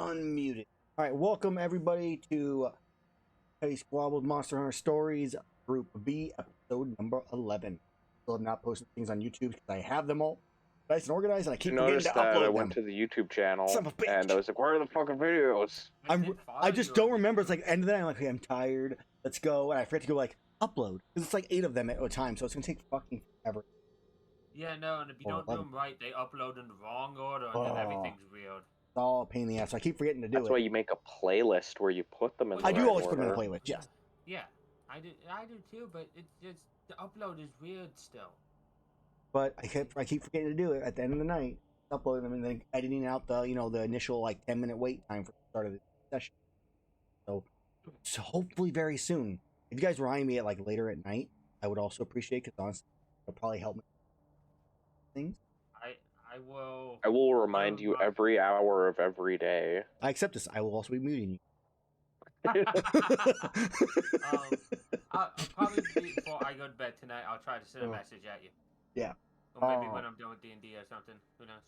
Unmuted. All right, welcome everybody to Squabbles Monster Hunter Stories Group B, episode number 11. Still have not posted things on YouTube because I have them all nice and organized, and I keep forgetting to Noticed that I upload went them. to the YouTube channel Son of a and I bitch. was like, "Where are the fucking videos?" I just don't remember. It's like end of the day. I'm like, okay, I'm tired. Let's go, and I forget to go like upload because it's like 8 of them at a time, so it's gonna take fucking forever. Yeah, no, and if you Or don't do 11. them right, they upload in the wrong order, and then everything's weird. It's all a pain in the ass. So I keep forgetting to do That's it. why you make a playlist where you put them in the I do right always put them in a order. playlist. Yes. Yeah, I do too, but it's just the upload is weird still. But I keep forgetting to do it at the end of the night, uploading them and then editing out the the initial like 10-minute wait time for the start of the session. So hopefully very soon. If you guys remind me at like later at night, I would also appreciate because honestly, it'll probably help me things. I will. I will remind you every hour of every day. I accept this. I will also be muting you. I'll probably before I go to bed tonight, I'll try to send a message at you. Yeah. Or maybe when I'm done with D&D or something. Who knows?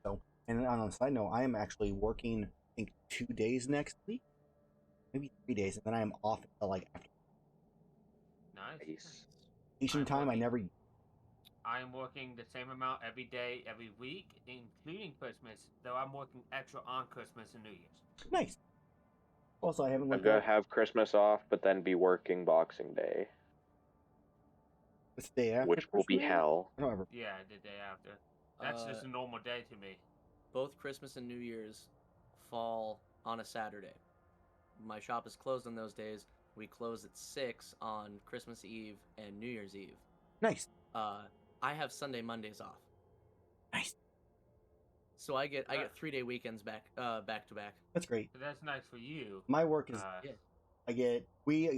So, and on a side note, I am actually working, I think, 2 days next week, maybe 3 days, and then I am off until like after Nice. vacation time. I never. I am working the same amount every day, every week, including Christmas. Though I'm working extra on Christmas and New Year's. Nice. Also, I haven't. I'm gonna have Christmas off, but then be working Boxing Day, This day after, which will be hell. I don't ever. Yeah, the day after. That's just a normal day to me. Both Christmas and New Year's fall on a Saturday. My shop is closed on those days. We close at 6 on Christmas Eve and New Year's Eve. Nice. I have Sunday, Mondays off. Nice. So I get 3-day weekends back to back. That's great. So that's nice for you. My work is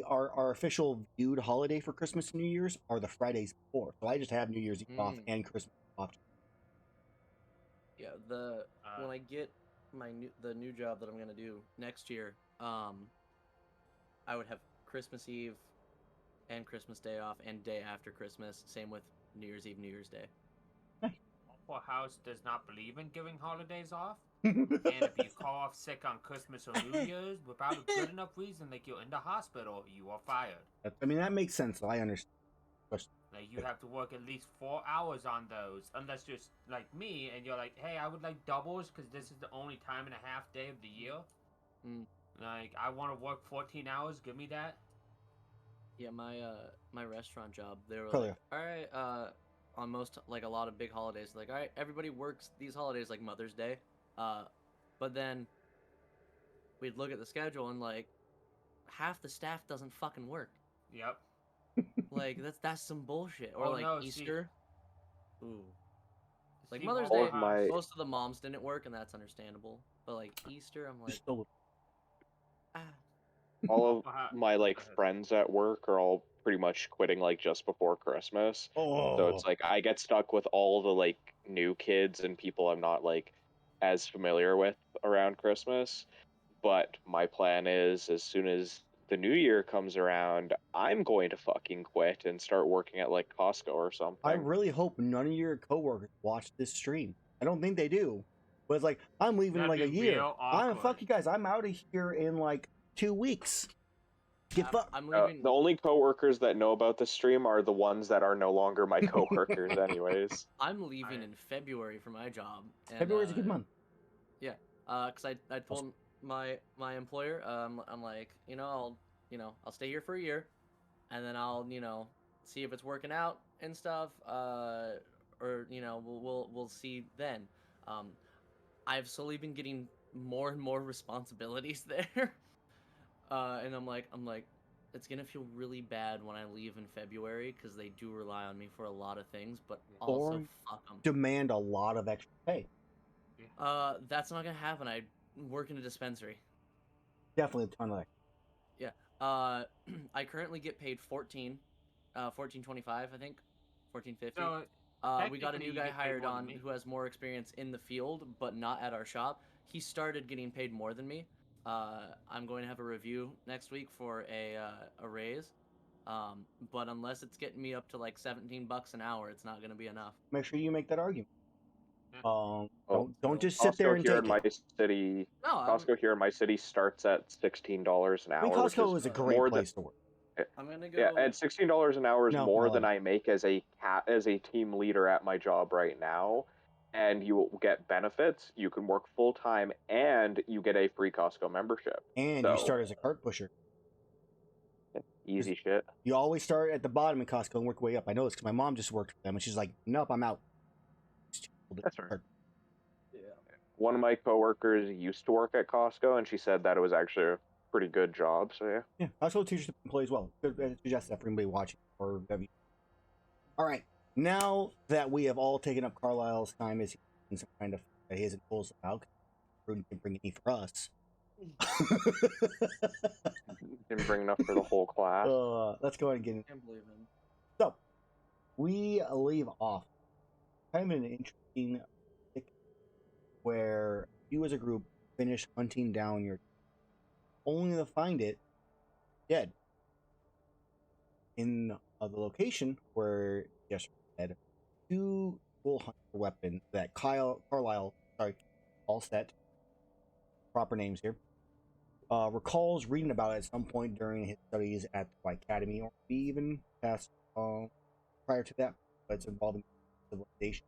our official viewed holiday for Christmas and New Year's are the Fridays before. So I just have New Year's Eve off and Christmas off. Yeah, when I get the new job that I'm gonna do next year, I would have Christmas Eve and Christmas Day off and day after Christmas. Same with New Year's Eve, New Year's Day. Our house does not believe in giving holidays off. And if you call off sick on Christmas or New Year's without a good enough reason, like you're in the hospital, you are fired. I mean, that makes sense. I understand. Like you have to work at least 4 hours on those, unless you're like me and you're like, hey, I would like doubles because this is the only time and a half day of the year. Like I want to work 14 hours. Give me that. Yeah, my restaurant job, they were Probably. like, all right, on most, like, a lot of big holidays, like, all right, everybody works these holidays, like Mother's Day, but then we'd look at the schedule and, like, half the staff doesn't fucking work. Yep. Like, that's some bullshit. Or, like, no, Easter. Ooh. Like, See, Mother's all Day, of most of the moms didn't work, and that's understandable. But, like, Easter, I'm like, All of my like friends at work are all pretty much quitting like just before Christmas. So it's like I get stuck with all the like new kids and people I'm not like as familiar with around Christmas. But my plan is as soon as the new year comes around, I'm going to fucking quit and start working at like Costco or something. I really hope none of your coworkers watch this stream. I don't think they do. But it's like, I'm leaving in like a year. Fuck you guys. I'm out of here in like 2 weeks. Get fucked. I'm leaving. The only coworkers that know about the stream are the ones that are no longer my coworkers anyways. I'm leaving in February for my job. And, February's a good month. Yeah. Because I told my employer, I'm like, I'll stay here for a year, and then I'll, see if it's working out and stuff, or, we'll see then. I've slowly been getting more and more responsibilities there. And I'm like, it's gonna feel really bad when I leave in February because they do rely on me for a lot of things, but also fuck them. Demand a lot of extra pay. That's not gonna happen. I work in a dispensary. Definitely a ton of that. Yeah. I currently get paid $14.25, I think, $14.50. So, we got a new guy hired on who has more experience in the field, but not at our shop. He started getting paid more than me. I'm going to have a review next week for a raise, but unless it's getting me up to like $17 an hour, it's not going to be enough. Make sure you make that argument. Yeah. Don't just sit there Costco and here take in my it. city. No, Costco here in my city starts at $16 an I mean, hour, which Costco is is a great more than place to work. I'm gonna yeah, go. and $16 an hour is No, more no, than I make as a team leader at my job right now. And you will get benefits. You can work full time, and you get a free Costco membership. and you So start as a cart pusher. easy shit. You always start at the bottom in Costco and work your way up. I know this because my mom just worked for them, and she's like, "Nope, I'm out." That's right. Yeah. One of my coworkers used to work at Costco, and she said that it was actually a pretty good job. So yeah. Yeah, Costco teaches employees well. Good, suggest that for anybody watching or W. All right, now that we have all taken up Carlisle's time as he some kind of that he hasn't told us about, Rudy can bring any for us. Didn't bring enough for the whole class. Let's go ahead and get in. I can't believe him. So, we leave off kind of an interesting where you as a group finish hunting down your only to find it dead in the location where yesterday had two full hunter weapons that Carlisle, sorry, all set proper names here, recalls reading about it at some point during his studies at the academy, or even past prior to that, but it's involving civilization.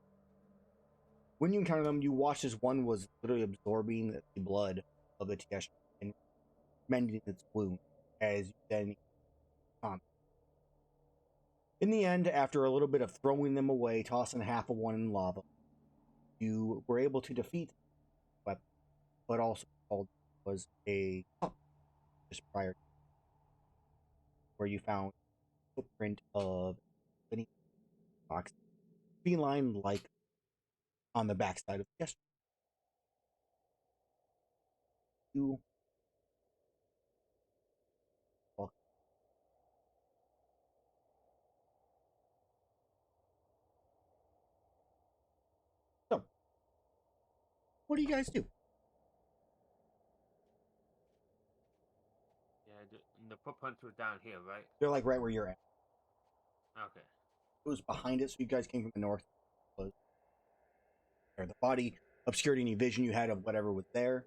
When you encounter them, you watch as one was literally absorbing the blood of the Tiestra and mending its wound, as you then in the end, after a little bit of throwing them away, tossing half of one in lava, you were able to defeat the weapon, but also called was a cup just prior to where you found a footprint of a box feline like on the backside of the chest. You so what do you guys do? Yeah, the footprints were down here, right? They're like right where you're at. Okay. It was behind it, so you guys came from the north. Was there. The body obscured any vision you had of whatever was there.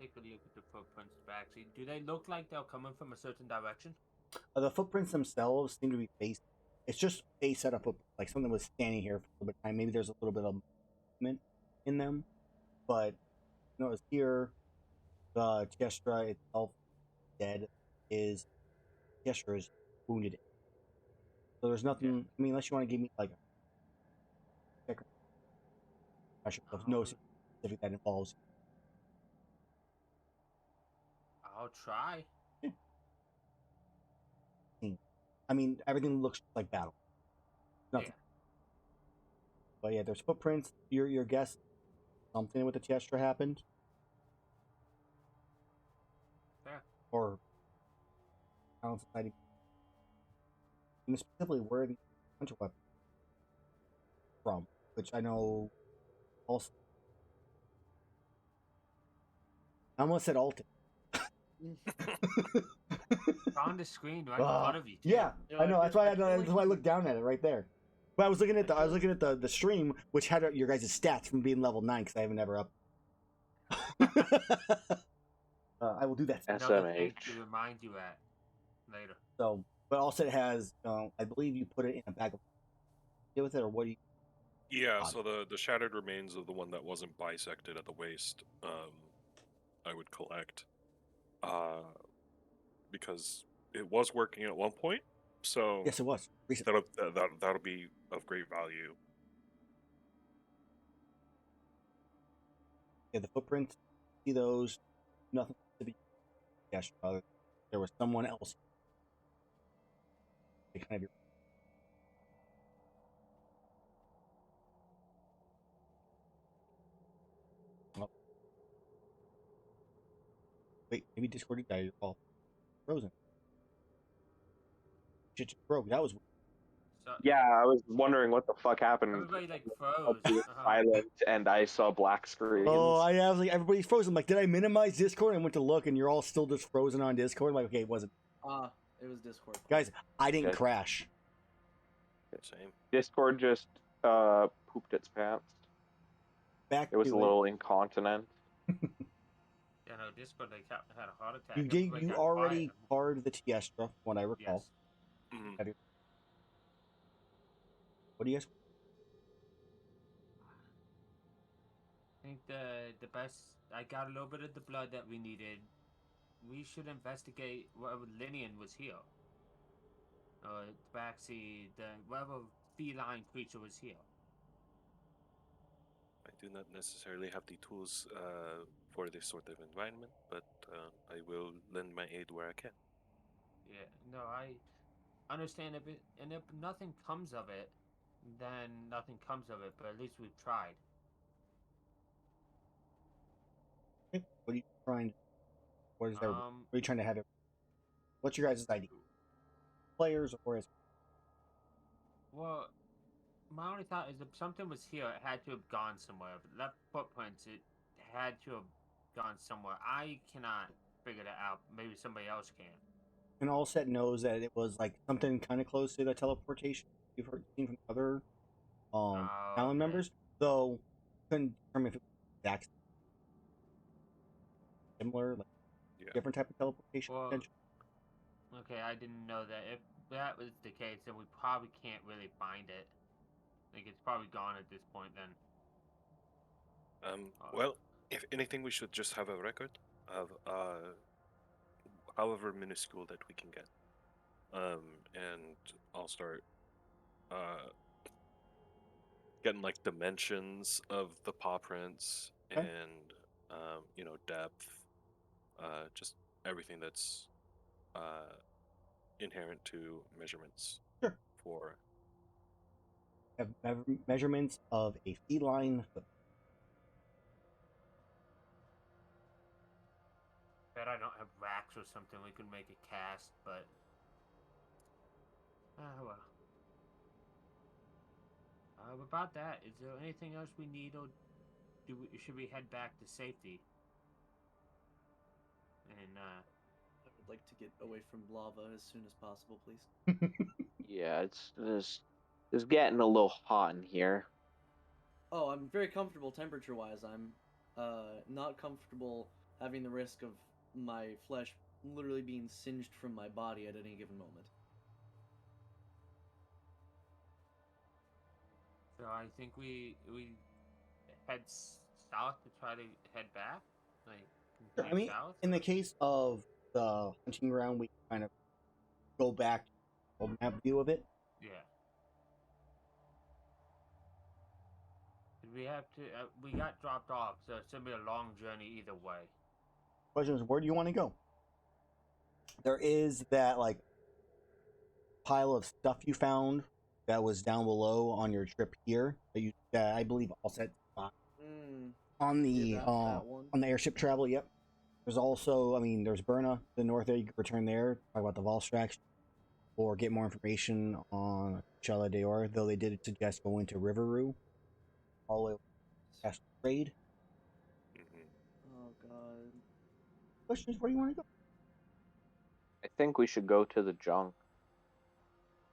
Take a look at the footprints back. See, do they look like they're coming from a certain direction? The footprints themselves seem to be faced. It's just a set of footprints, like something was standing here for a little bit of time. Maybe there's a little bit of movement in them, but it's here. The Tiestra itself dead is Tiestra is wounded. So there's nothing. Yeah. I mean, unless you want to give me like a check. I should have no specific that involves. I'll try. I mean, everything looks like battle. Nothing. Yeah. But yeah, there's footprints. Your guess, something with the Tiestra happened. Fair. Or I don't know, and specifically where the hunter weapon from, which I know also. I almost said Alton. On the screen right in front of you. Too. Yeah, You know, I know. That's why like I looked down at it right there. But I was looking at the stream, which had your guys' stats from being level 9 because I haven't ever up. I will do that. Another thing to remind you at later. So, but also it has, I believe you put it in a bag of. Deal with it, or what do you? Yeah. So the shattered remains of the one that wasn't bisected at the waist, I would collect, because it was working at one point. So Yes, it was. Recently. That'll be of great value. Yeah, the footprints. See those? Nothing to be. Yes, there was someone else. They kind of. Oh. Wait, maybe Discord died. Your call frozen. Shit just broke. That was. So, Yeah, I was wondering what the fuck happened. everybody like froze. It was silent, and I saw black screens. Oh, I was like, everybody's frozen. I'm like, did I minimize Discord? I went to look, and you're all still just frozen on Discord. I'm like, okay, it wasn't. It was Discord. Guys, I didn't Okay. crash. Same. Discord just pooped its pants. Back It was to a little incontinent. Yeah, no, Discord like had a heart attack. You did. Everybody You got already quiet. carded the Tiestra, from what I recall. Yes. Mhm. What do you guys? I think the best. I got a little bit of the blood that we needed. We should investigate whatever Linian was here. Tabaxi, whatever feline creature was here. I do not necessarily have the tools for this sort of environment, but I will lend my aid where I can. Yeah, no, I understand a bit, and if nothing comes of it, then nothing comes of it. But at least we've tried. What are you trying? What is there? What Um, are you trying to have? What's your guys' idea? Players or is? well, my only thought is if something was here, it had to have gone somewhere. If it left footprints, it had to have gone somewhere. I cannot figure that out. Maybe somebody else can. And all set knows that it was like something kind of close to the teleportation you've seen from other Oh, Talon okay. members, though couldn't determine if it was exact similar, like Yeah. different type of teleportation Well, potential. okay, I didn't know that. If that was the case, then we probably can't really find it. Like it's probably gone at this point. Then. Well, if anything, we should just have a record of however minuscule that we can get. And I'll start getting like dimensions of the paw prints Okay. and depth, just everything that's inherent to measurements. Sure. For Have measurements of a feline foot. Bet I don't have racks or something. We could make a cast, but well. About that, is there anything else we need, or should we head back to safety? And I would like to get away from lava as soon as possible, please. Yeah, it's getting a little hot in here. Oh, I'm very comfortable temperature-wise. I'm not comfortable having the risk of my flesh literally being singed from my body at any given moment. so I think we head south to try to head back. Like Sure, I mean, south. in the case of the hunting ground, we kind of go back to the map view of it. Yeah. We have to. We got dropped off, so it's gonna be a long journey either way. Question is, where do you want to go? There is that like pile of stuff you found that was down below on your trip here that I believe all set on the that one. on the airship travel. Yep. There's also, I mean, there's Berna to the north there. You can return there, talk about the Volstrax, or get more information on Chala Deor. Though they did suggest going to Riveroo, all the way past the trade. Oh god. Question is, where do you want to go? I think we should go to the junk.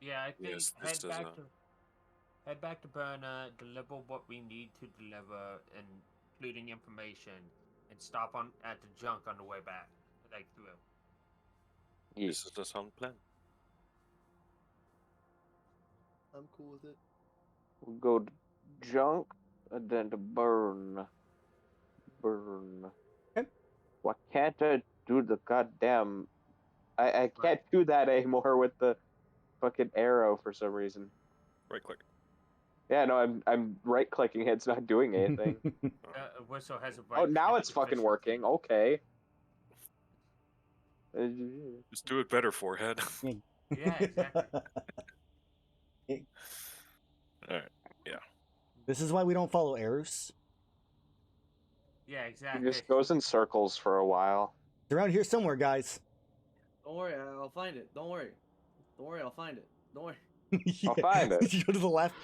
Yeah, I think Yes, head this is back to Berna, deliver what we need to deliver, including information, and stop at the junk on the way back, like through. This is the sound plan. I'm cool with it. We'll go to junk and then to burn. Okay. Why can't I do the goddamn? I can't do that anymore with the fucking arrow for some reason. Right click. Yeah, no, I'm right clicking. It's not doing anything. Whistle has a Oh, right now click it's fucking efficiency. working. Okay. Just do it better, forehead. Yeah, exactly. Alright, yeah. This is why we don't follow Erus. Yeah, It exactly. just goes in circles for a while. It's around here somewhere, guys. Don't worry, I'll find it. Don't worry. Don't worry, I'll find it. Don't worry. I'll find it. You go to the left,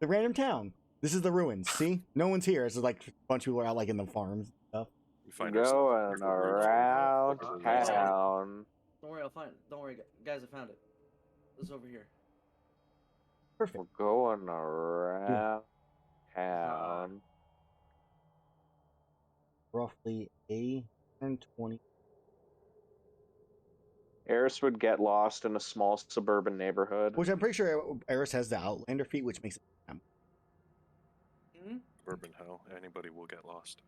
the random town. This is the ruins. See, no one's here. It's just like a bunch of people are out like in the farms and stuff. We find ourselves Going in a room full of around whatever remains of it. town. Don't worry, I'll find it. Don't worry, guys, I found it. It's over here. Perfect. We're going around town. Roughly a 20. Erus would get lost in a small suburban neighborhood. Which I'm pretty sure Erus has the Outlander feat, which makes it. Urban hell. Anybody will get lost.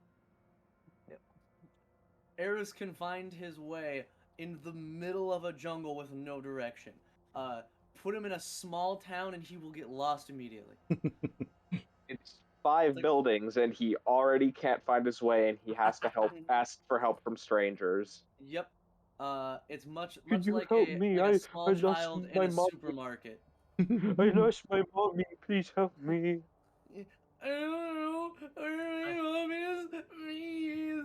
Erus can find his way in the middle of a jungle with no direction. Put him in a small town and he will get lost immediately. It's 5 like- buildings, and he already can't find his way, and he has to ask for help from strangers. Yep. It's much Could you like help a, me? like a I small lost child in my a mom. supermarket. I lost my mommy. Please help me. I don't know. Please.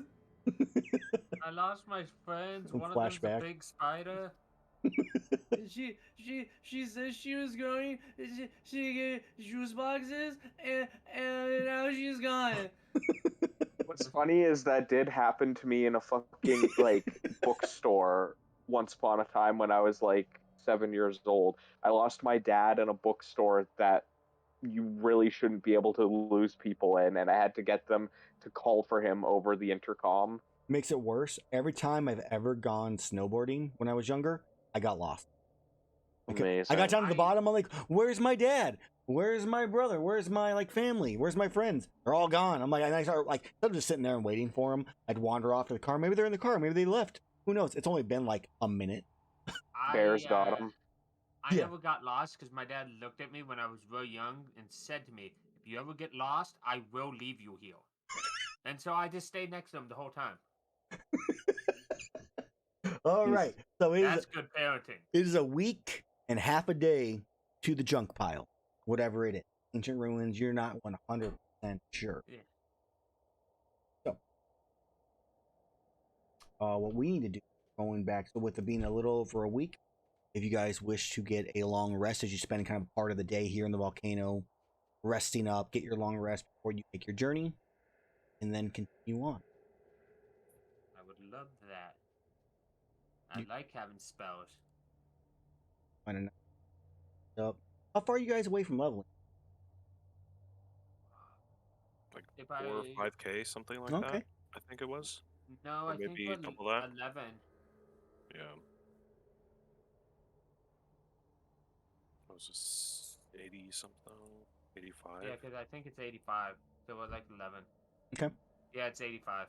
I lost my friends. Some One of them's a flashback. big spider. She says she was going. She gave juice boxes, and now she's gone. What's funny is that did happen to me in a fucking bookstore once upon a time when I was 7 years old. I lost my dad in a bookstore that you really shouldn't be able to lose people in, and I had to get them to call for him over the intercom. Makes it worse. Every time I've ever gone snowboarding when I was younger, I got lost. Amazing. I got down to the bottom. I'm like, "Where's my dad? Where's my brother? Where's my family? Where's my friends? They're all gone." I'm like, and I start instead of just sitting there and waiting for them, I'd wander off to the car. Maybe they're in the car. Maybe they left. Who knows? It's only been a minute. Bears got him. I Yeah. never got lost because my dad looked at me when I was real young and said to me, "If you ever get lost, I will leave you here." And so I just stayed next to him the whole time. All right. So That's good parenting. it is a week and half a day to the junk pile, whatever it is. Ancient ruins. You're not 100% sure. Yeah. So, what we need to do, going back, so with it being a little over a week, if you guys wish to get a long rest as you spend kind of part of the day here in the volcano, resting up, get your long rest before you take your journey, and then continue on. I would love that. I like having spells. Find a nice up. How far are you guys away from leveling? If 4 or 5K, something like Okay. that. I think it was. No, Or I think maybe we're double that. 11. Yeah. What was this? 80 something? 85? Yeah, because I think it's 85. So we're 11. Okay. Yeah, it's 85.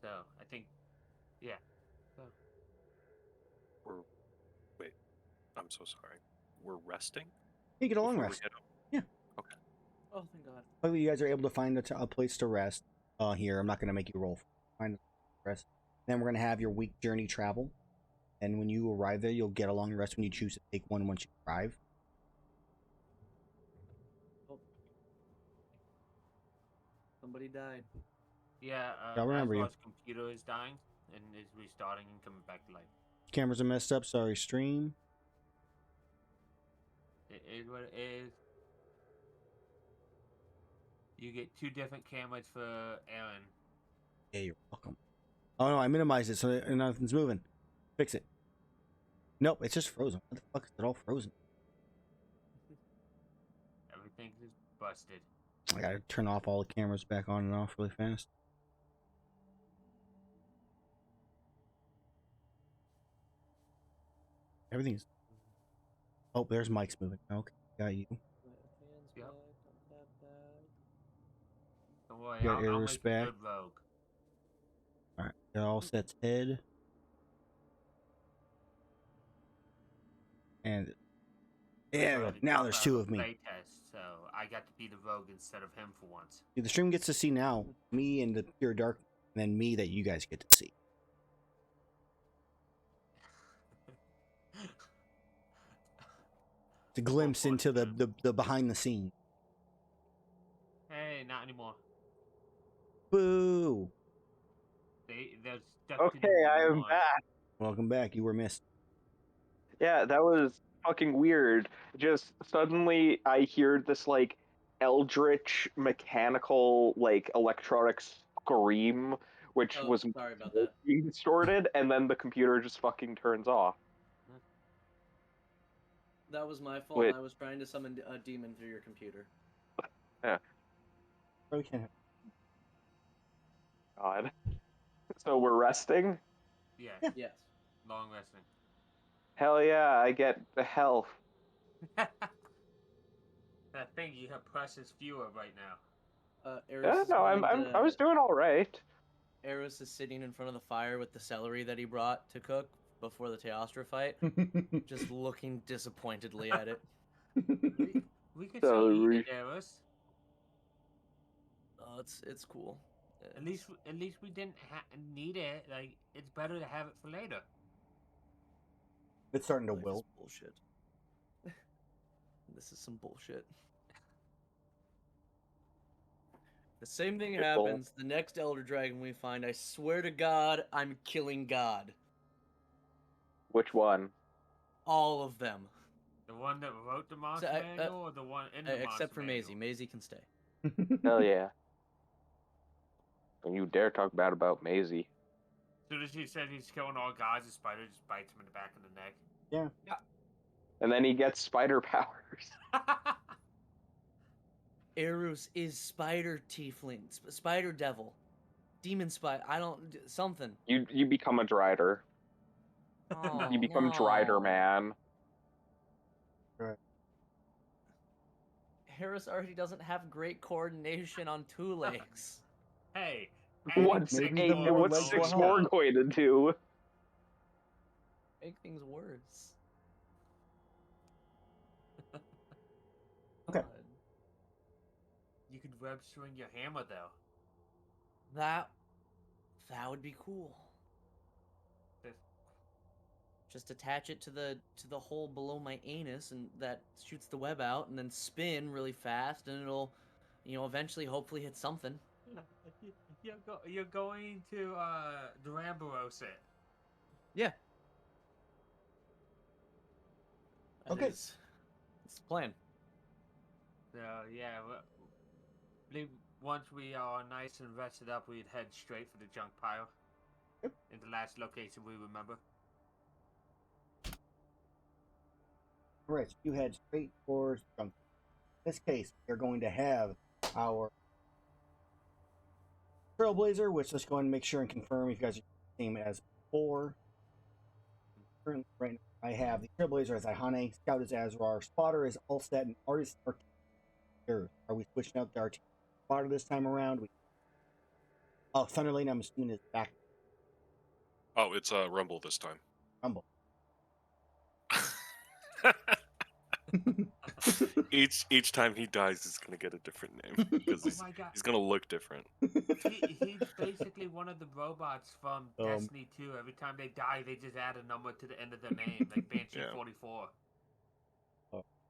So, I think, yeah. So, Wait, I'm so sorry. We're resting? You get a long before we rest. head up? Oh, thank God. Hopefully you guys are able to find a place to rest here. I'm not going to make you roll. Find a rest. Then we're going to have your week journey travel. And when you arrive there, you'll get a long rest when you choose to take one once you arrive. Oh. Somebody died. yeah, I'll remember you. Azrar's computer is dying and is restarting and coming back to life. Cameras are messed up. Sorry, stream. It is what it is. You get 2 different cameras for Aaron. Yeah, you're welcome. Oh no, I minimized it so nothing's moving. Fix it. Nope, it's just frozen. What the fuck is it all frozen? Everything is busted. I gotta turn off all the cameras back on and off really fast. Everything's. Oh, there's Mike's moving. Okay, got you. Yep. Don't worry, Got I'll Erus make a back. good rogue. All right, got all sets head. And yeah, Alright, now there's 2 of me. play test, so I got to be the rogue instead of him for once. The stream gets to see now me and the pure dark, and then me that you guys get to see. It's a glimpse into the behind the scene. Hey, not anymore. Boo! They're stuck to the Okay, I am line. back. Welcome back. You were missed. Yeah, that was fucking weird. Just suddenly I hear this like eldritch mechanical like electronic scream, which Oh, was sorry about that. being distorted, and then the computer just fucking turns off. That was my fault. Wait, I was trying to summon a demon through your computer. yeah, Okay. God. So we're resting? Yes. Yeah. Yes. Long resting. Hell yeah, I get the health. That thing you have precious fewer right now. Erus Yeah, is no, going I to. was doing all right. Erus is sitting in front of the fire with the celery that he brought to cook before the Teostra fight, just looking disappointedly at it. We could So still eat it, Erus. Oh, it's cool. At least we didn't need it. Like, it's better to have it for later. It's starting to Life is wilt. bullshit. This is some bullshit. The same thing happens. The next Elder Dragon we find, I swear to God, I'm killing God. Which one? All of them. The one that wrote the monster manual, or the one in the monster Except for manual? Maisie. Maisie can stay. Hell yeah. Don't you dare talk bad about Maisie. As soon as he said he's killing all gods, the spider just bites him in the back of the neck. Yeah. And then he gets spider powers. Erus is spider tiefling, spider devil, demon spider. I don't something. You become a Drider. Oh, You become no. Drider Man. Right. Erus already doesn't have great coordination on two legs. Hey, What's Maybe six the more more what's legs six will more help. going to do? Make things worse. Okay. God. You could web swing your hammer though. That would be cool. This- Just attach it to the hole below my anus, and that shoots the web out, and then spin really fast, and it'll, eventually hopefully hit something. You're going to Duramboros it. Yeah. Okay. It's the plan. So yeah, once we are nice and rested up, we'd head straight for the junk pile. Yep. In the last location we remember. Alright, so you head straight towards the junk. In this case, we're going to have our Trailblazer, which let's go ahead and make sure and confirm if you guys are the same as before. Currently, right now, I have the Trailblazer as Iihane, Scout as Azrar, Spotter is Ulstat, and Artist Erus. Are we switching out the RT Spotter this time around? Oh, Thunderlane, I'm assuming is back. Oh, it's Rumble this time. Rumble. each time he dies, he's gonna get a different name because Oh my god. he's gonna look different. He's basically one of the robots from Destiny 2. Every time they die, they just add a number to the end of their name, like Banshee Yeah. 44.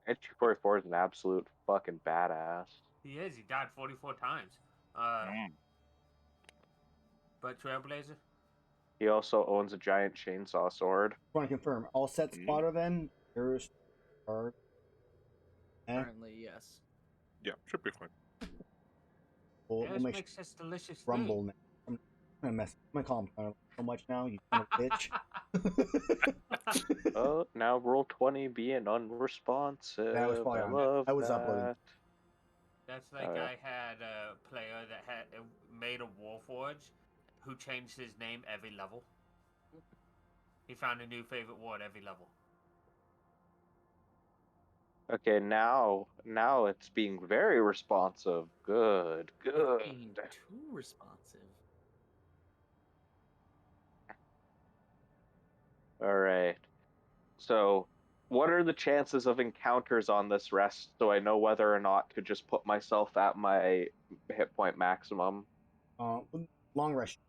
Banshee 44 is an absolute fucking badass. He is. He died 44 times. But Trailblazer? He also owns a giant chainsaw sword. Want to confirm all set Spotter then? Erus are Currently, yes. Yeah, should be fine. we'll Erus make makes this delicious Rumble food. now. I'm gonna call him Thunder so much now, you son of a bitch. Oh, now roll 20 being unresponsive. That was probably I on. love I was that. uploading. That's like I had a player that had made a Warforged who changed his name every level. He found a new favorite ward every level. Okay, now it's being very responsive. Good, good. Being too responsive. All right. So, what are the chances of encounters on this rest so I know whether or not to just put myself at my hit point maximum? Long rest.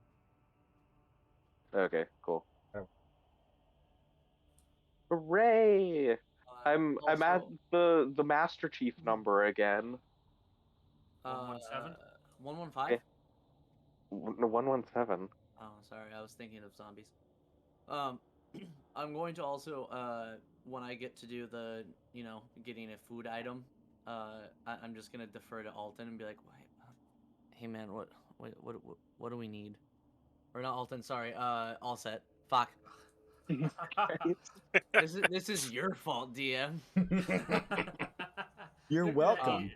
Okay, cool. Oh. Hooray! I'm at Also, the Master Chief number again. 117? 115? 117. Oh, sorry, I was thinking of zombies. I'm going to also when I get to do the, getting a food item, I'm just gonna defer to Alton and be like, hey man, what do we need? Or not Alton, sorry, all set. Fuck. This is your fault, DM. You're welcome.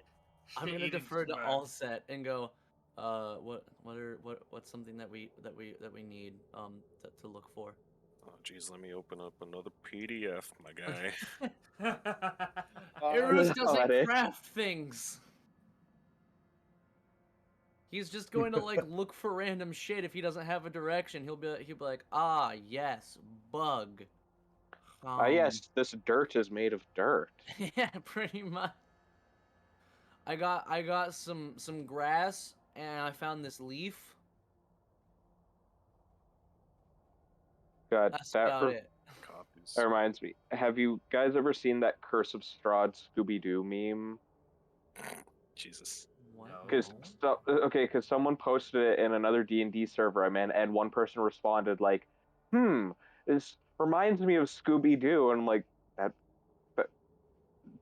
I'm gonna defer to all set and go. What's something that we need to look for? Oh, geez, let me open up another PDF, my guy. Erus doesn't craft things. He's just going to like look for random shit. If he doesn't have a direction, he'll be like, ah, yes, bug. Yes, this dirt is made of dirt. Yeah, pretty much. I got some grass and I found this leaf. God, That's about it. Copies. That reminds me. Have you guys ever seen that Curse of Strahd Scooby-Doo meme? Jesus. Because someone posted it in another D&D server I'm in, and one person responded like, this reminds me of Scooby-Doo, and I'm like,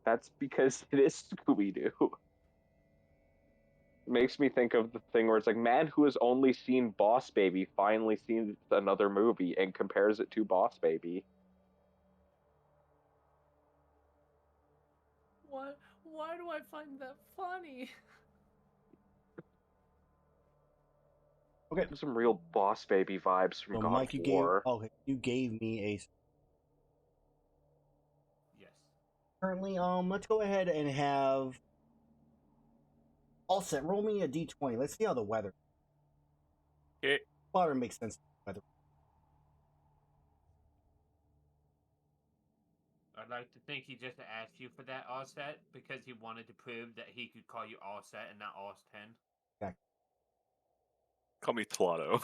that's because it is Scooby-Doo. It makes me think of the thing where it's like, man who has only seen Boss Baby finally seen another movie and compares it to Boss Baby. Why do I find that funny? Okay, some real Boss Baby vibes from God Mike, of War. you gave me a. Yes. Currently, let's go ahead and have. All set. Roll me a d20. Let's see how the weather. Okay. Water makes sense. Weather. I'd like to think he just asked you for that Allset because he wanted to prove that he could call you Allset and not Allston. Okay. Call me Tlotto.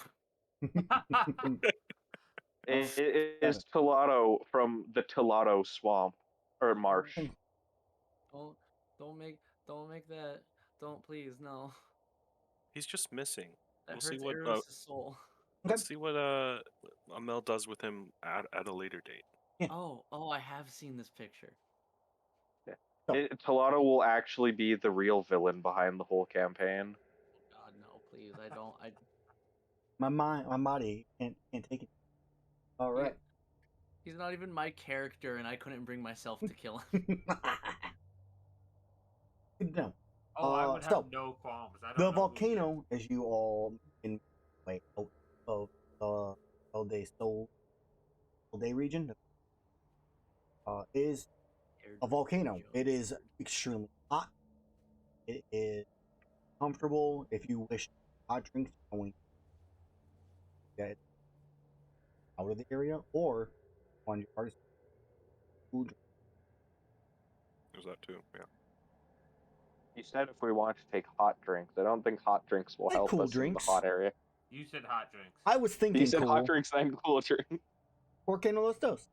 It is Tolato from the Tolato swamp or marsh. Don't make that. Don't, please, no. He's just missing. That We'll see hurts what Erus' soul. let's see what Amel does with him at a later date. Yeah. Oh, I have seen this picture. Tolato will actually be the real villain behind the whole campaign. God, no, please, I don't. My body can't take it. All right. He's not even my character, and I couldn't bring myself to kill him. No. I would have no qualms. The volcano, as you all in out of the Sol Day region, is a volcano. It is extremely hot. It is comfortable. If you wish hot drinks, going get out of the area, or on your party food drink. There's that too. Yeah. You said if we want to take hot drinks. I don't think hot drinks will help cool us drinks. in the hot area. You said hot drinks. I was thinking You said cool. hot drinks and cool drink. Or candle los dos.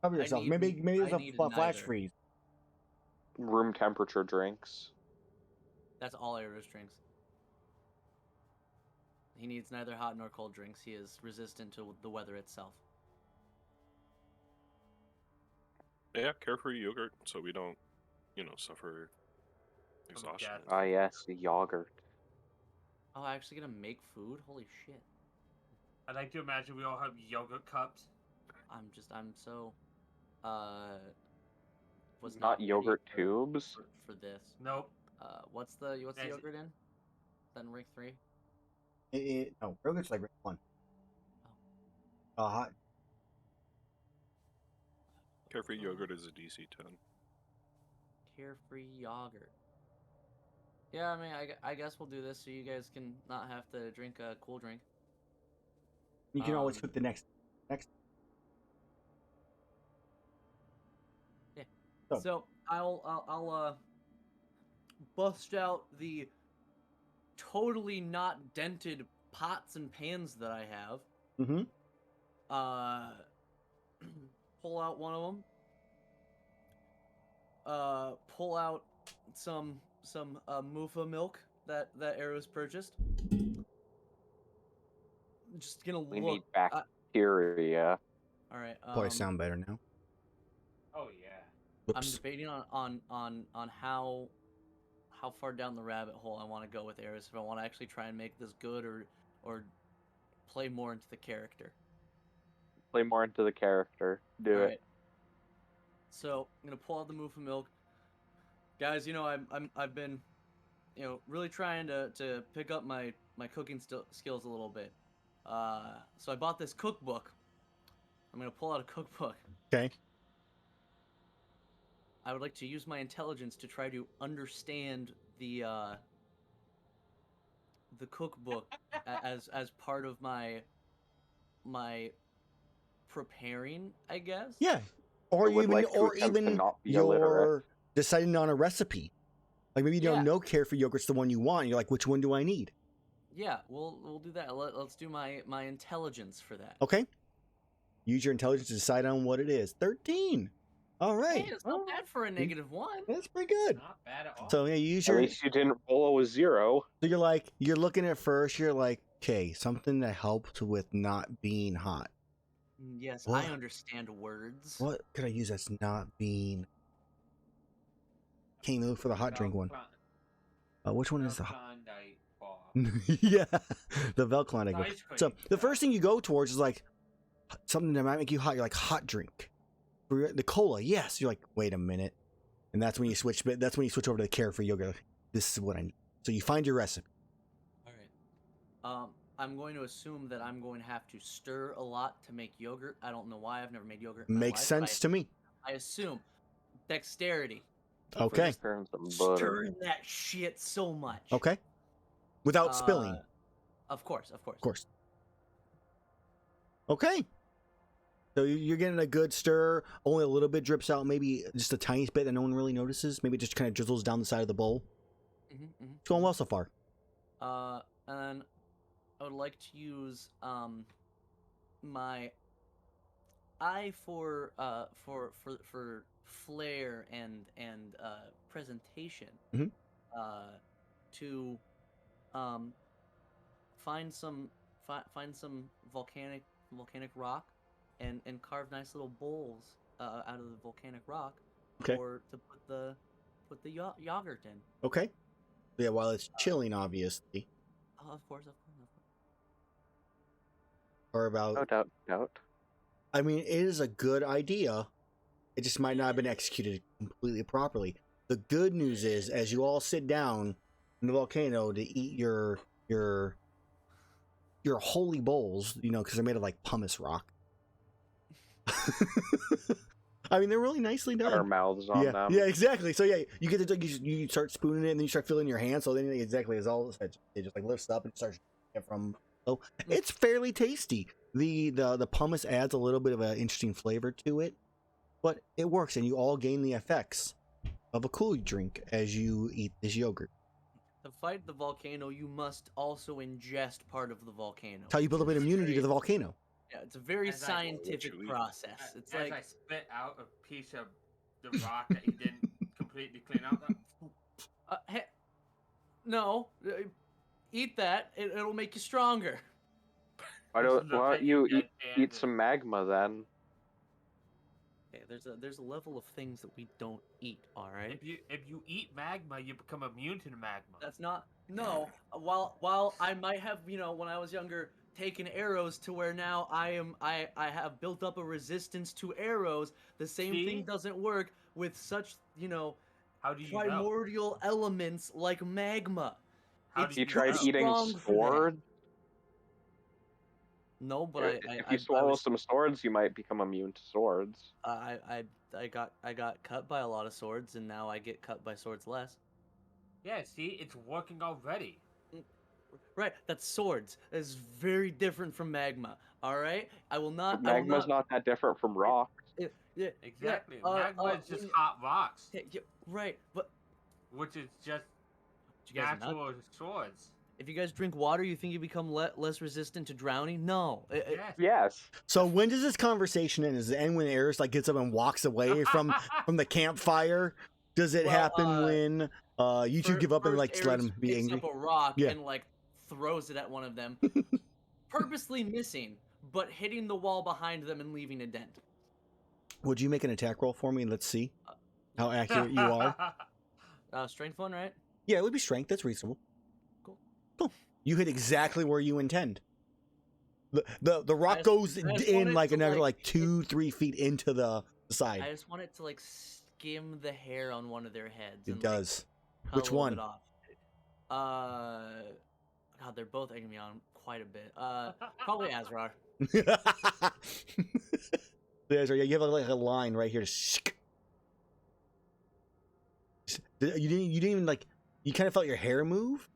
Cover yourself. Maybe there's a flash freeze. Room temperature drinks. That's all Erus drinks. He needs neither hot nor cold drinks. He is resistant to the weather itself. Yeah, carefree yogurt so we don't, suffer exhaustion. Ah, yes, the yogurt. Oh, actually gonna make food? Holy shit. I'd like to imagine we all have yogurt cups. I'm so, was not yogurt tubes for this. Nope. What's the yogurt in? Then rank 3? No, yogurt's like rank 1. Oh. Hot. Carefree yogurt is a DC 10. Carefree yogurt. Yeah, I mean, I guess we'll do this so you guys can not have to drink a cool drink. You can always cook the next. Yeah. So I'll bust out the totally not dented pots and pans that I have. Mm-hmm. Pull out one of them. Pull out some Mufa milk that Erus purchased. Just we need bacteria. All right. Boy, I sound better now. Oh yeah. I'm debating on how far down the rabbit hole I want to go with Erus. If I want to actually try and make this good or play more into the character. Play more into the character. Do it. Right. So I'm gonna pull out the Moofa milk, guys. I've been, really trying to pick up my cooking skills a little bit. So I bought this cookbook. I'm gonna pull out a cookbook. Okay. I would like to use my intelligence to try to understand the cookbook as part of my preparing, I guess. Yeah. Or would even like to attempt to not be you're illiterate. deciding on a recipe. Like maybe you don't Yeah. know Carefree Yogurt's the one you want. You're like, which one do I need? Yeah, we'll do that. Let's do my intelligence for that. Okay. Use your intelligence to decide on what it is. 13. All right. Hey, it's not bad for a -1. That's pretty good. Not bad at all. So yeah, use At your. least you didn't roll a 0. So you're looking at first. You're like, okay, something that helps with not being hot. Yes, What? I understand words. What could I use that's not being? Can't even look for the hot drink one. Which one is the hot? Klondike bar. Yeah, the Velklondike one. Ice cream. So the first thing you go towards is like something that might make you hot. You're like hot drink. For the cola, yes. You're like, wait a minute, and that's when you switch. That's when you switch over to the Carefree Yogurt. This is what I need. So you find your recipe. All right. I'm going to assume that I'm going to have to stir a lot to make yogurt. I don't know why. I've never made yogurt. In my Makes life, sense to me. I assume dexterity. Okay. Turn some butter. Stir that shit so much. Okay. Without spilling, Of course. of course. Okay. So you're getting a good stir. Only a little bit drips out. Maybe just a tiny bit that no one really notices. Maybe it just kind of drizzles down the side of the bowl. It's going well so far. And I would like to use my eye for flair and presentation Mhm. to find some volcanic rock and carve nice little bowls out of the volcanic rock, Okay. or to put the yogurt in. Okay. Yeah, while it's chilling, obviously. Of course. Or about. No doubt. I mean, it is a good idea. It just might not have been executed completely properly. The good news is, as you all sit down in the volcano to eat your holy bowls, because they're made of like pumice rock. I mean, they're really nicely done. Our mouths on them. Yeah, exactly. So yeah, you get to you start spooning it, and then you start filling your hand. So then exactly as all it just like lifts up and starts from. So it's fairly tasty. The pumice adds a little bit of an interesting flavor to it, but it works, and you all gain the effects of a cool drink as you eat this yogurt. To fight the volcano, you must also ingest part of the volcano. It's how you build up an immunity to the volcano. Yeah, it's a very As I- scientific process. It's As like I spit out a piece of the rock that he didn't completely clean out. no, eat that. It'll make you stronger. Why don't you eat some magma then? Okay, there's a level of things that we don't eat. All right. If you eat magma, you become immune to the magma. That's not no. While I might have when I was younger taken arrows to where now I have built up a resistance to arrows. The same thing doesn't work with such How do you know? primordial elements like magma. How do You tried too eating strong for that. swords? No, but If you swallow some swords, you might become immune to swords. I got cut by a lot of swords, and now I get cut by swords less. Yeah, see, it's working already. Right, that's swords. That's very different from magma. All right, I will not. But magma's not that different from rock. Yeah, Exactly. Yeah, magma is just hot rocks, yeah, right, but which is just you guys are natural swords. if you guys drink water, you think you become less resistant to drowning? No. Yes. Yes. So when does this conversation end? Is it end when Erus gets up and walks away from the campfire? Does it happen when you two give up and just let him be picks angry? up a rock Yeah. and throws it at one of them, purposely missing, but hitting the wall behind them and leaving a dent. Would you make an attack roll for me? Let's see. how accurate you are. Strength 1, right? Yeah, it would be strength. That's reasonable. Cool. You hit exactly where you intend. The rock goes in like another 2-3 feet into the side. I just want it to like skim the hair on one of their heads. It does. Cut Which a little one? bit off. God, they're both egging me on quite a bit. Probably Azrar. You have like a line right here. You didn't even like. You kind of felt your hair move,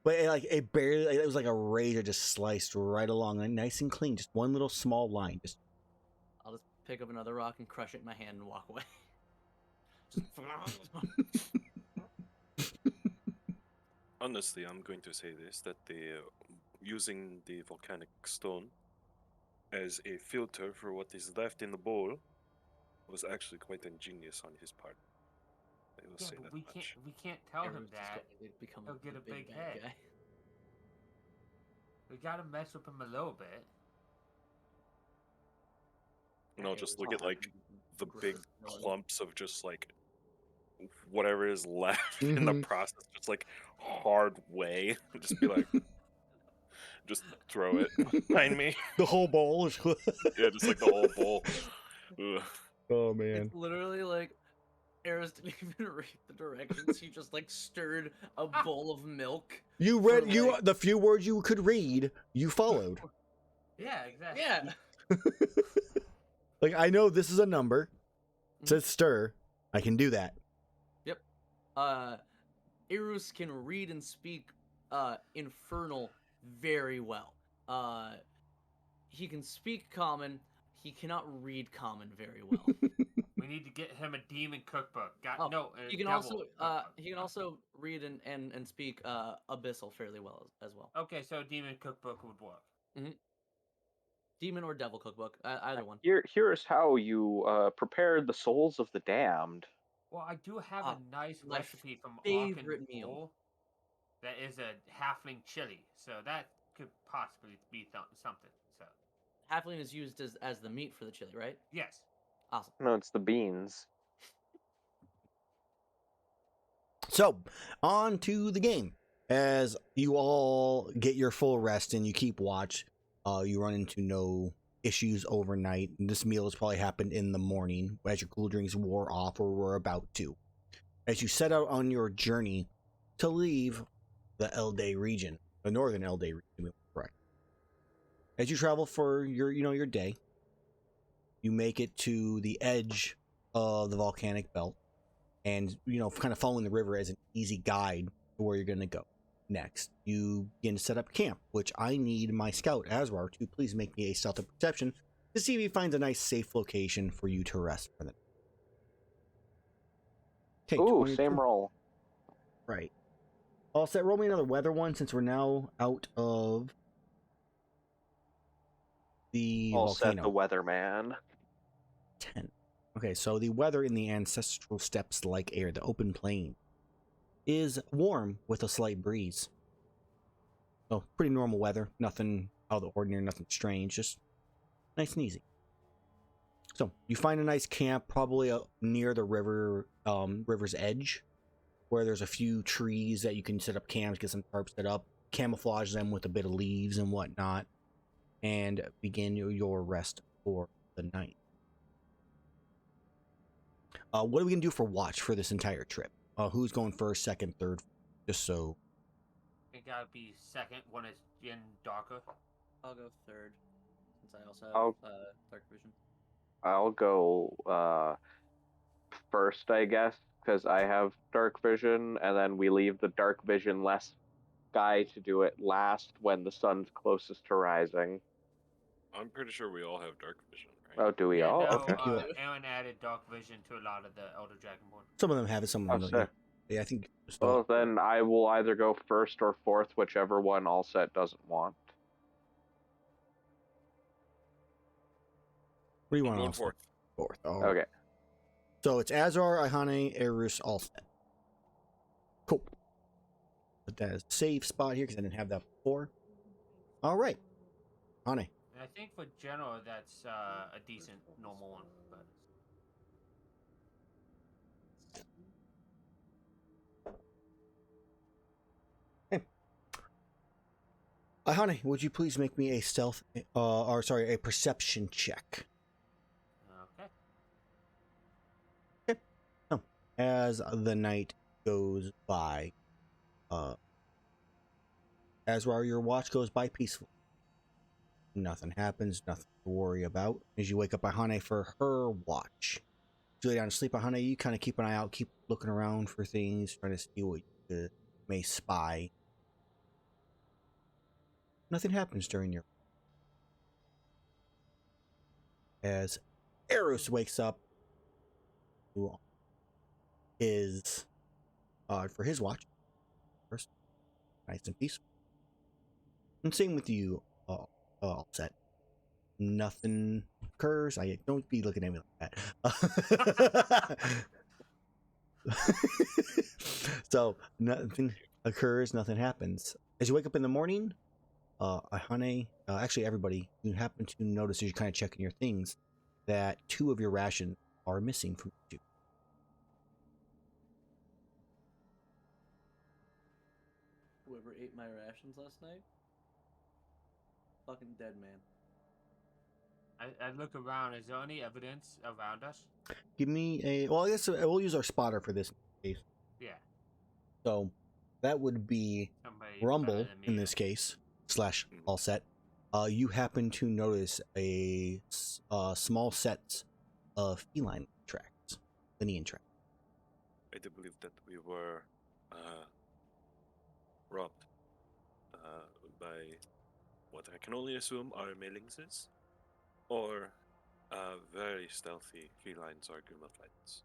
but it barely. It was like a razor just sliced right along, nice and clean. Just one little small line. I'll just pick up another rock and crush it in my hand and walk away. Honestly, I'm going to say this, that using the volcanic stone as a filter for what is left in the bowl was actually quite ingenious on his part. I will say that we much. can't tell him Erus that. Become He'll get a big bad head. guy. We gotta mess with him a little bit. No, just look at like the big clumps of just like whatever is left in the process, just like hard whey. Just be like, just throw it behind me. The whole bowl is. Yeah, just like the whole bowl. Ugh. Oh man! It's literally like Erus didn't even read the directions. He just like stirred a bowl of milk. You read the few words you could read. You followed. Yeah, exactly. Yeah. Like I know this is a number. It says stir. I can do that. Yep. Erus can read and speak Infernal very well. He can speak Common. He cannot read Common very well. We need to get him a demon cookbook. He can also read and speak Abyssal fairly well as well. Okay, so demon cookbook would work. Mm-hmm. Demon or devil cookbook, either one. Here's how you prepare the souls of the damned. Well, I do have a nice recipe from favorite meal. That is a halfling chili, so that could possibly be something. So halfling is used as the meat for the chili, right? Yes. Awesome. No, it's the beans. So, on to the game. As you all get your full rest and you keep watch, you run into no issues overnight. This meal has probably happened in the morning as your cool drinks wore off or were about to. As you set out on your journey to leave the Elde region, the northern Elde region, correct. As you travel for your day, you make it to the edge of the volcanic belt, and kind of following the river as an easy guide to where you're going to go. Next, you begin to set up camp, which I need my scout Azrar to please make me a stealth and perception to see if he finds a nice safe location for you to rest for the night. Ooh, same roll. Right. All set. Roll me another weather one since we're now out of the volcano. Set the weatherman. 10. Okay, so the weather in the ancestral steppes like air, the open plain, is warm with a slight breeze. So, pretty normal weather. Nothing out of the ordinary, nothing strange. Just nice and easy. So, you find a nice camp, probably near the river's edge, where there's a few trees that you can set up camps, get some tarps set up, camouflage them with a bit of leaves and whatnot, and begin your rest for the night. What are we going to do for watch for this entire trip? Who's going first, second, third? Just so. It gotta be second when it's in darker. I'll go third, since I also have dark vision. I'll go first, I guess, because I have dark vision, and then we leave the dark vision less guy to do it last when the sun's closest to rising. I'm pretty sure we all have dark vision, right? Oh, do we all? No, Okay. Aaron added dark vision to a lot of the Elder Dragonborn. Some of them have it, some of them don't. Yeah, I think. Well, then I will either go first or fourth, whichever one all set doesn't want. What do you want? Going fourth. Fourth. Oh. Okay. So it's Azrar, Iihane, Erus, all set. Cool. Put that as a save spot here because I didn't have that before. All right. Iihane. And I think for general, that's a decent normal one. But... Iihane, would you please make me a a perception check? Okay. Okay. Oh. As the night goes by, Azrar, your watch goes by peacefully. Nothing happens, nothing to worry about. As you wake up Iihane for her watch. As you lay down to sleep, Iihane, you kind of keep an eye out, keep looking around for things, trying to see what you may spy. Nothing happens during your... As Erus wakes up his for his watch, first, nice and peaceful. And same with you, all set. Nothing occurs. I don't be looking at me like that. So nothing occurs, nothing happens. As you wake up in the morning, Iihane, actually everybody, you happen to notice as you're kind of checking your things that 2 of your rations are missing from you. Whoever ate my rations last night, fucking dead man. I look around. Is there any evidence around us? Give me a... Well, I guess we'll use our spotter for this case. Yeah. So that would be Somebody Rumble better than me, in this case, / all set. You happen to notice a small set of feline tracks, Linian tracks. I do believe that we were robbed by what I can only assume are Mailingses, or very stealthy felines or Gumaflights.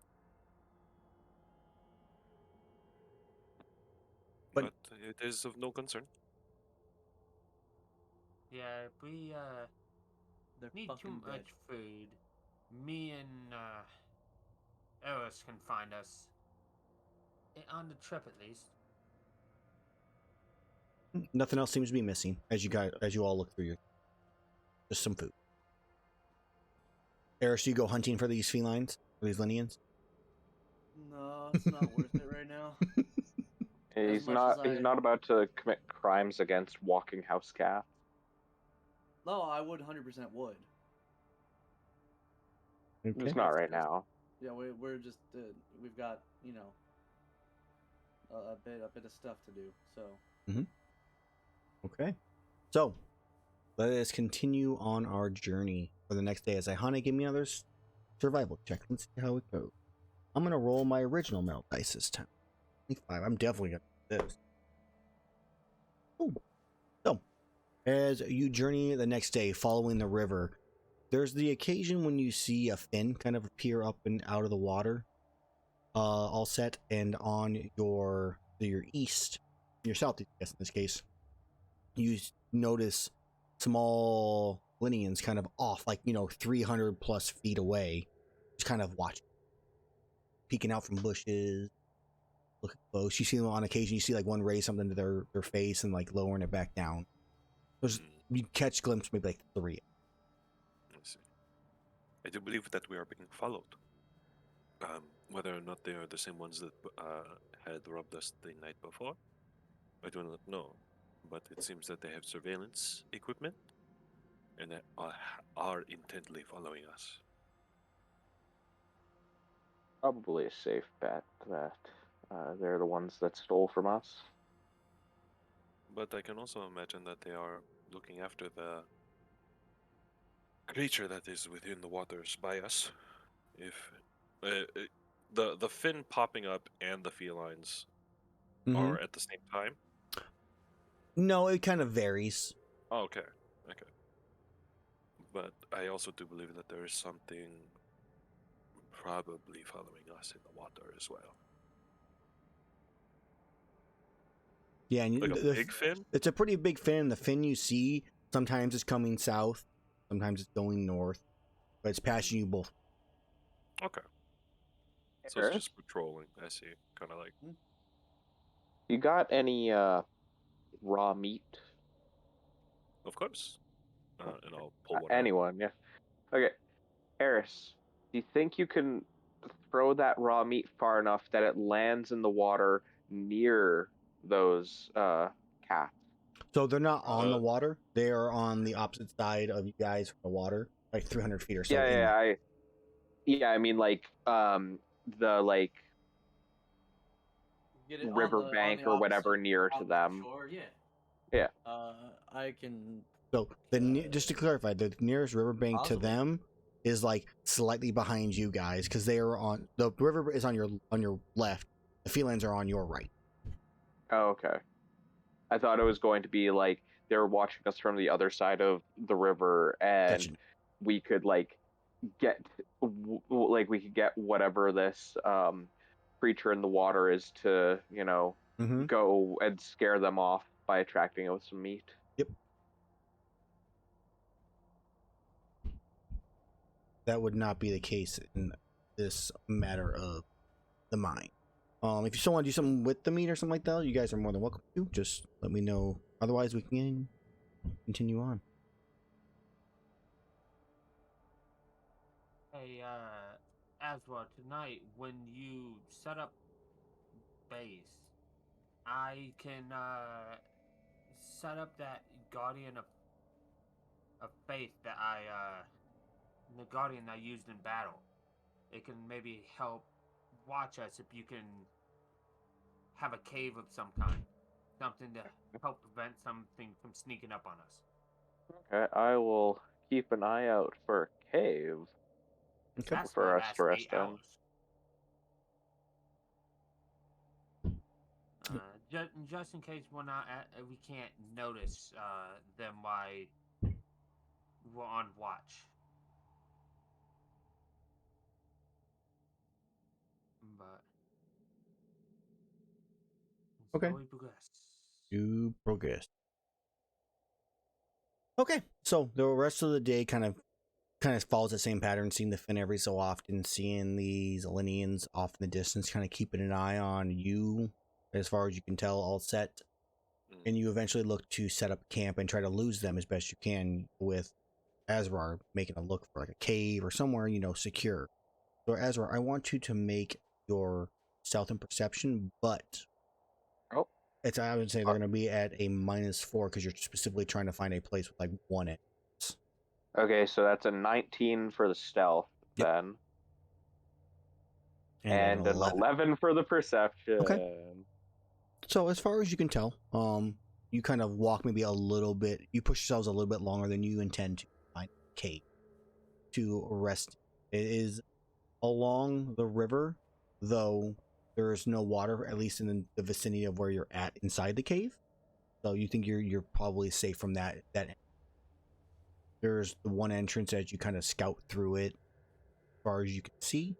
But- But it is of no concern. Yeah, we They're need too fucking dead. much food. Me and Erus can find us on the trip at least. Nothing else seems to be missing as you all look through your... Just some food. Erus, do you go hunting for these felines, for these Linians? No, it's not worth it right now. He's much as he's not about to commit crimes against walking house cats. No, I would 100% would. Okay. Just not right now. Yeah, we're just we've got a bit of stuff to do. So Okay. So, let us continue on our journey for the next day. As Iihane, give me another survival check. Let's see how it goes. I'm going to roll my original metal dice this time. 25. I'm definitely going to do this. Ooh. So, as you journey the next day following the river, there's the occasion when you see a fin kind of appear up and out of the water, all set, and on your east, your southeast, I guess in this case, you notice small Linians kind of off, like, 300 plus feet away, just kind of watching, peeking out from bushes, looking close. You see them on occasion, you see like one raise something to their face and like lowering it back down. You catch glimpse maybe like 3. I see. I do believe that we are being followed. Whether or not they are the same ones that had robbed us the night before, I do not know. But it seems that they have surveillance equipment and that are intently following us. Probably a safe bet that they're the ones that stole from us. But I can also imagine that they are looking after the creature that is within the waters by us. If the fin popping up and the felines are at the same time. No, it kind of varies. Oh, okay. But I also do believe that there is something probably following us in the water as well. Yeah, and Like a big fin? It's a pretty big fin. The fin you see sometimes it's coming south, sometimes it's going north, but it's passing you both. Okay. So it's just patrolling. I see. Kind of like. You got any raw meat? Of course. And I'll pull one out. Anyone, yeah. Okay. Erus, do you think you can throw that raw meat far enough that it lands in the water near those cats? So they're not on the water. They are on the opposite side of you guys from the water, like 300 feet or so. I mean, like, the like Get it riverbank or whatever near to them. Shore, yeah. Yeah. I can. So just to clarify, the nearest riverbank to them is like slightly behind you guys because they are on the river is on your left. The felines are on your right. Oh, okay. I thought it was going to be like they were watching us from the other side of the river, and we could like get whatever this creature in the water is to go and scare them off by attracting it with some meat. Yep. That would not be the case in this matter of the mine. If you still want to do something with the meat or something like that, you guys are more than welcome to. Just let me know. Otherwise, we can continue on. Hey, Azrar, tonight when you set up base, I can set up that guardian of faith that the guardian I used in battle. It can maybe help watch us if you can have a cave of some kind, something to help prevent something from sneaking up on us. Okay, I will keep an eye out for a cave. Okay. For us to rest in. Just in case we're not we can't notice them while we're on watch. But okay. You progress. Okay, so the rest of the day kind of follows the same pattern, seeing the fin every so often, seeing these Lineans off in the distance, kind of keeping an eye on you as far as you can tell, all set. And you eventually look to set up camp and try to lose them as best you can, with Azrar making a look for like a cave or somewhere, secure. So Azrar, I want you to make your stealth and perception, but I would say they're going to be at a -4 because you're specifically trying to find a place with like one entrance. Okay, so that's a 19 for the stealth then. And an 11 for the perception. Okay. So as far as you can tell, you kind of walk maybe a little bit. You push yourselves a little bit longer than you intend to find a cave to rest. It is along the river, though there is no water, at least in the vicinity of where you're at inside the cave. So you think you're probably safe from that. There's the one entrance as you kind of scout through it, as far as you can see.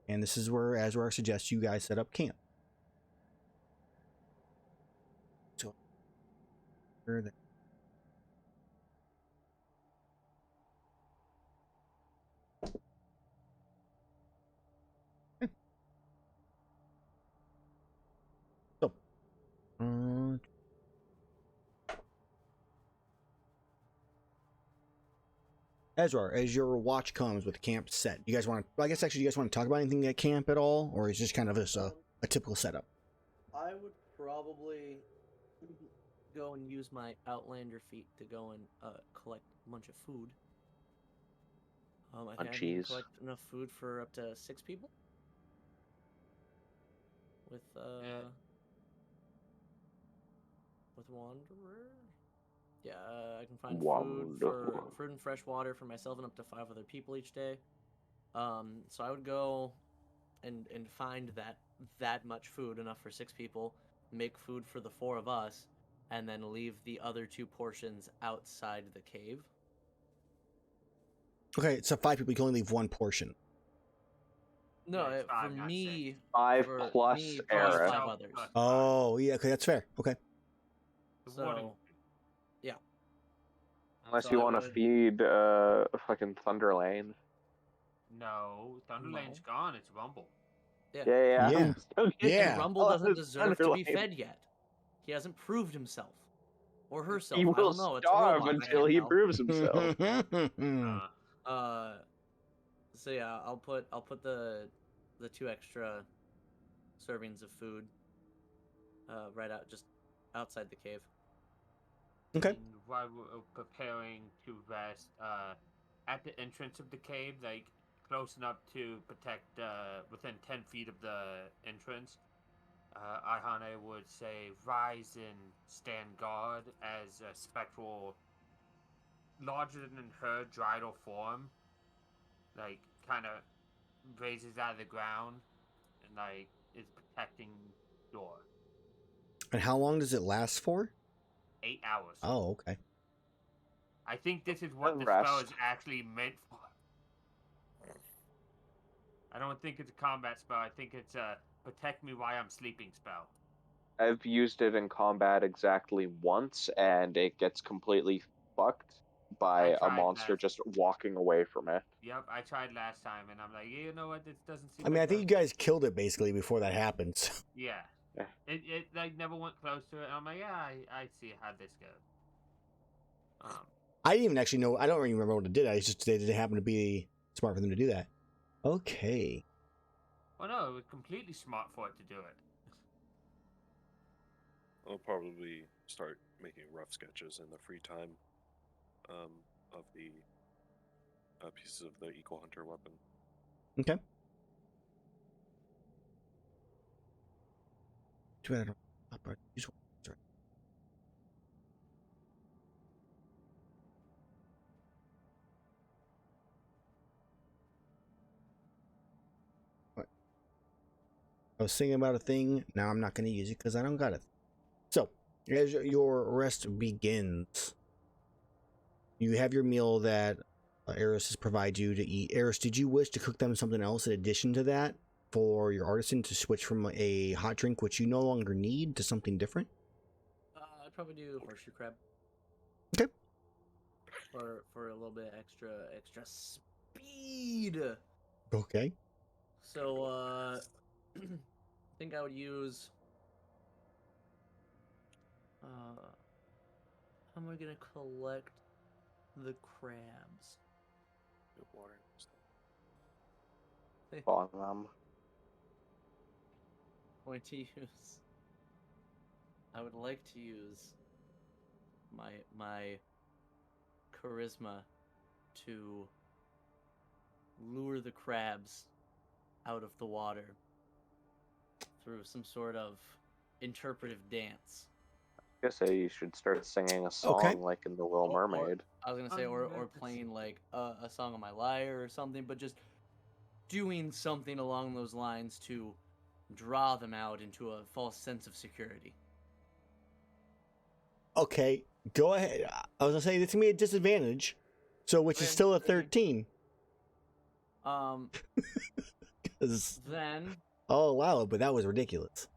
And this is where Azrar suggests you guys set up camp. So, Azrar, as your watch comes with camp set, you guys want to? I guess actually, you guys want to talk about anything at camp at all, or is just kind of this a typical setup? I would probably go and use my Outlander feat to go and collect a bunch of food. I think I can collect enough food for up to 6 people. With Wanderer. Yeah, I can find food and fresh water for myself and up to 5 other people each day. So I would go and find that much food, enough for 6 people, make food for the 4 of us, and then leave the other 2 portions outside the cave. Okay, so 5 people, you can only leave 1 portion. No, for me, 5 plus Erus. 5 others. Oh, yeah, okay, that's fair. Okay. So, yeah. Unless you want to feed fucking Thunderlane. No, Thunderlane's gone. It's Rumble. Yeah. Rumble doesn't deserve to be fed yet. He hasn't proved himself. Or herself. He will I don't know. starve until he proves himself. So yeah, I'll put the 2 extra servings of food right out just outside the cave. Okay. And while we're preparing to rest, at the entrance of the cave, like close enough to protect within 10 feet of the entrance, Iihane would say, "Rise and stand guard," as a spectral, larger than her Dryadal form, like kind of raises out of the ground and like is protecting door. And how long does it last for? 8 hours. Oh, okay. I think this is what the Rest. spell is actually meant for. I don't think it's a combat spell. I think it's a protect me while I'm sleeping spell. I've used it in combat exactly once, and it gets completely fucked by a monster just walking away from it. Yep, I tried last time, and I'm like, you know what? This doesn't seem. I mean, like I think you guys killed it basically before that happens. Yeah. Yeah. It like never went close to it. And I'm like, yeah, I see how this goes. I didn't even actually know. I don't really remember what it did. I just they didn't happen to be smart for them to do that. Okay. Well, no, it was completely smart for it to do it. I'll probably start making rough sketches in the free time of the pieces of the Eco Hunter weapon. Okay. Too bad I don't. I was thinking about a thing. Now I'm not going to use it because I don't got it. So, as your rest begins, you have your meal that Erus has provided you to eat. Erus, did you wish to cook them something else in addition to that for your artisan to switch from a hot drink, which you no longer need, to something different? I'd probably do horseshoe crab. Okay. For a little bit extra speed. Okay. So I think I would use. How am I gonna collect the crabs? Good water. Bottom. Going to use. I would like to use my charisma to lure the crabs out of the water through some sort of interpretive dance. I guess you should start singing a song like in The Little Mermaid. I was gonna say, or playing like a song on my lyre or something, but just doing something along those lines to draw them out into a false sense of security. Okay, go ahead. I was gonna say this can be a disadvantage, so which is still a 13. Then I'll allow it, but that was ridiculous.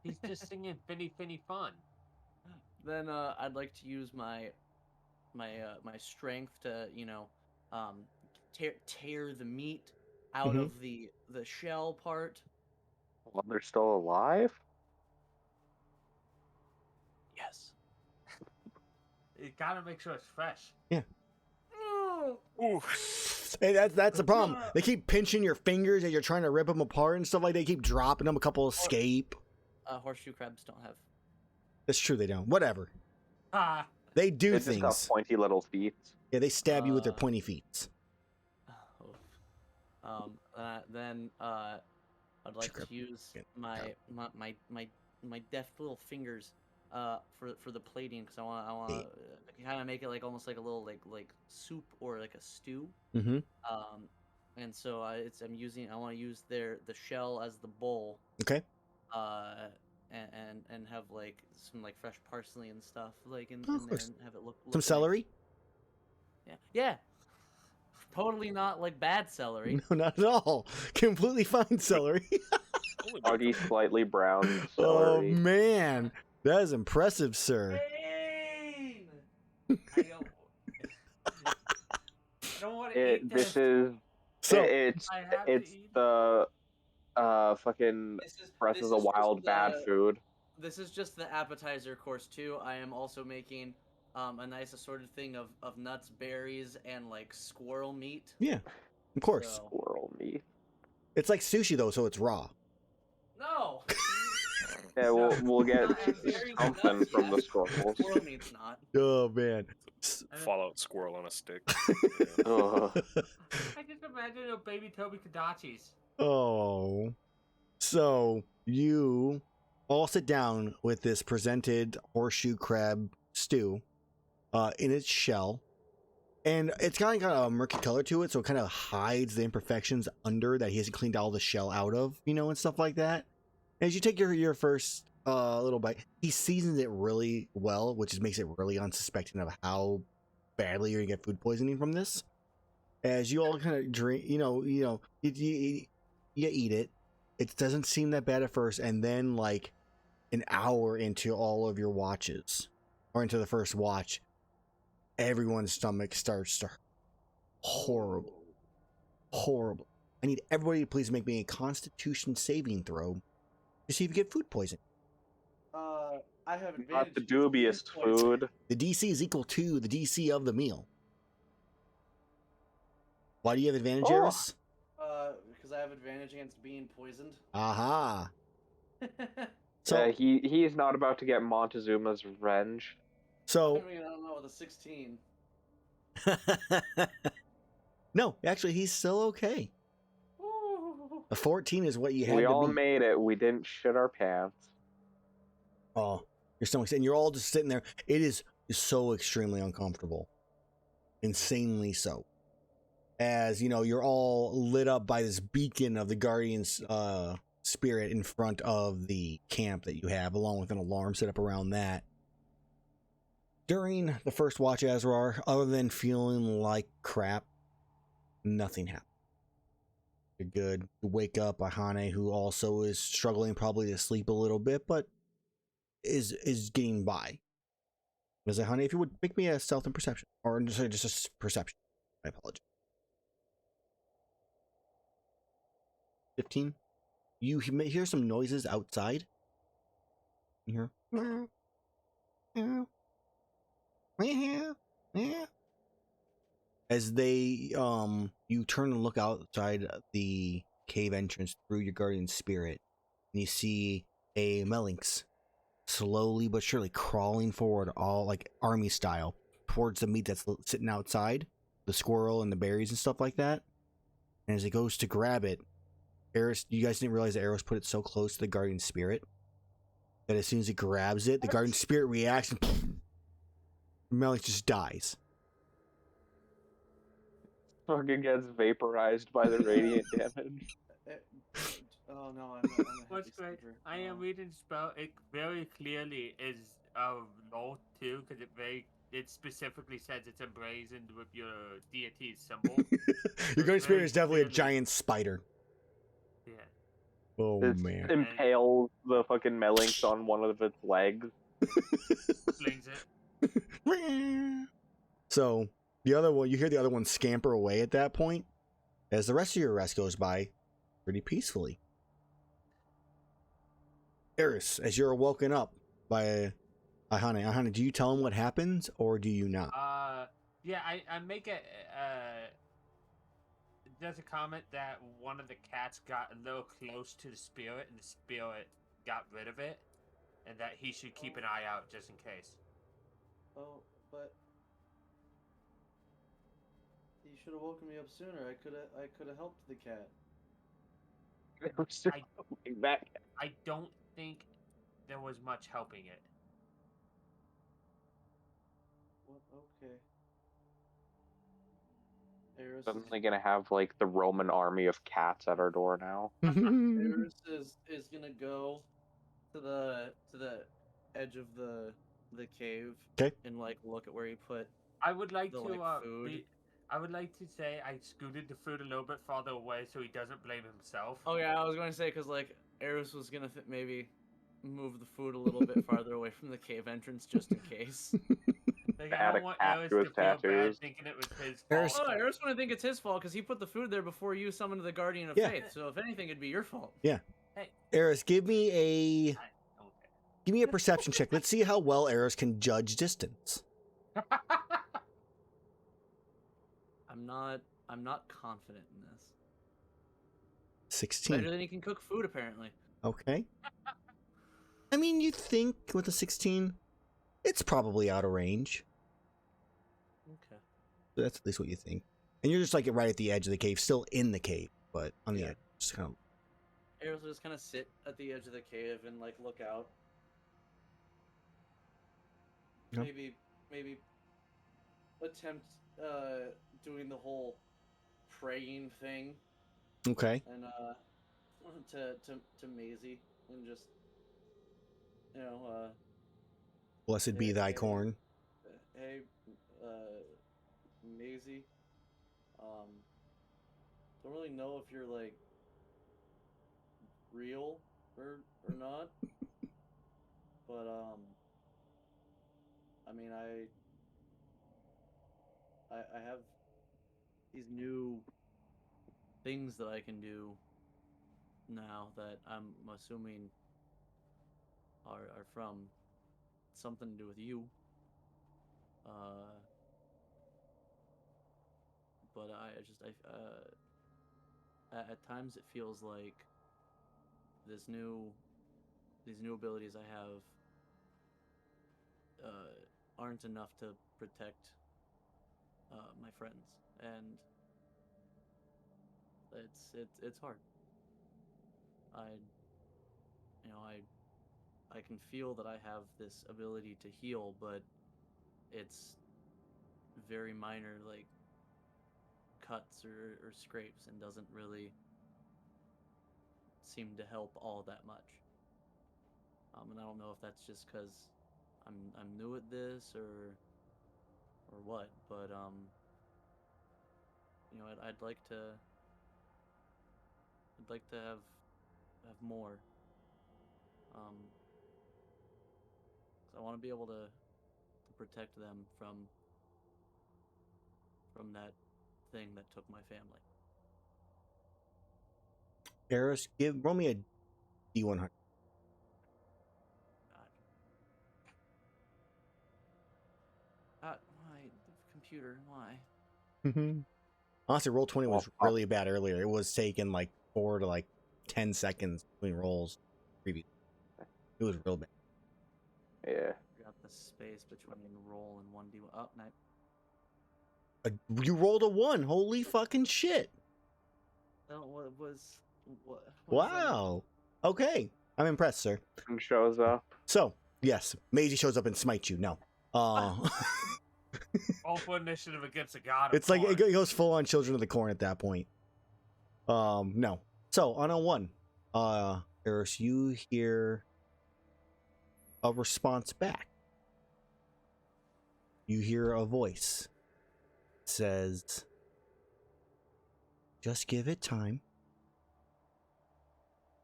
He's just singing "Finny Finny Fun." Then I'd like to use my strength to tear the meat out of the shell part. Well, they're still alive? Yes. You gotta make sure it's fresh. Yeah. Ooh. Hey, that's the problem. They keep pinching your fingers as you're trying to rip them apart and stuff like that. They keep dropping them. A couple escape. Horseshoe crabs don't have. That's true. They don't. Whatever. Ah. They do They things. just got pointy little feet. Yeah, they stab you with their pointy feet. Then I'd like to use my deft little fingers for the plating, because I want to kind of make it like almost like a little like soup or like a stew. Mm-hmm. And so I want to use the shell as the bowl. Okay. And have like some like fresh parsley and stuff like in there, and have it look some celery. Nice. Yeah. Totally not like bad celery. No, not at all. Completely fine celery. Muggy, slightly brown Oh celery. man, that is impressive, sir. I don't want to eat this. It's the fucking Breath of the Wild bad food. This is just the appetizer course too. I am also making a nice assorted thing of nuts, berries, and like squirrel meat. Yeah, of course. So... Squirrel meat. It's like sushi though, so it's raw. No. Yeah, we'll get Not as very something nuts, from the yes. squirrels. Squirrel meat's not. Oh man. Fallout squirrel on a stick. Ugh. I just imagine a baby Toby Kadachis. Oh. So you all sit down with this presented horseshoe crab stew in its shell. And it's kind of got a murky color to it, so it kind of hides the imperfections under that he hasn't cleaned all the shell out of, and stuff like that. As you take your first little bite, he seasons it really well, which makes it really unsuspecting of how badly you're gonna get food poisoning from this. As you all kind of drink, you eat it. It doesn't seem that bad at first, and then like an hour into all of your watches, or into the first watch, everyone's stomach starts to hurt. Horrible. I need everybody to please make me a Constitution saving throw to see if you get food poisoning. I have advantage. Not the dubious food. The DC is equal to the DC of the meal. Why do you have advantage, Erus? Because I have advantage against being poisoned. Aha. So He's not about to get Montezuma's revenge. So I mean, I don't know, with a 16. no, actually, he's still okay. A 14 is what you had. We to all beat. made it. We didn't shit our pants. Oh, your stomach's, and you're all just sitting there. It is so extremely uncomfortable, insanely so. As you're all lit up by this beacon of the Guardian's spirit in front of the camp that you have, along with an alarm set up around that. During the first watch, Azrar, other than feeling like crap, nothing happened. You're good. You wake up Iihane, who also is struggling probably to sleep a little bit, but is getting by. As Iihane, if you would make me a stealth and perception, or just a perception. I apologize. 15. You hear some noises outside. You hear as they you turn and look outside the cave entrance through your guardian spirit, and you see a Melinx slowly but surely crawling forward, all like army style, towards the meat that's sitting outside, the squirrel and the berries and stuff like that. And as it goes to grab it, Erus, you guys didn't realize that Erus put it so close to the guardian spirit that as soon as it grabs it, the guardian spirit reacts and Melinx just dies. Fucking gets vaporized by the radiant damage. Oh no, I'm What's great? I am reading spell. It very clearly is low too, because it specifically says it's emblazoned with your deity's symbol. Your guardian spirit is definitely a clearly- giant spider. Yeah. Oh It man. impales the fucking Melinx on one of its legs. Flings it. So the other one, you hear the other one scamper away at that point, as the rest of your rest goes by pretty peacefully. Erus, as you're woken up by Iihane, do you tell him what happens or do you not? Yeah, I make it. There's a comment that one of the cats got a little close to the spirit, and the spirit got rid of it, and that he should keep an eye out just in case. Oh, but you should have woken me up sooner. I could have helped the cat. I don't think there was much helping it. What? Okay. Erus Suddenly gonna have like the Roman army of cats at our door now. Erus is gonna go to the edge of the cave. 'Kay. And like look at where he put. I would like The, to like, food. I would like to say I scooted the food a little bit farther away so he doesn't blame himself. Oh yeah, I was going to say because like Erus was gonna maybe move the food a little bit farther away from the cave entrance just in case. Like, Add I a don't want cat Erus to to his feel bad tattoos. thinking it was his Erus- fault. Oh, Erus wouldn't think it's his fault because he put the food there before you summoned the Guardian of Yeah. Faith. So if anything, it'd be your fault. Erus, give me a Okay. perception check. Let's see how well Erus can judge distance. I'm not confident in this. 16. Better than he can cook food, apparently. Okay. I mean, you think with a 16, it's probably out of range. Okay. So that's at least what you think. And you're just like right at the edge of the cave, still in the cave, but on the edge. Just kind of. Erus will just kind of sit at the edge of the cave and like look out. Yep. Maybe attempt doing the whole praying thing. Okay. And to Maisie and just Blessed be thy corn. Hey, Maisie. Don't really know if you're like real or not, but I mean I have these new things that I can do now that I'm assuming are from something to do with you. But at times it feels like these new abilities I have aren't enough to protect my friends, and it's hard. I can feel that I have this ability to heal, but it's very minor, like cuts or scrapes, and doesn't really seem to help all that much. And I don't know if that's just because I'm new at this or what, but I'd like to have more. 'Cause I want to be able to protect them from that thing that took my family. Erus, roll me a D100. Why the computer? Why? Honestly, roll 20 was really bad earlier. It was taking like 4 to like 10 seconds between rolls. It was real bad. Yeah. Got the space between roll and 1d1. Oh, no. You rolled a 1. Holy fucking shit. No, what was... Wow. Okay. I'm impressed, sir. And shows up. So, yes, Maisie shows up and smites you. No. All for initiative against a god. It's like it goes full on Children of the Corn at that point. No. So on a 1, Erus, you hear a response back. You hear a voice. It says, "Just give it time.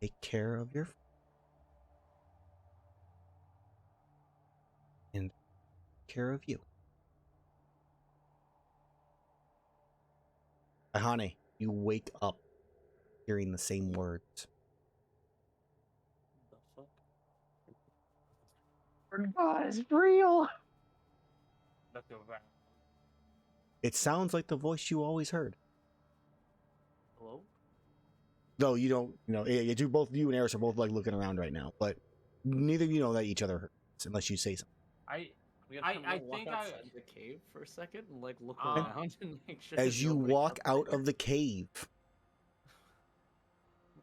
Take care of your and care of you." Iihane, you wake up hearing the same words. The fuck? God is real. Look around. It sounds like the voice you always heard. Hello? Though you don't, you both, you and Erus are both like looking around right now, but neither of you know that each other heard unless you say something. I Walk think outside the cave for a second and like look Um, around and make sure. As there's you nobody walk out there. of the cave.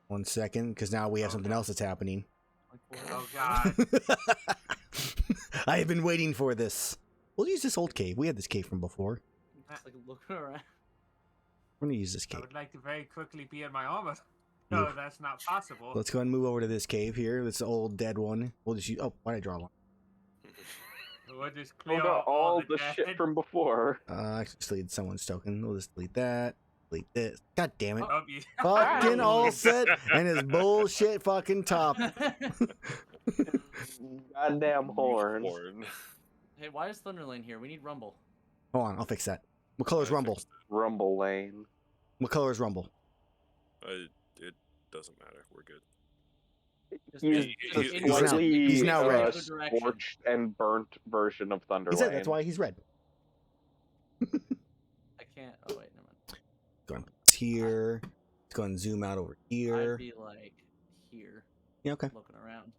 1 second, because now we have something else that's happening. Like, Oh what? god. I have been waiting for this. We'll use this old cave. We had this cave from before. Just like looking around. We're gonna use this I cave. would like to very quickly be in my armor. No, Move. that's not possible. Let's go ahead and move over to this cave here. This old dead one. We'll just use. Oh, why did I draw one? We'll just clear Pulled out all the dead. shit from before. I actually deleted someone's token. We'll just delete that. Delete this. God damn it. Oh, you- Fucking all set and his bullshit fucking top. Goddamn horns. Horn. Hey, why is Thunderlane here? We need Rumble. Hold on, I'll fix that. What color's I Rumble? fixed Rumble Lane. What color is Rumble? it doesn't matter. We're good. He's He's slightly he's now red. scorched and burnt version of Thunder He said Lane. that's why he's red. I can't. Oh wait, never mind. Go on here. Let's go and zoom out over I'd here. be like here, Yeah, okay. looking around.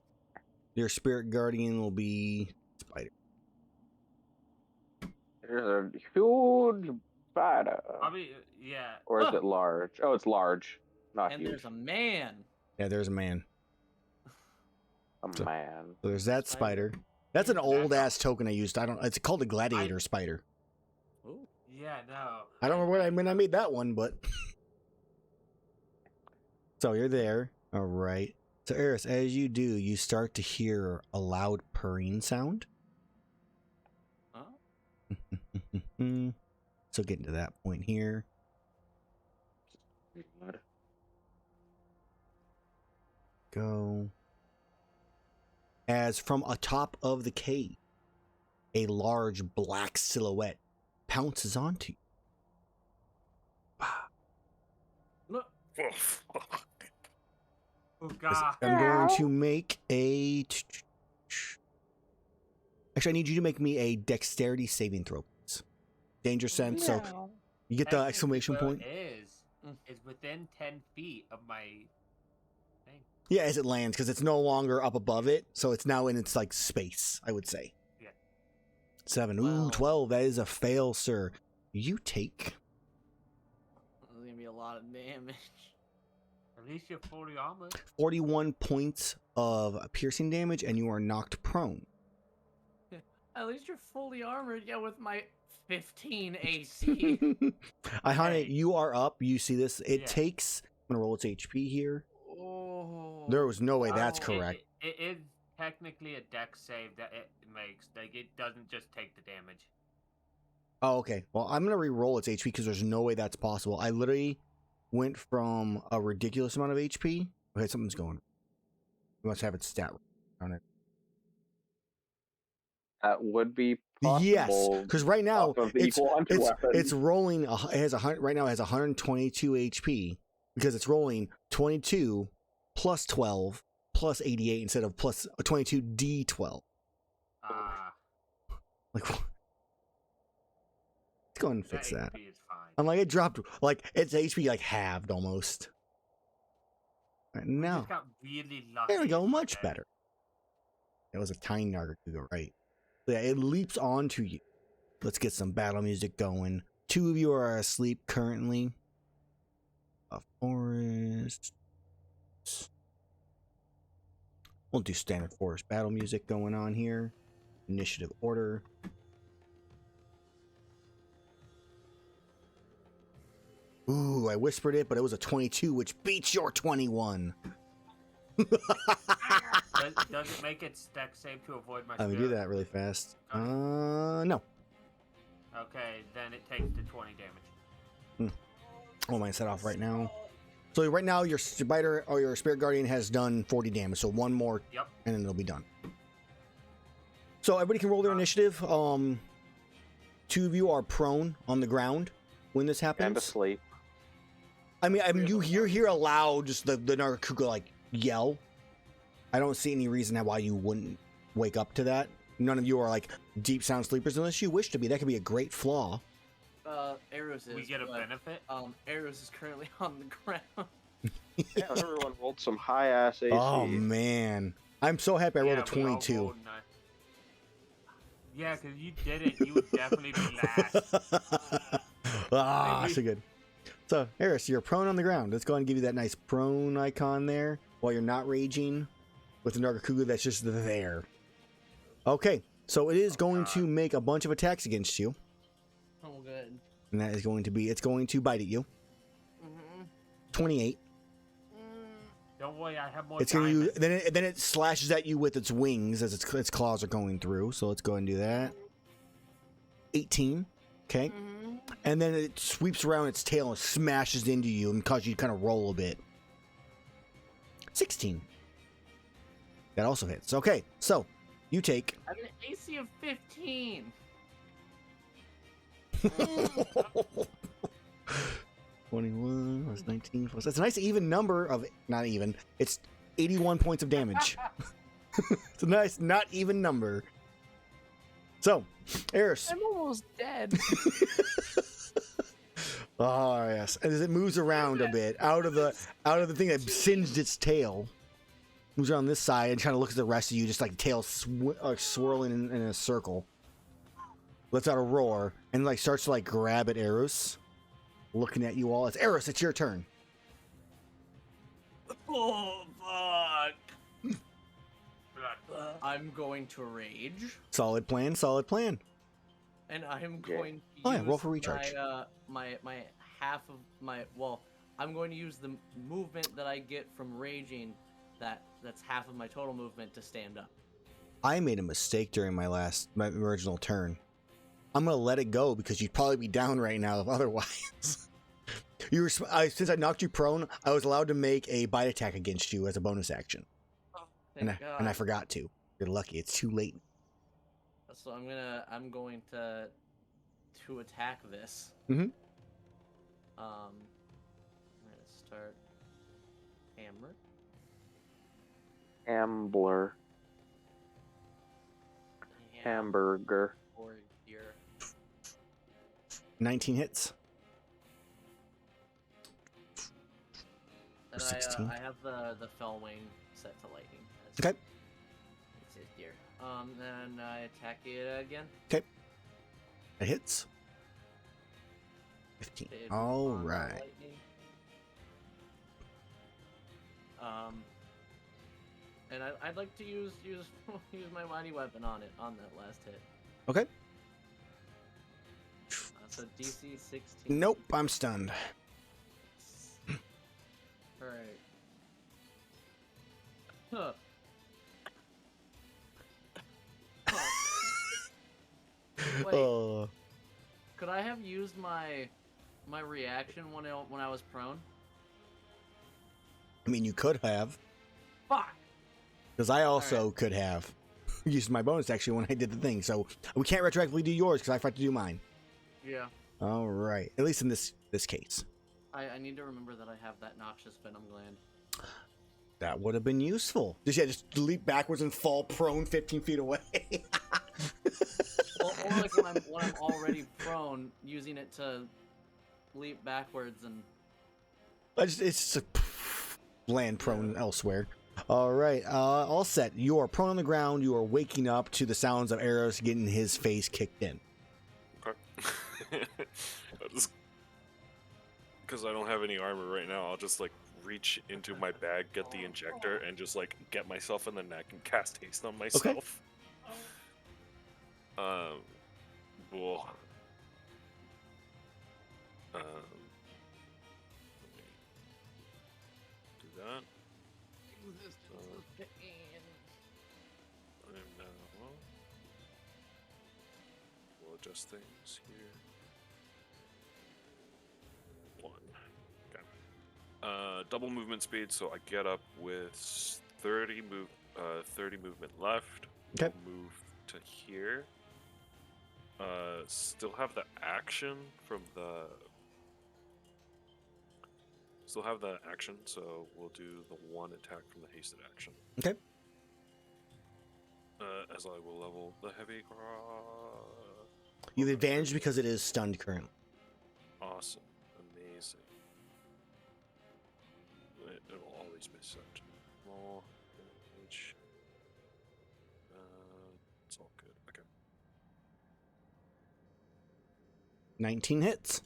Your spirit guardian will be spider. There's a huge spider. Probably, yeah. Or is it large? Oh, it's large, not And huge. there's a man. Yeah, there's a man. A man. So there's that spider. That's an old ass token I used. I don't. It's called a gladiator spider. Ooh. Yeah, no. I don't remember when I made that one, but. So you're there. All right. So Erus, as you do, you start to hear a loud purring sound. Huh? So getting to that point here. Go. As from atop of the cave, a large black silhouette pounces onto you. Look. Oh, fuck. Oh, God. I'm going to make a... Actually, I need you to make me a dexterity saving throw, please. Danger sense, so you get the Technically, exclamation where point. it is within 10 feet of my thing. Yeah, as it lands, because it's no longer up above it, so it's now in its, like, space, I would say. Yeah. 7. Ooh, Wow. 12. That is a fail, sir. You take... There's gonna be a lot of damage. At least you're fully armored. 41 points of piercing damage, and you are knocked prone. At least you're fully armored. Yeah, with my 15 AC. Iihane, Hey. you are up. You see this. It Yeah. takes... I'm going to roll its HP here. Oh. There was no way that's It- correct. It is technically a dex save that it makes. Like, it doesn't just take the damage. Oh, okay. Well, I'm going to re-roll its HP because there's no way that's possible. I literally went from a ridiculous amount of HP. Okay, something's going on. You must have its stat on it. That would be possible. Yes, because right now off of the it's equal hunter weapon. it's rolling. It has right now it has 122 HP because it's rolling 22 plus 12 plus 88 instead of plus 22 D12. Ah, Like, let's go ahead and fix that. HP is fine. I'm like, it dropped like its HP like halved almost. Right, We now just got really lucky. there we go, much Okay. better. It was a tiny Nargacuga, right? So yeah, it leaps onto you. Let's get some battle music going. 2 of you are asleep currently. A forest. We'll do standard forest battle music going on here. Initiative order. Ooh, I whispered it, but it was a 22, which beats your 21. Does it make its dex save to avoid my Let me do spirit? that really fast. No. Okay, then it takes the 20 damage. Oh, my set off right now. So right now, your spider or your spirit guardian has done 40 damage. So one more, Yep. and then it'll be done. So everybody can roll their initiative. 2 of you are prone on the ground when this happens. And asleep. I mean, you hear aloud just the Nargacuga like yell. I don't see any reason why you wouldn't wake up to that. None of you are like deep sound sleepers unless you wish to be. That could be a great flaw. Erus is. We get a but, benefit. Erus is currently on the ground. Yeah, everyone rolled some high ass AC. Oh man, I'm so happy I rolled a we all 22. rolled nine. Yeah, because you did it. You would definitely be last. Ah, so good. So, Erus, you're prone on the ground. Let's go ahead and give you that nice prone icon there while you're not raging with the Nargacuga that's just there. Okay, so it is going to make a bunch of attacks against you. Oh, good. And that is going to be, it's going to bite at you. Mm-hmm. 28. Don't worry, I have more It's going to, diamonds. then it slashes at you with its wings as its claws are going through. So let's go ahead and do that. 18. Okay. Mm-hmm. And then it sweeps around its tail and smashes into you and causes you to kind of roll a bit. 16. That also hits. Okay, so you take... I have an AC of 15. 21 plus 19 plus... That's a nice even number of... Not even. It's 81 points of damage. It's a nice not even number. So, Erus. I'm almost dead. Oh yes, as it moves around a bit out of the thing that singed its tail. moves around this side and kind of looks at the rest of you, just like tail swirling in a circle. Lets out a roar and like starts to like grab at Erus, looking at you all. It's Erus. It's your turn. Oh fuck! I'm going to rage. Solid plan. Solid plan. And I'm going to Oh, yeah, use roll for recharge. my half of my I'm going to use the movement that I get from raging. That's half of my total movement to stand up. I made a mistake during my original turn. I'm gonna let it go because you'd probably be down right now otherwise. You were since I knocked you prone, I was allowed to make a bite attack against you as a bonus action, and I forgot to. You're lucky. It's too late. So I'm going to attack this. Mm-hmm. I'm gonna start hammer. Ambler. Hamburger. Or your 19 hits. And 16. I have the fell wing set to lightning. Okay. It says here. Then I attack it again. Okay. It hits. 15. Save All on right. lightning. And I'd like to use use my mighty weapon on that last hit. Okay. So DC 16. Nope. I'm stunned. Alright. Huh. Wait, could I have used my reaction when I was prone? I mean, you could have. Fuck! Because I also could have used my bonus action when I did the thing. So we can't retroactively do yours because I forgot to do mine. Yeah. All right. At least in this case. I need to remember that I have that noxious venom gland. That would have been useful. Just leap backwards and fall prone 15 feet away. or like when I'm already prone, using it to leap backwards and. It's just land prone elsewhere. All right, all set. You are prone on the ground. You are waking up to the sounds of Erus getting his face kicked in. Okay. Because I don't have any armor right now, I'll just like reach into my bag, get the injector, and just like get myself in the neck and cast haste on myself. Well, do that. I'm now. We'll adjust things here. 1. Okay. Double movement speed, so I get up with 30 movement left. Okay. We'll move to here. Still have the action from the. Still have the action, so we'll do the one attack from the hasted action. Okay. As I will level the heavy. You have advantage because it is stunned currently. Awesome. Amazing. It will always be set. More damage. It's all good. Okay. 19 hits.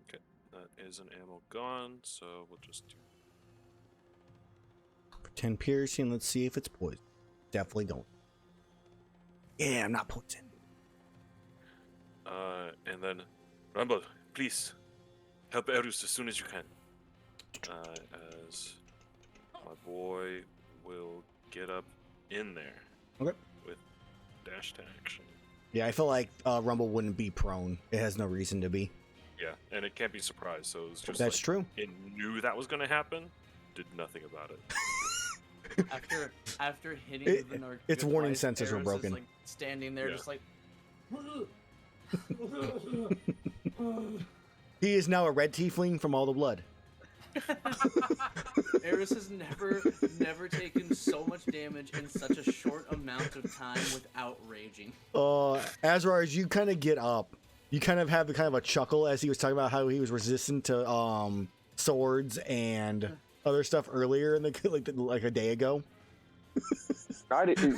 Okay. That is an ammo gone, so we'll just do. For 10 piercing, let's see if it's poison. Definitely don't. Yeah, I'm not poisoned. And then, Rumble, please help Erus as soon as you can. As my boy will get up in there. Okay. With dash to action. Yeah, I feel like Rumble wouldn't be prone. It has no reason to be. Yeah, and it can't be surprised, so it was just That's like, true. It knew that was going to happen, did nothing about it. After hitting the narc, its warning sensors were Erus broken. is, like, standing there, just like. He is now a red tiefling from all the blood. Erus has never taken so much damage in such a short amount of time without raging. Azrar, as you kind of get up, you kind of have the kind of a chuckle as he was talking about how he was resistant to swords and other stuff earlier in the like a day ago.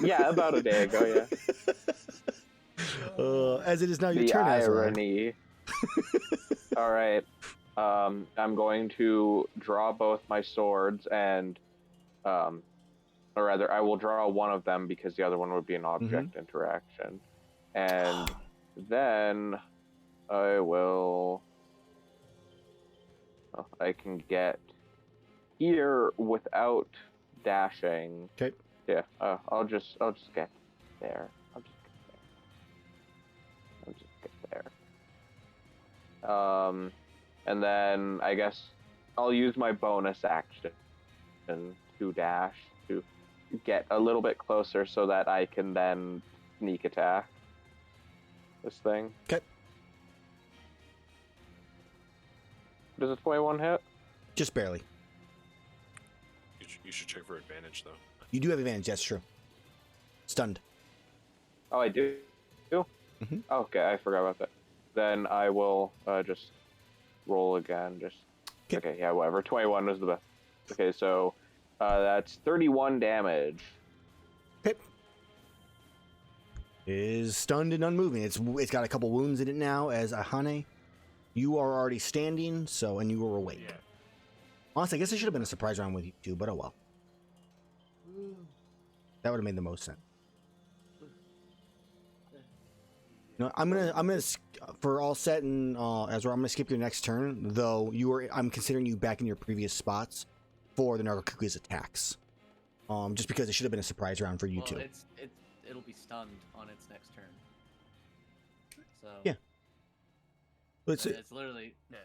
Yeah, about a day ago. Yeah. As it is now your The turn, Azrar. irony. All right. I'm going to draw both my swords and, or rather, I will draw one of them because the other one would be an object interaction, and then I will. I can get here without dashing. Okay. Yeah. I'll just get there. I'll just get there. And then I guess I'll use my bonus action to dash to get a little bit closer so that I can then sneak attack this thing. Okay. Does a 21 hit? Just barely. You should check for advantage, though. You do have advantage, that's true. Stunned. Oh, I do? Mm-hmm. Okay, I forgot about that. Then I will just roll again. Okay, yeah, whatever. 21 was the best. Okay, so that's 31 damage. Okay. Is stunned and unmoving. It's got a couple wounds in it now. As Iihane, you are already standing, and you were awake. Yeah. Honestly, I guess it should have been a surprise round with you too, but oh well. That would have made the most sense. No, I'm gonna for all set and Azrar, I'm gonna skip your next turn. Though I'm considering you back in your previous spots for the Nargacuga's attacks. Just because it should have been a surprise round for you too. It'll be stunned on its next turn. So yeah, it's literally. Yeah.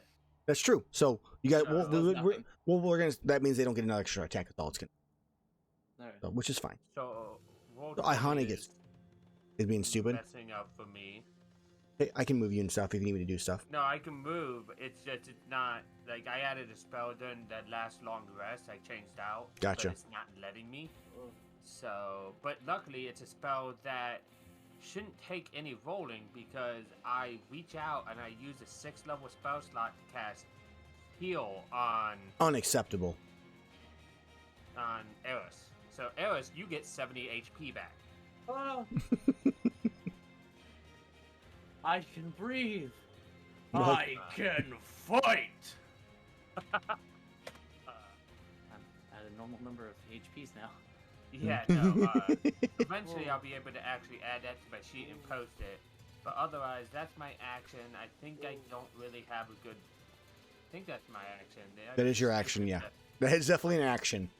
That's true. So you got we're gonna. That means they don't get another extra attack. That's all it's gonna. Right. So, which is fine. So Iihane is being stupid. Messing up for me. Hey, I can move you and stuff if you need me to do stuff. No, I can move. It's not like I added a spell during that last long rest. I changed out. Gotcha. But it's not letting me. So, but luckily it's a spell that shouldn't take any rolling because I reach out and I use a 6th level spell slot to cast heal on Unacceptable. Erus. So Erus, you get 70 HP back. Oh. I can breathe. What? I can fight. I'm at a normal number of HPs now. Yeah, no. Eventually, I'll be able to actually add that to my sheet and post it. But otherwise, that's my action. I think I don't really have a good. I think that's my action. That is your action, yeah. That is definitely an action.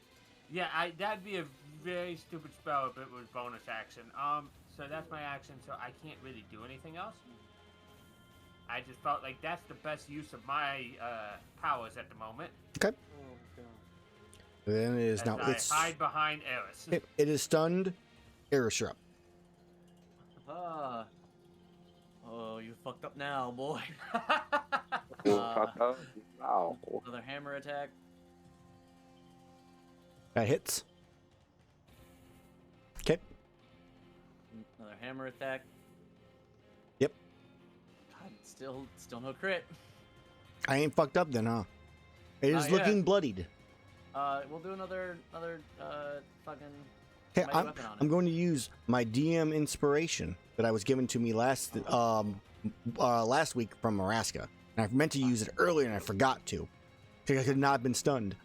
Yeah, that'd be a very stupid spell if it was bonus action. So that's my action. So I can't really do anything else. I just felt like that's the best use of my powers at the moment. Okay. Then it is now. I hide behind Erus. It is stunned. Erus, you're up. Oh, you fucked up now, boy. Wow. Another hammer attack. That hits. Okay. Another hammer attack. Yep. God, still no crit. I ain't fucked up then, huh? It is looking bloodied. We'll do another fucking. Okay, I'm going to use my DM inspiration that I was given to me last week from Maraska, and I meant to use it earlier and I forgot to, because I could not have been stunned.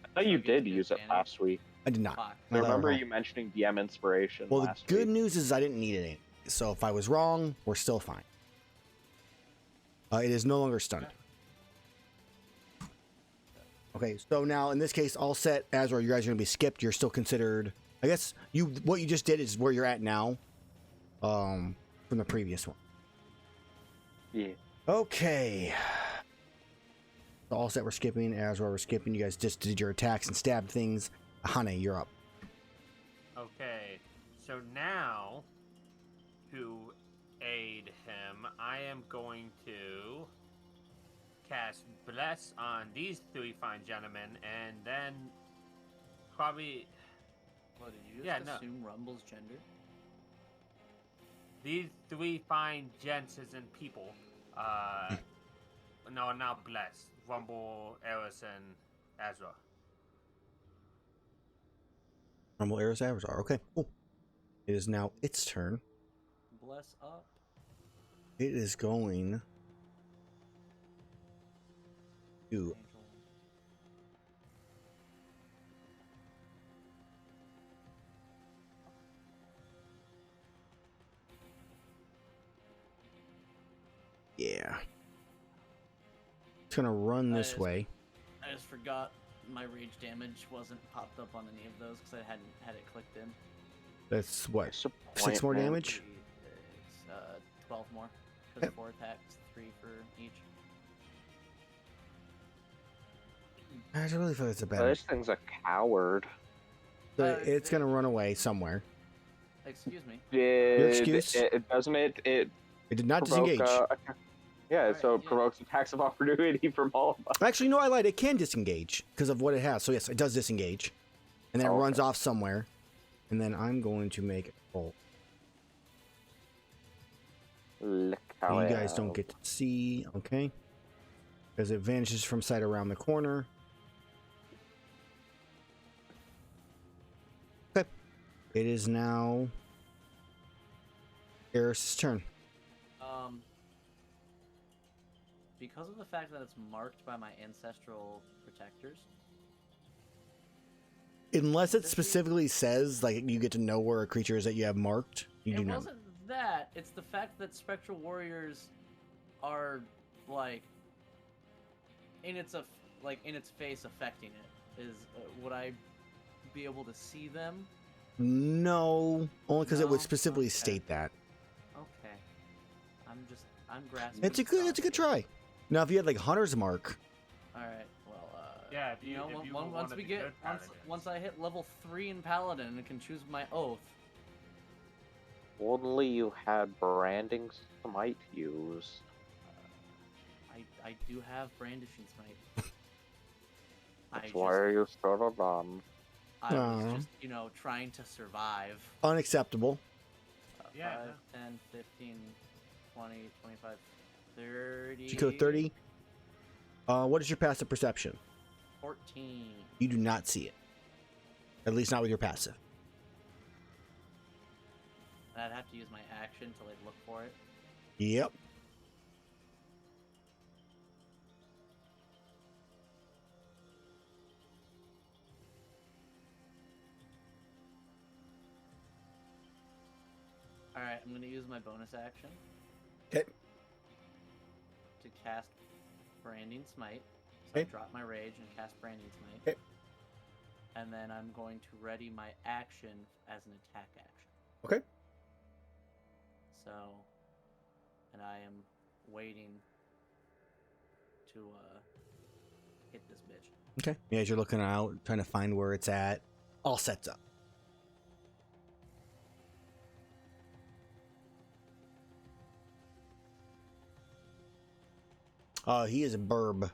I thought you did use it last week. I did not. I remember you mentioning DM inspiration. Well, last the good week. news is I didn't need it, so if I was wrong, we're still fine. It is no longer stunned. Okay, so now in this case, all set. Azrar, you guys are gonna be skipped. You're still considered. I guess what you just did is where you're at now, from the previous one. Yeah. Okay. So all set. We're skipping. Azrar, we're skipping. You guys just did your attacks and stabbed things. Iihane, you're up. Okay, so now to aid him, I am going to cast Bless on these 3 fine gentlemen, and then probably. What did you just assume Rumble's gender? These 3 fine gents and people. No, now Bless. Rumble, Erus, and Azrar. Rumble Erus Azrar. Okay, cool. It is now its turn. Bless up. It is going to Angel. yeah. It's gonna run this way. I just forgot my rage damage wasn't popped up on any of those because I hadn't had it clicked in. That's what, 6 more damage. It's 12 more. Because 4 attacks, 3 for each. I really feel it's a Oh, better. this thing's a coward. So it's gonna run away somewhere. Excuse me. excuse? It doesn't it? It It did not provoke, disengage. yeah, Alright, so it yeah. provokes attacks of opportunity from all of us. Actually, no, I lied. It can disengage because of what it has. So yes, it does disengage, and then it Okay. runs off somewhere. And then I'm going to make it roll. Look You how guys don't get to see, okay? Because it vanishes from sight around the corner. Okay. It is now Erus' turn. Because of the fact that it's marked by my ancestral protectors, Unless it specifically says, like, you get to know where a creature is that you have marked, you do it not. wasn't that. It's the fact that spectral warriors are like in its face affecting it. Is would I be able to see them? No, only because it would No? specifically Okay. state that. Okay, I'm grasping. It's a good try. Now, if you had like Hunter's Mark, All right. Well, Yeah, if you know, if you once were one of we the get good once paladins. I hit level 3 in Paladin and can choose my oath. Only you had branding smite used. I do have brandishing smite. That's why you should have done. I was Aw. just, trying to survive. unacceptable. Yeah, 5, no. 10, 15, 20, 25, 30. Did you go 30? What is your passive perception? 14. You do not see it. At least not with your passive. I'd have to use my action to look for it. Yep. Alright, I'm gonna use my bonus action Okay. to cast Branding Smite. So I Okay. drop my rage and cast Branding Smite. Okay. And then I'm going to ready my action as an attack action. Okay. So, and I am waiting to hit this bitch. Okay. Yeah, as you're looking out, trying to find where it's at, all sets up. He is a burb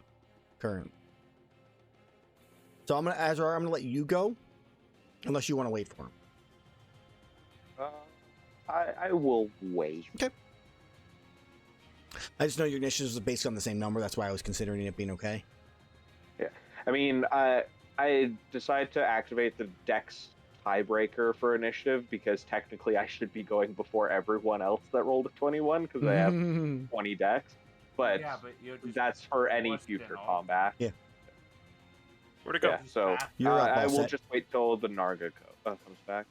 current. So Azrar, I'm gonna let you go, unless you want to wait for him. I will wait. I just know your initiatives is based on the same number. That's why I was considering it being okay. I mean, I decided to activate the Dex tiebreaker for initiative because technically I should be going before everyone else that rolled a 21 because I have 20 Dex. But Yeah, but you're just that's for any worse than future all. combat. Yeah. Where'd it go? Yeah, so You're up, I all will set. just wait till the Narga comes back.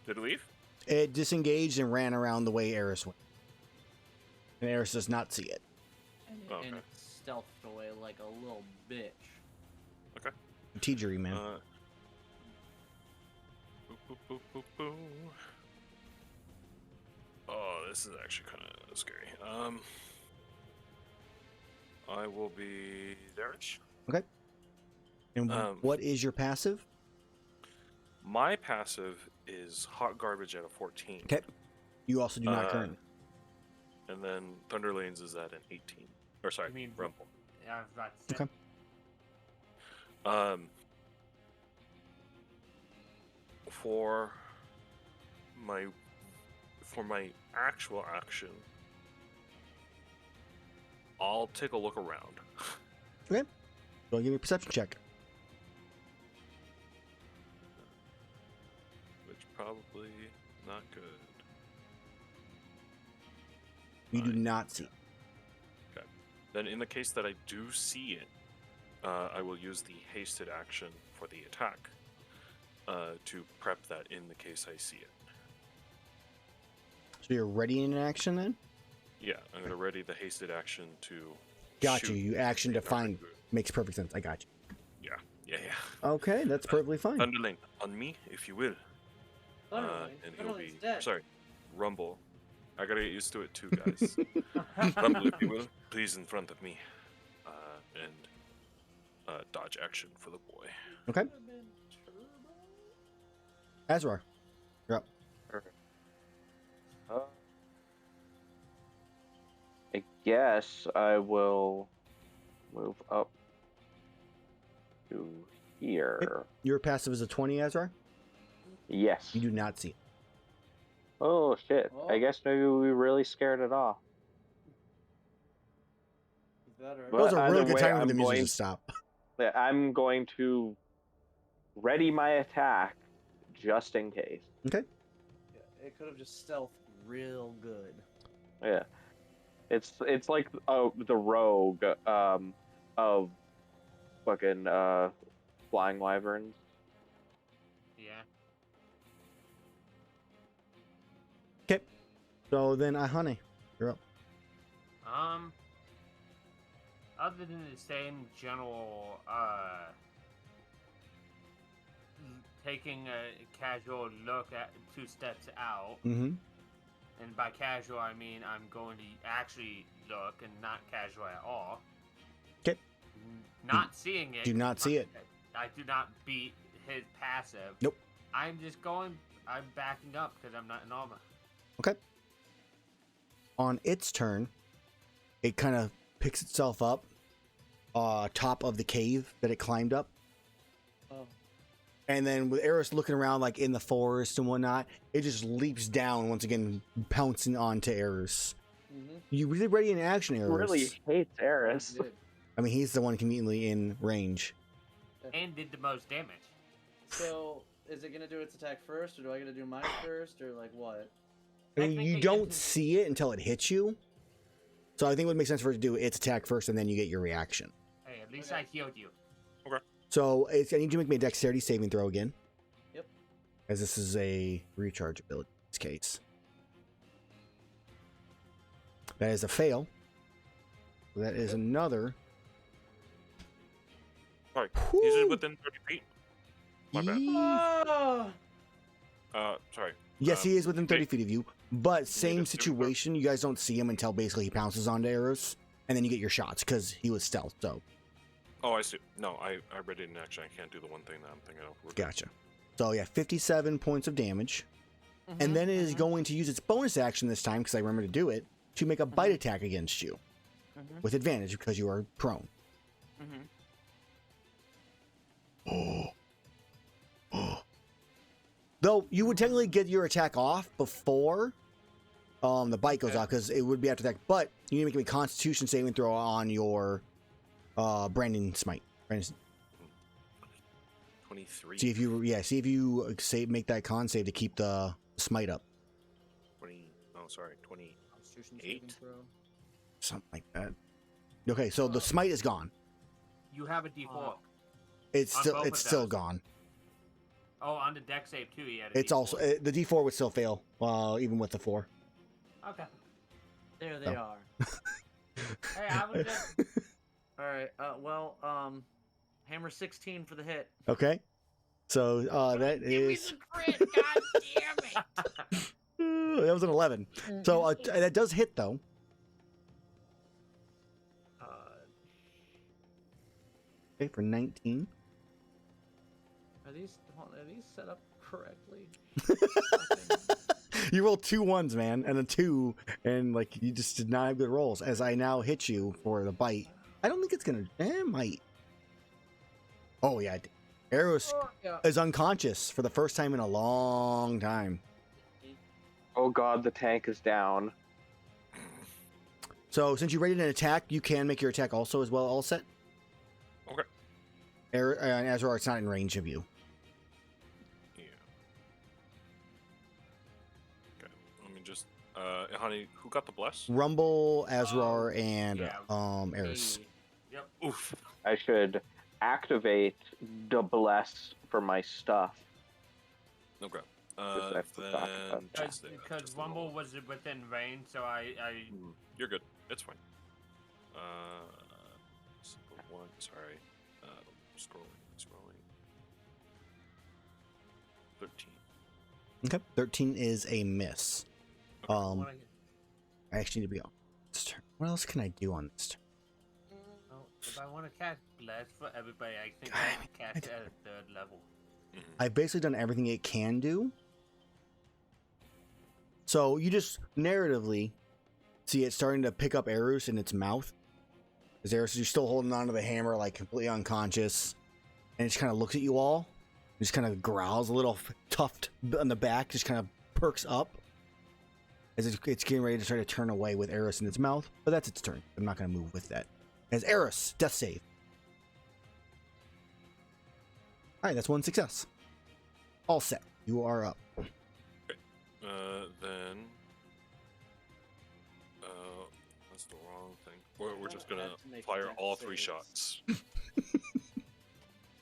Did it leave? It disengaged and ran around the way Erus went. And Erus does not see it. And, Okay. and it stealthed away like a little bitch. Teachery, man. Boop, boop, boop, boop, boop. Oh, this is actually kind of scary. I will be Darish. And what is your passive? My passive is hot garbage at a 14. Okay. You also do not current. And then Thunderlanes is at an 18. Or sorry, You mean Rumble. Yeah, that's Okay. For my actual action, I'll take a look around. Okay. Go give me a perception check. probably not good. You do not see. Okay. Then in the case that I do see it, I will use the hasted action for the attack to prep that in the case I see it. So you're ready in action then? Yeah, I'm going to ready the hasted action to Got shoot you. You action the defined. target. Makes perfect sense. I got you. Yeah. Okay, that's perfectly fine. Thunderlane, on me, if you will. Thunderlane? And he'll be... Thunderlane's dead. Sorry, Rumble. I gotta get used to it too, guys. Rumble, if you will, please in front of me. And dodge action for the boy. Okay. Azrar, you're up. Perfect. I guess I will move up to here. Your passive is a 20, Azrar? Yes. You do not see it. Oh shit! Oh. I guess maybe we really scared it off. Better. But That was a really either good way, time for I'm the music going- to stop. I'm going to ready my attack just in case. Yeah, it could have just stealthed real good. Yeah, it's like the rogue of fucking flying wyverns. Yeah. Okay. So then, Iihane, you're up. Other than the same general, taking a casual look at 2 steps out, Mm-hmm. and by casual I mean I'm going to actually look and not casual at all. 'Kay. Not seeing it. Do not see it. I do not beat his passive. Nope. I'm backing up because I'm not in armor. Okay. On its turn, it kind of picks itself up top of the cave that it climbed up. Oh. And then with Erus looking around like in the forest and whatnot, it just leaps down once again, pouncing onto Erus. Mm-hmm. You really ready in action, Erus? Really hates Erus. I mean, he's the one conveniently in range. And did the most damage. So, is it gonna do its attack first, or do I gotta do mine first, or like what? I mean, you Technically, don't it's- see it until it hits you. So I think it would make sense for it to do its attack first, and then you get your reaction. Hey, at least Okay. I healed you. So I need you to make me a dexterity saving throw again. Yep. As this is a recharge ability in this case. That is a fail. That is another. Sorry, Whew. he's within 30 feet. My bad. Yee- Oh! Sorry. Yes, he is within 30 okay. feet of you. But same to save throw. situation. You guys don't see him until basically he pounces onto Erus. And then you get your shots because he was stealth. So, Oh, I see. No, I read it in action. I can't do the one thing that I'm thinking of. We're good. gotcha. So, yeah, 57 points of damage. And then it is going to use its bonus action this time, because I remember to do it, to make a bite attack against you with advantage because you are prone. Though you would technically get your attack off before the bite goes off, because it would be after that. But you need to make a Constitution saving throw on your Branding Smite. 23. See if you make that con save to keep the smite up. 20. Oh, sorry. 20. Constitution Eight. saving throw. Something like that. Okay, so the smite is gone. You have a D4. It's On still both it's of still those. gone. Oh, on the deck save too, he had a It's D4. also the D4 would still fail, even with the 4. Okay. There they Oh. are. Hey, I was just... Alright, hammer 16 for the hit. Okay, so that Give me is the crit, god damn it! that was an 11. So that does hit though. Okay, for 19. Are these set up correctly? You rolled 2 1s, man, and a 2, and like you just did not have good rolls. As I now hit you for the bite, I don't think it's gonna. It might. Oh yeah, Erus Yeah. is unconscious for the first time in a long time. Oh god, the tank is down. So since you rated an attack, you can make your attack also as well. All set. Okay. And Azrar, it's not in range of you. Yeah. Let me just. Iihane, who got the bless? Rumble, Azrar, and yeah. Erus. Yep. Oof. I should activate the bless for my stuff. Okay. I forgot about Then that. just the- Because just the Rumble normal. was within range, so I You're good. It's fine. Simple one. Sorry. Scrolling. 13. Okay, 13 is a miss. wanna- I actually need to be on this turn. What else can I do on this turn? oh, if I want to cast Bless for everybody, I think God, I can cast it at a 3rd level. I've basically done everything it can do. So you just narratively see it starting to pick up Erus in its mouth. As Erus is still holding onto the hammer, like completely unconscious, and it just kind of looks at you all. Just kind of growls a little tuft on the back, just kind of perks up as it's getting ready to try to turn away with Erus in its mouth. But that's its turn. I'm not going to move with that. As Erus, death save. All right, that's one success. All set. You are up. Then. That's the wrong thing. We're just gonna Have to make fire death all 3 saves. shots.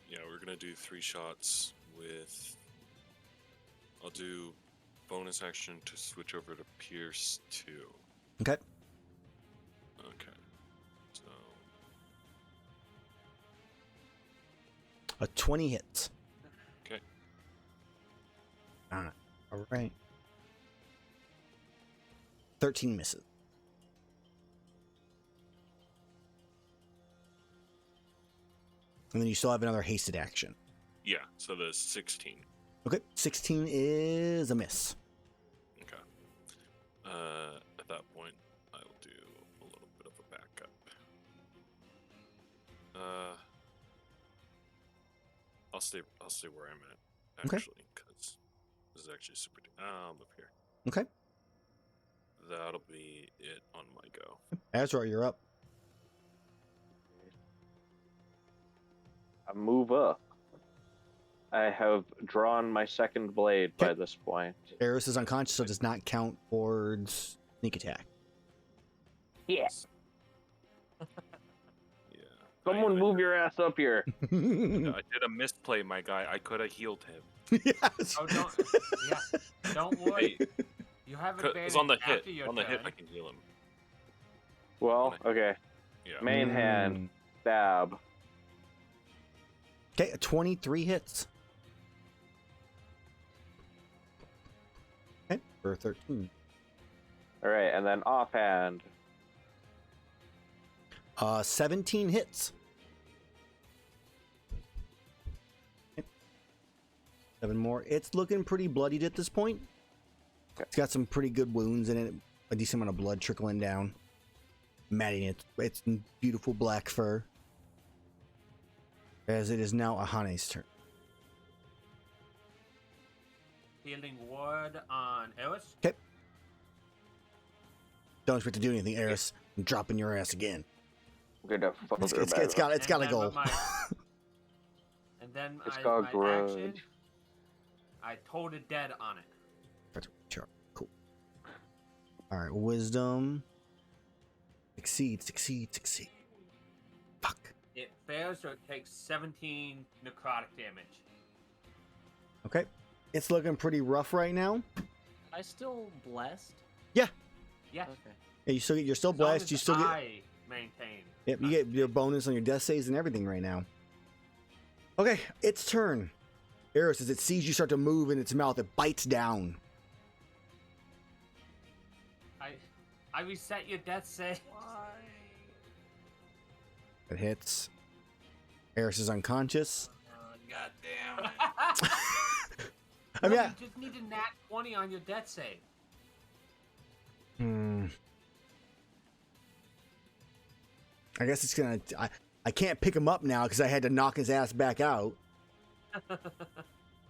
Yeah, we're gonna do 3 shots with. I'll do bonus action to switch over to Pierce 2. Okay. Okay. So. A 20 hits. Okay. All right. 13 misses. And then you still have another hasted action. Yeah, so there's 16. Okay, 16 is a miss. Okay. At that point, I will do a little bit of a backup. I'll stay where I'm at, Okay. actually, because this is actually super. I'll move here. Okay. That'll be it on my go. Azrar, you're up. I move up. I have drawn my second blade by Okay. this point. Erus is unconscious, so it does not count towards sneak attack. Yes. Yeah. Someone move your ass up here. I did a misplay, my guy. I could have healed him. Yes. Oh, don't. Yeah, don't worry. You have advantage Because on the hit, after your on the hit, turn. I can heal him. Well, okay. Yeah. Main hand, stab. Okay, 23 hits. Okay, for 13. All right, and then offhand. 17 hits. Okay. 7 more. It's looking pretty bloodied at this point. It's got some pretty good wounds in it. A decent amount of blood trickling down. Matting its beautiful black fur. As it is now Ihane's turn. Healing word on Erus. Okay. Don't expect to do anything, Erus. I'm dropping your ass again. I'm gonna fuck her It's back. got And a then goal. with my- And then It's as called my grudge. action, I told it dead on it. Sure. Cool. All right. Wisdom. Succeed. Fuck. It fails, so it takes 17 necrotic damage. Okay. It's looking pretty rough right now. I still blessed. Yes. Okay. Yeah, you're still As long blessed. as You still get. I maintain. Yep, you get your bonus on your death saves and everything right now. Okay, its turn. Erus, as it sees you start to move in its mouth, it bites down. I reset your death save. It hits. Erus is unconscious. God damn. I mean, You just need a nat 20 on your death save. I guess it's gonna. I can't pick him up now because I had to knock his ass back out.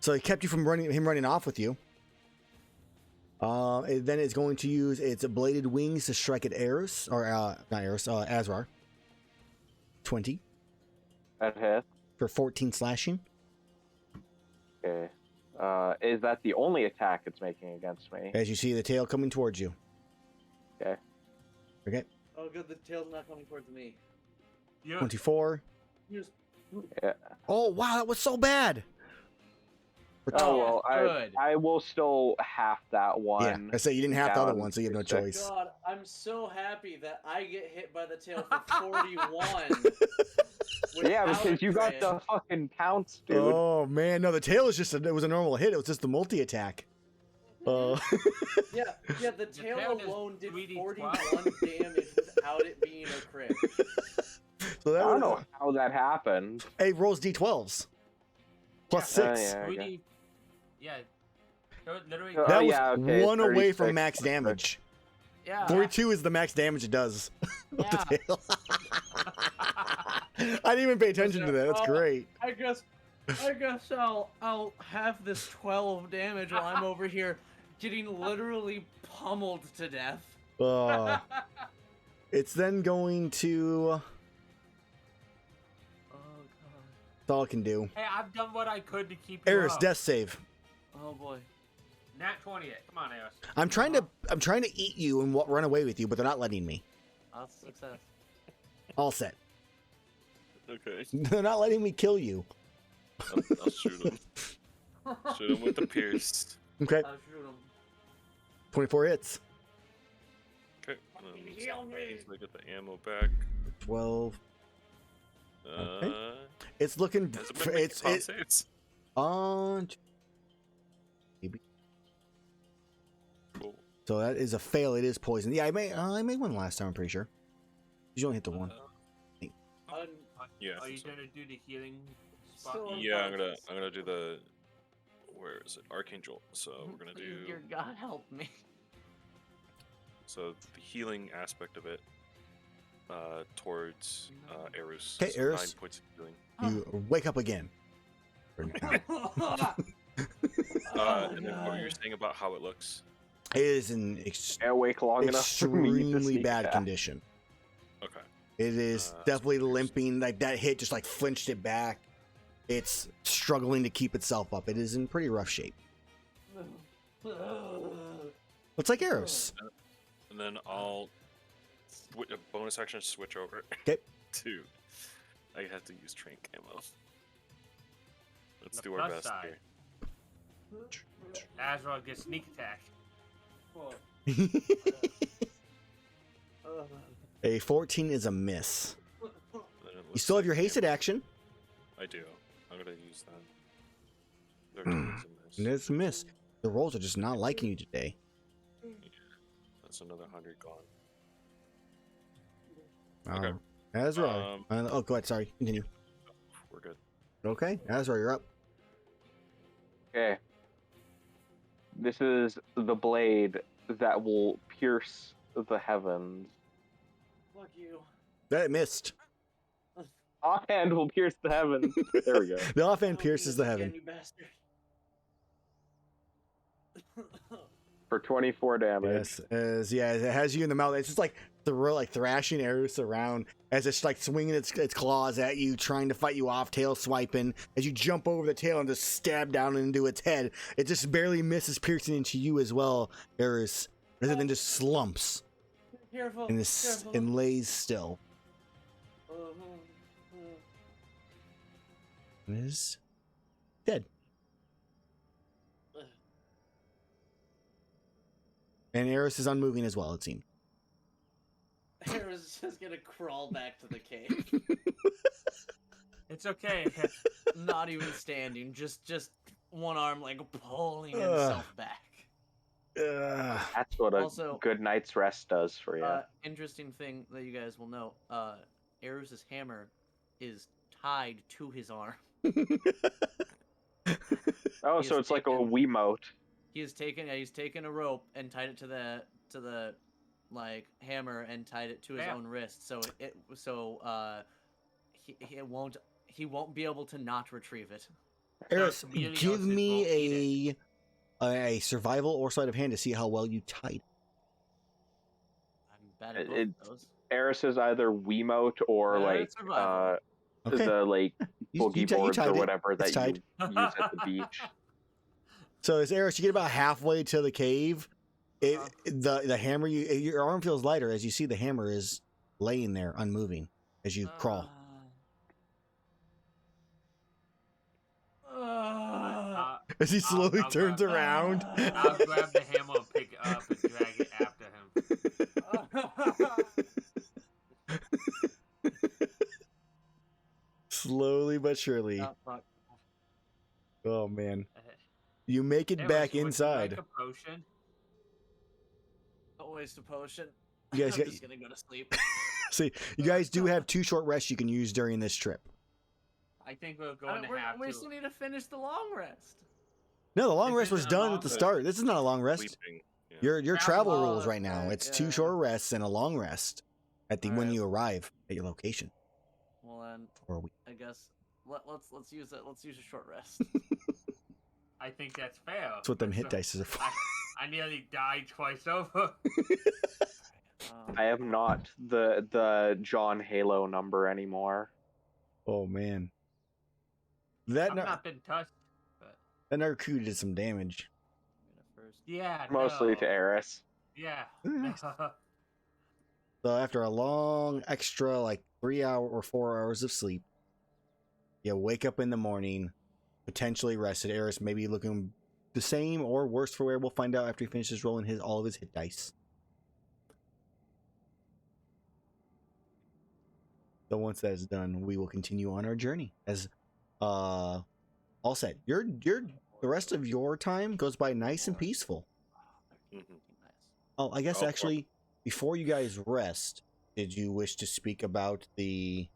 So it kept you from running off with you. Then it's going to use its bladed wings to strike at Erus, or not Erus, Azrar. 20 That hit. for 14 slashing. Okay. Is that the only attack it's making against me? As you see the tail coming towards you. Okay. Okay. Oh, good. The tail's not coming towards me. Yeah. 24. Just... Yeah. Oh, wow, that was so bad. Oh well, good. I will still half that one. Yeah, I say you didn't have the other down one, so you have no to six. choice. God, I'm so happy that I get hit by the tail for 41. Yeah, without because a you got crit. the fucking pounce, dude. Oh man, no, the tail is just it was a normal hit. It was just the multi attack. Yeah, the tail tail does alone did 3d12. 41 damage without it being a crit. So that I don't was, know how that happened. Hey, rolls d12s. Plus 6. yeah. 3D. Yeah. So it literally. Oh, That was yeah, okay, one away from 36. max damage. Yeah. 42 is the max damage it does. Of Yeah. the tail. I didn't even pay attention to that. That's great. I guess I'll have this 12 damage while I'm over here getting literally pummeled to death. It's then going to. Oh god. That's all it can do. Hey, I've done what I could to keep you Eris, up. death save. Oh boy. Nat 20 it. Come on, Eris. I'm trying to eat you and run away with you, but they're not letting me. That's success. All set. Okay. They're not letting me kill you. I'll shoot him. Shoot him with the pierce. Okay. I'll shoot him. 24 hits. Okay. Heal me. I get the ammo back. 12. Okay. Uh, It's looking. has it been making con saves? On. Maybe. Cool. So that is a fail. It is poison. Yeah, I made one last time. I'm pretty sure. You only hit the one. Yeah. Are you gonna do the healing spot? Still- Yeah, I'm gonna do the. Where is it? Archangel. So we're gonna do. Dear God, help me. So the healing aspect of it. Towards Erus. Okay, So Erus. 9 points of healing. You wake up again. And then what were you saying about how it looks? It is in Can't wake long enough for me to extremely sneak bad attack. condition. Okay. It is That's definitely what it is. limping. Like that hit just like flinched it back. It's struggling to keep itself up. It is in pretty rough shape. Looks like Erus. And then I'll a bonus action switch over Okay. to. I have to use trank ammo. Let's The do our plus best side. here. Azrar gets sneak attack. A 14 is a miss. And then it You looks still have like your hasted damage. action. I do. I'm gonna use that. 13 is a miss. And it's a miss. The rolls are just not liking you today. That's another 100 gone. Okay. Azrar. Oh, go ahead. Sorry. Continue. We're good. Okay. Azrar, you're up. Okay. This is the blade that will pierce the heavens. Fuck you. That missed. Offhand will pierce the heavens. There we go. The offhand Don't do pierces this the again, heaven. You bastard. For 24 damage. Yes, it has you in the mouth. It's just like thrashing Erus around as it's like swinging its claws at you, trying to fight you off, tail swiping. As you jump over the tail and just stab down into its head, it just barely misses, piercing into you as well, Erus. And then just slumps Careful. and lays still. And is dead. And Erus is unmoving as well, it seems. Erus is just gonna crawl back to the cave. It's okay. Not even standing, just one arm like pulling himself back. That's what a Also- good night's rest does for you. Interesting thing that you guys will know, Erus's hammer is tied to his arm. Oh, he so is it's like a taken- Wiimote. He's taken a rope and tied it to the like hammer and tied it to his Yeah. own wrist, so he won't be able to not retrieve it. Erus, Helios give won't me a survival or sleight of hand to see how well you tied. I'm bad at both It- of those. Eris is either Wiimote or Yeah, like it's survival. Okay. the like You boogie boards tied or it. whatever It's that you tied. use at the beach. So as Erus, you get about halfway to the cave. The hammer, your arm feels lighter as you see the hammer is laying there, unmoving, as you crawl. As he slowly turns around. I'll grab the hammer and pick it up and drag it after him. Slowly but surely. Oh, fuck. Oh man. You make it Erus, back would you inside. like a potion? Don't waste a potion. You guys I'm just gonna go to sleep. See, you guys do have 2 short rests you can use during this trip. I think we're going to have we to. still need to finish the long rest. No, the long This rest was isn't a done long at the rest. start. This is not a long rest. Sleeping. Yeah. Your Travel- travel oh, rules right that's now. right, It's 2 yeah. short rests and a long rest at the when Alright. you arrive at your location. Well then, Or a week. I guess let's use it. Let's use a short rest. I think that's fair. That's what them hit So- dice are for. I nearly died twice over. I am not the John Halo number anymore. Oh man. That I've not been touched. But... that Narku did some damage. First. Yeah, Mostly no. to Erus. Yeah. Nice. So after a long extra like 3 hour or 4 hours of sleep, you wake up in the morning, potentially rested. Erus maybe looking the same or worse for wear. We'll find out after he finishes rolling all of his hit dice. So once that is done, we will continue on our journey. As all set. The rest of your time goes by nice and peaceful. Mhm. Nice. Oh, I guess Oh, actually, before you guys rest, did you wish to speak about the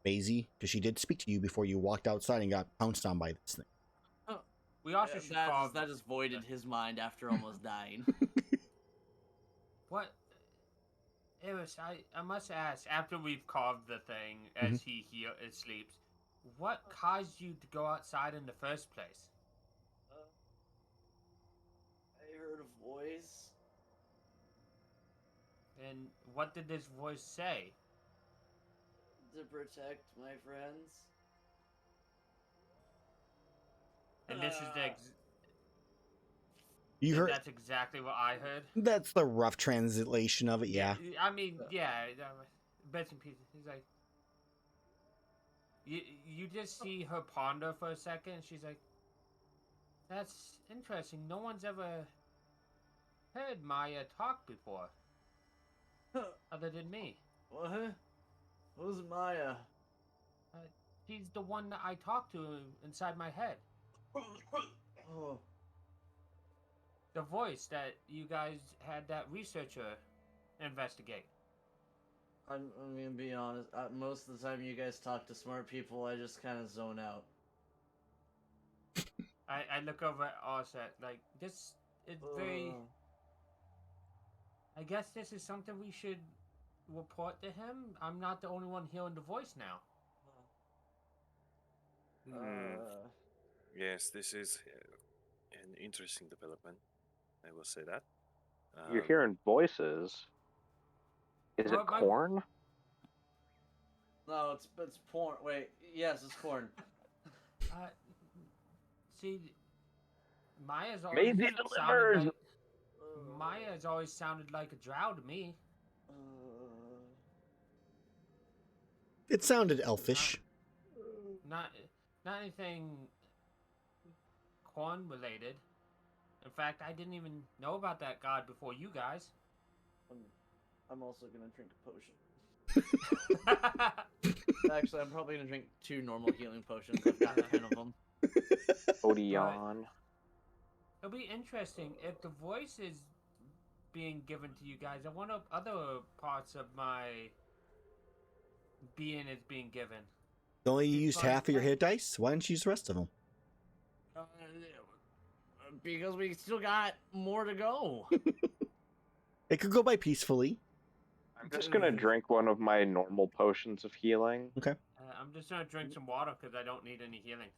Maisie? Because she did speak to you before you walked outside and got pounced on by this thing. We also should call... That just voided his mind after almost dying. What? Erus, I must ask, after we've carved the thing as he sleeps, what caused you to go outside in the first place? I heard a voice. And what did this voice say? To protect my friends. And this is the... You heard? That's exactly what I heard. That's the rough translation of it. Yeah. I mean, yeah, bits and pieces. He's like, you just see her ponder for a second. And she's like, "That's interesting. No one's ever heard Maya talk before, other than me. What? Who's Maya? She's the one that I talk to inside my head. Oh. The voice that you guys had that researcher investigate." I'm gonna be honest. Most of the time, you guys talk to smart people. I just kind of zone out. I look over at Offset like this. It's very. I guess this is something we should report to him. I'm not the only one hearing the voice now. Yes, this is an interesting development. I will say that. You're hearing voices. Is it Well, corn? No, it's porn. Wait, yes, it's corn. See, Maya's always Maybe sounded delivers. like, Maya's always sounded like a drow to me. It sounded elfish. Not anything corn related. In fact, I didn't even know about that god before you guys. I'm also gonna drink a potion. Actually, I'm probably gonna drink 2 normal healing potions. I've got 10 of them. Odeon. It'll be interesting if the voice is being given to you guys. I wonder if other parts of my being is being given. You only used half of your hit dice. Why didn't you use the rest of them? Because we still got more to go. It could go by peacefully. I'm just gonna drink one of my normal potions of healing. I'm just gonna drink some water because I don't need any healing.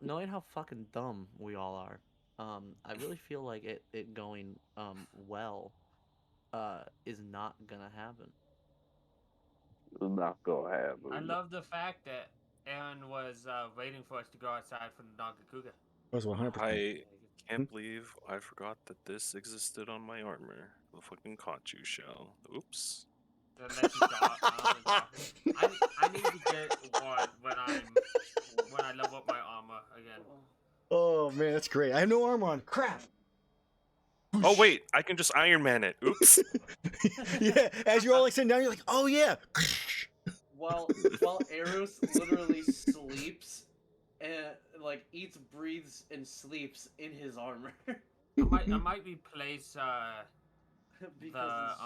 Knowing how fucking dumb we all are, I really feel like it going well is not gonna happen. Not go ahead. I love the fact that Aaron was waiting for us to go outside for the Nagakuga. was 100%. I can't believe I forgot that this existed on my armor. The fucking caught you shell. Oops. Unless you got, I need to get one when I level up my armor again. Oh man, that's great. I have no armor on. Crap. Oh wait, I can just Iron Man it. Oops. Yeah, as you're all like sitting down, you're like, oh yeah. While Erus literally sleeps and like eats, breathes, and sleeps in his armor. I might replace Because The, it's just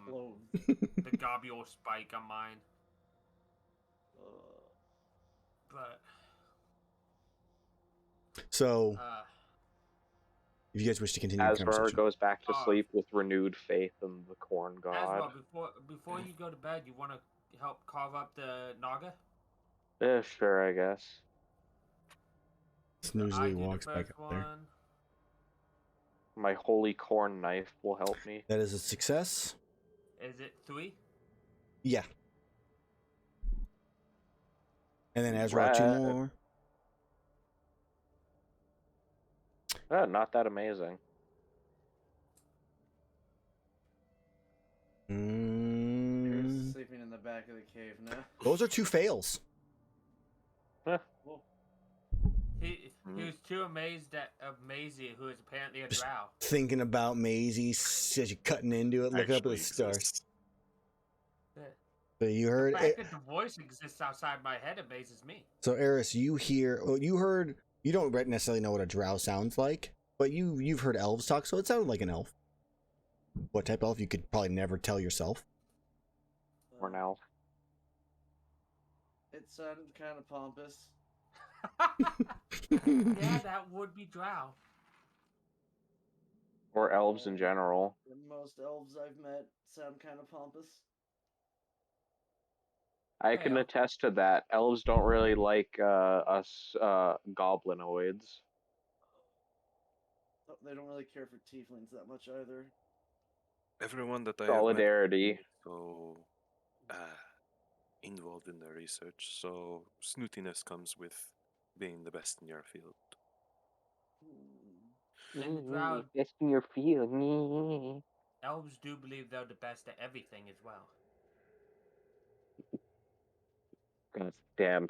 clothes. the Gobule spike on mine, but So, if you guys wish to continue the Azrar conversation, goes back to sleep with renewed faith in the corn god. Azrar, before you go to bed, you want to help carve up the Naga? Yeah, sure, I guess. Snoozely walks back up there. My holy corn knife will help me. That is a success. Is it 3? Yeah. And then Azrar 2 more. Not that amazing. Erus sleeping in the back of the cave now. Those are 2 fails. He was too amazed of Maisie, who is apparently a drow. Thinking about Maisie as you're cutting into it, looking up at the stars. So you heard The fact that the voice exists outside my head amazes me. So Erus, you heard. You don't necessarily know what a drow sounds like, but you've heard elves talk, so it sounded like an elf. What type of elf? You could probably never tell yourself. Or an elf. It sounded kind of pompous. Yeah, that would be drow. Or elves in general. Most elves I've met sound kind of pompous. I can attest to that. Elves don't really like us goblinoids. They don't really care for tieflings that much either. Everyone that I Solidarity. have met so involved in the research, so snootiness comes with being the best in your field. And the drow, Best in your field. elves do believe they're the best at everything as well. God damn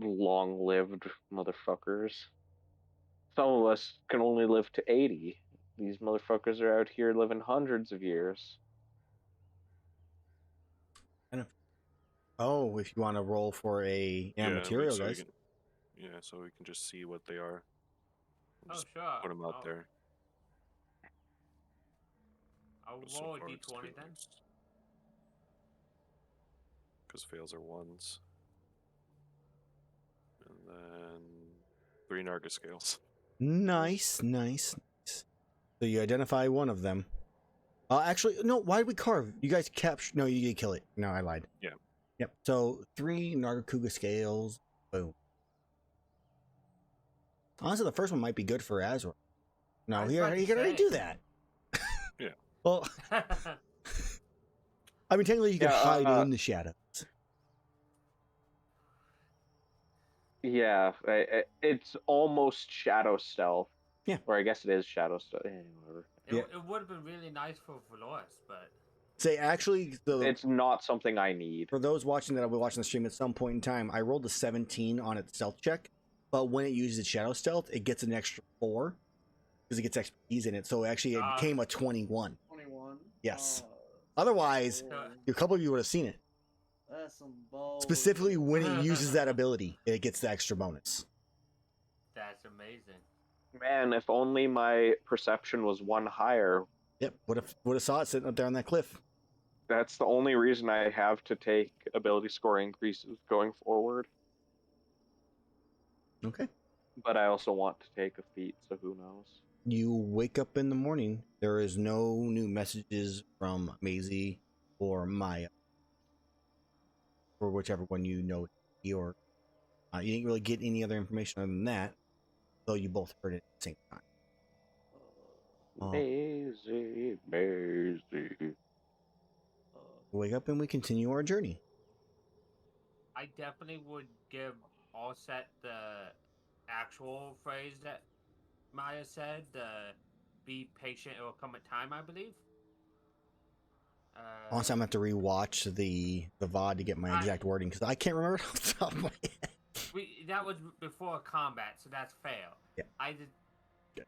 long-lived motherfuckers. Some of us can only live to 80. These motherfuckers are out here living hundreds of years. Oh, if you want to roll for a material, guys. So we can just see what they are. Oh, Just sure. put them out there. I'll So roll a far it's d20 then. failures. Because fails are 1s. And then 3 Narga scales. Nice. So you identify one of them. Actually, no. Why did we carve? You guys capture? No, you did kill it. No, I lied. Yeah. Yep. So 3 Nargacuga scales. Boom. Honestly, the first one might be good for Azrar. No, you can already do that. Yeah. Well, I mean, technically, you can hide in the shadows. Yeah, it's almost shadow stealth. Yeah. Or I guess it is shadow stealth. Whatever. It would have been really nice for Valois, but Say, actually, it's not something I need. For those watching that will be watching the stream at some point in time, I rolled a 17 on its stealth check, but when it uses its shadow stealth, it gets an extra 4 because it gets expertise in it. So actually, it became a 21. 21. Yes. Otherwise, a couple of you would have seen it. That's some balls. Specifically, when it uses that ability, it gets the extra bonus. That's amazing. Man, if only my perception was 1 higher. Yep. Would have saw it sitting up there on that cliff. That's the only reason I have to take ability score increases going forward. Okay. But I also want to take a feat, so who knows? You wake up in the morning. There is no new messages from Maisie or Maya, or whichever one you know. Or you didn't really get any other information other than that, though you both heard it at the same time. Maisie. Wake up and we continue our journey. I definitely would give Allset the actual phrase that Maya said. Be patient; it will come a time, I believe. Honestly, I'm gonna have to rewatch the VOD to get my exact wording because I can't remember it off the top of my head. That was before combat, so that's fair. Yeah. I did. Good.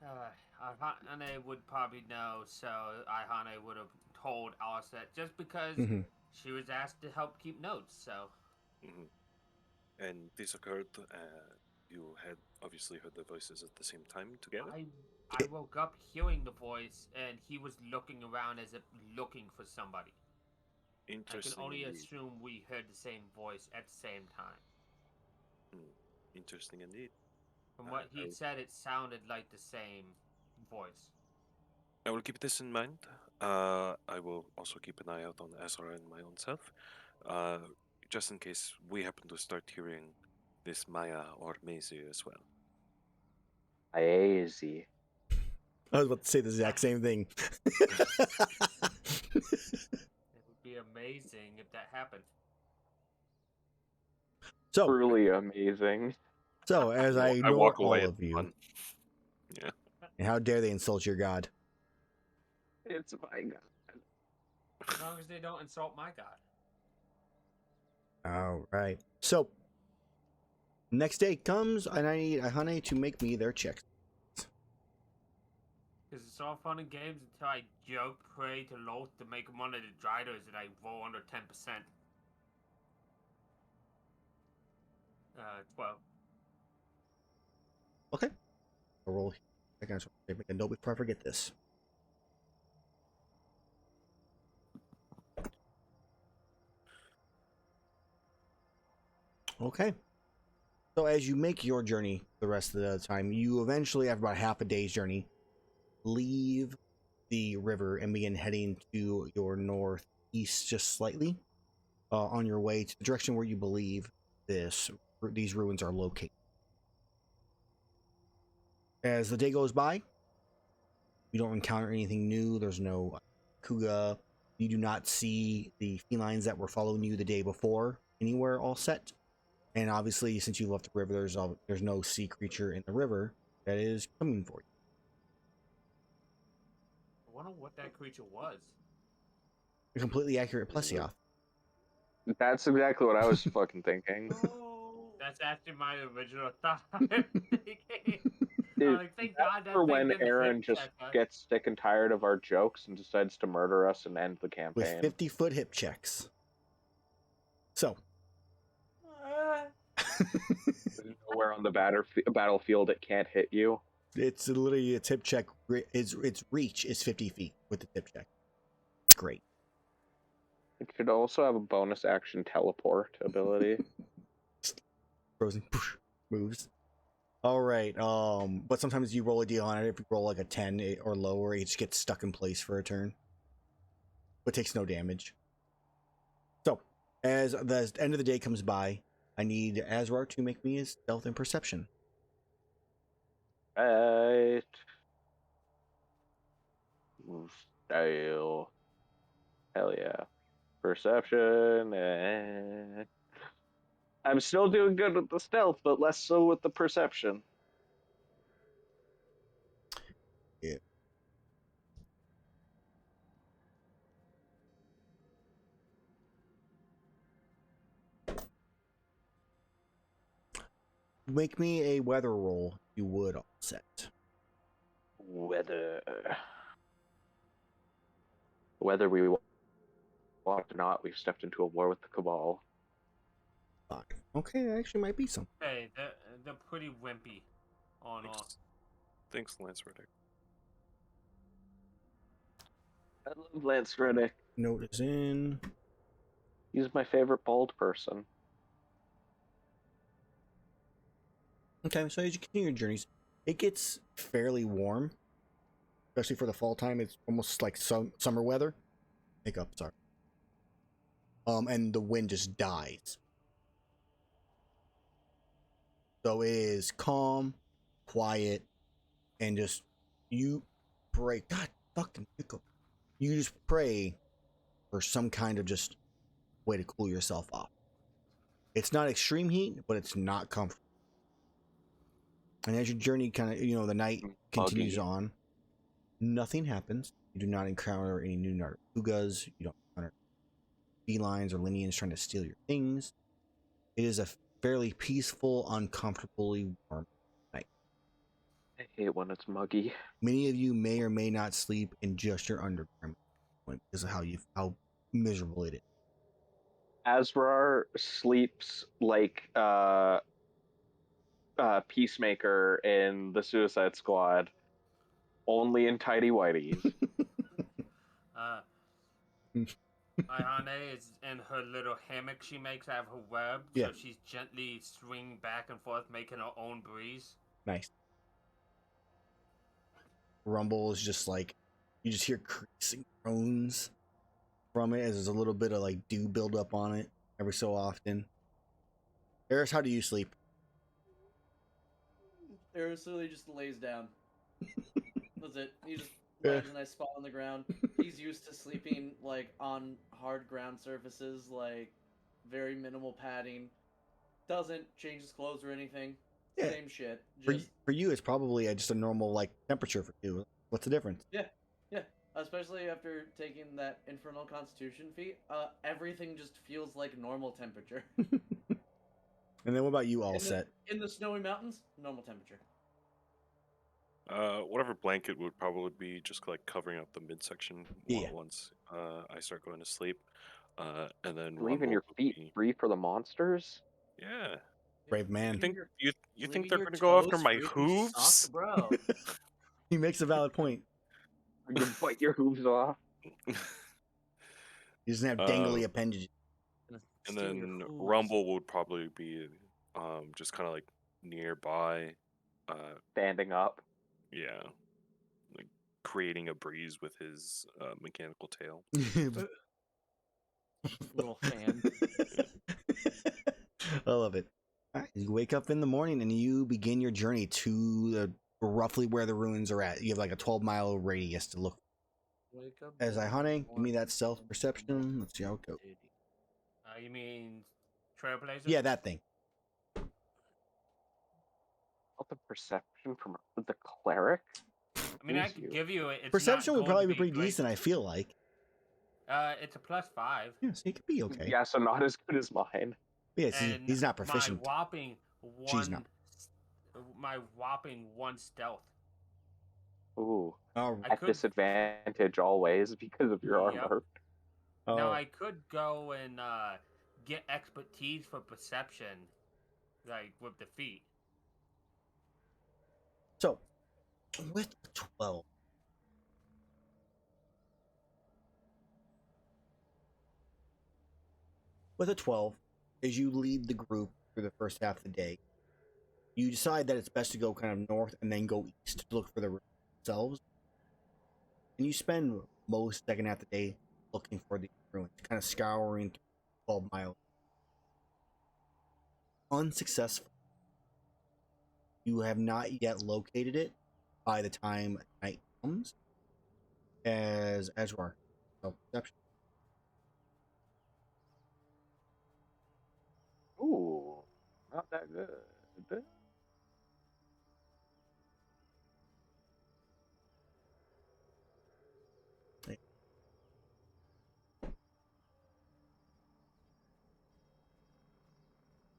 Iihane would probably know, so Iihane would have told us that just because she was asked to help keep notes. So. And this occurred. You had obviously heard the voices at the same time together. I woke up hearing the voice, and he was looking around as if looking for somebody. Interesting. I can only indeed. assume we heard the same voice at the same time. Interesting indeed. From what he said, it sounded like the same voice. I will keep this in mind. I will also keep an eye out on Azrar and my own self, just in case we happen to start hearing this Maya or Maizu as well. Maizu. I was about to say the exact same thing. It would be amazing if that happened. So Truly amazing. So as I ignore walk away all of you, Yeah. and how dare they insult your god? It's my god. As long as they don't insult my god. All right. So next day comes, and I need Iihane to make me their checks. Because it's all fun and games until I joke, pray to Loth to make him one of the Driders and I roll under 10%. 12. Okay. I'll roll. I gotta make a note before I forget this. Okay. So as you make your journey the rest of the time, you eventually, after about half a day's journey, leave the river and begin heading to your northeast just slightly on your way to the direction where you believe these ruins are located. As the day goes by, you don't encounter anything new. There's no Kuga. You do not see the felines that were following you the day before anywhere all set. And obviously, since you left the river, there's no sea creature in the river that is coming for you. I wonder what that creature was. A completely accurate Plesioth. That's exactly what I was fucking thinking. That's actually my original thought. Dude, like, thank God that for thing when didn't Aaron hit just check us. gets sick and tired of our jokes and decides to murder us and end the With campaign. 50-foot hip checks. So. There's nowhere on the battlefield it can't hit you. It's literally a tip check. Its reach is 50 feet with the tip check. It's great. It should also have a bonus action teleport ability. Frozen moves. All right. But sometimes you roll a deal on it. If you roll like a 10 or lower, it just gets stuck in place for a turn, but takes no damage. So, as the end of the day comes by, I need Azrar to make me his stealth and perception. Right. Style. Hell yeah. Perception. I'm still doing good with the stealth, but less so with the perception. Yeah. Make me a weather roll, if you would, all set. Whether we want or not, we've stepped into a war with the Cabal. Fuck. Okay, that actually might be something. Hey, they're pretty wimpy on off. Thanks, Lance Reddick. I love Lance Reddick. Note is in. He's my favorite bald person. Okay, so as you continue your journeys, it gets fairly warm, especially for the fall time. It's almost like summer weather. Sorry. And the wind just dies. So it is calm, quiet, and just you pray. God fucking hiccup. You just pray for some kind of just way to cool yourself off. It's not extreme heat, but it's not comfortable. And as your journey kind of, the night continues on, nothing happens. You do not encounter any new Nartugas. You don't encounter felines or Linians trying to steal your things. It is a fairly peaceful, uncomfortably warm night. I hate when it's muggy. Many of you may or may not sleep in just your undergarment because of how miserable it is. Azrar sleeps like Peacemaker in the Suicide Squad, only in tidy whities. Iihane is in her little hammock she makes out of her web, Yeah. so she's gently swinging back and forth, making her own breeze. Nice. Rumble is just like, you just hear creasing groans from it as there's a little bit of like dew build up on it every so often. Erus, how do you sleep? Erus literally just lays down. That's it. He just lands a nice spot on the ground. He's used to sleeping like on hard ground surfaces, like very minimal padding. Doesn't change his clothes or anything. Yeah. Same shit. For you, it's probably just a normal like temperature for you. What's the difference? Yeah. Especially after taking that Infernal Constitution feat, everything just feels like normal temperature. And then what about you, all set? In the snowy mountains, normal temperature. Whatever blanket would probably be just like covering up the midsection once I start going to sleep. And then Leaving your feet free for the monsters? Yeah. Brave man. You think they're gonna go after my hooves? Suck, bro. He makes a valid point. You bite your hooves off. He doesn't have dangly appendages. And then Rumble would probably be just kind of like nearby. Standing up. Yeah. Like creating a breeze with his mechanical tail. Little fan. I love it. All right, you wake up in the morning and you begin your journey to roughly where the ruins are at. You have like a 12-mile radius to look. Wake up As Iihane, give me that self-perception. Let's see how it goes. You mean Trailblazer? Yeah, that thing. The perception from the cleric? I mean, I could give you it. Perception would probably be pretty decent, I feel like. It's a +5. Yeah, so it could be okay. Yeah, so not as good as mine. Yeah, he's not proficient. My whopping one. She's not. My whopping 1 stealth. Ooh. Oh, At disadvantage always because of your armor. Now I could go and get expertise for perception, like with the feat. So, with 12. With a 12, as you lead the group through the first half of the day, you decide that it's best to go kind of north and then go east to look for the ruins themselves. And you spend most second half of the day looking for the ruins, kind of scouring through 12 miles. Unsuccessful. You have not yet located it by the time night comes. As Azrar, self-perception. Ooh, not that good.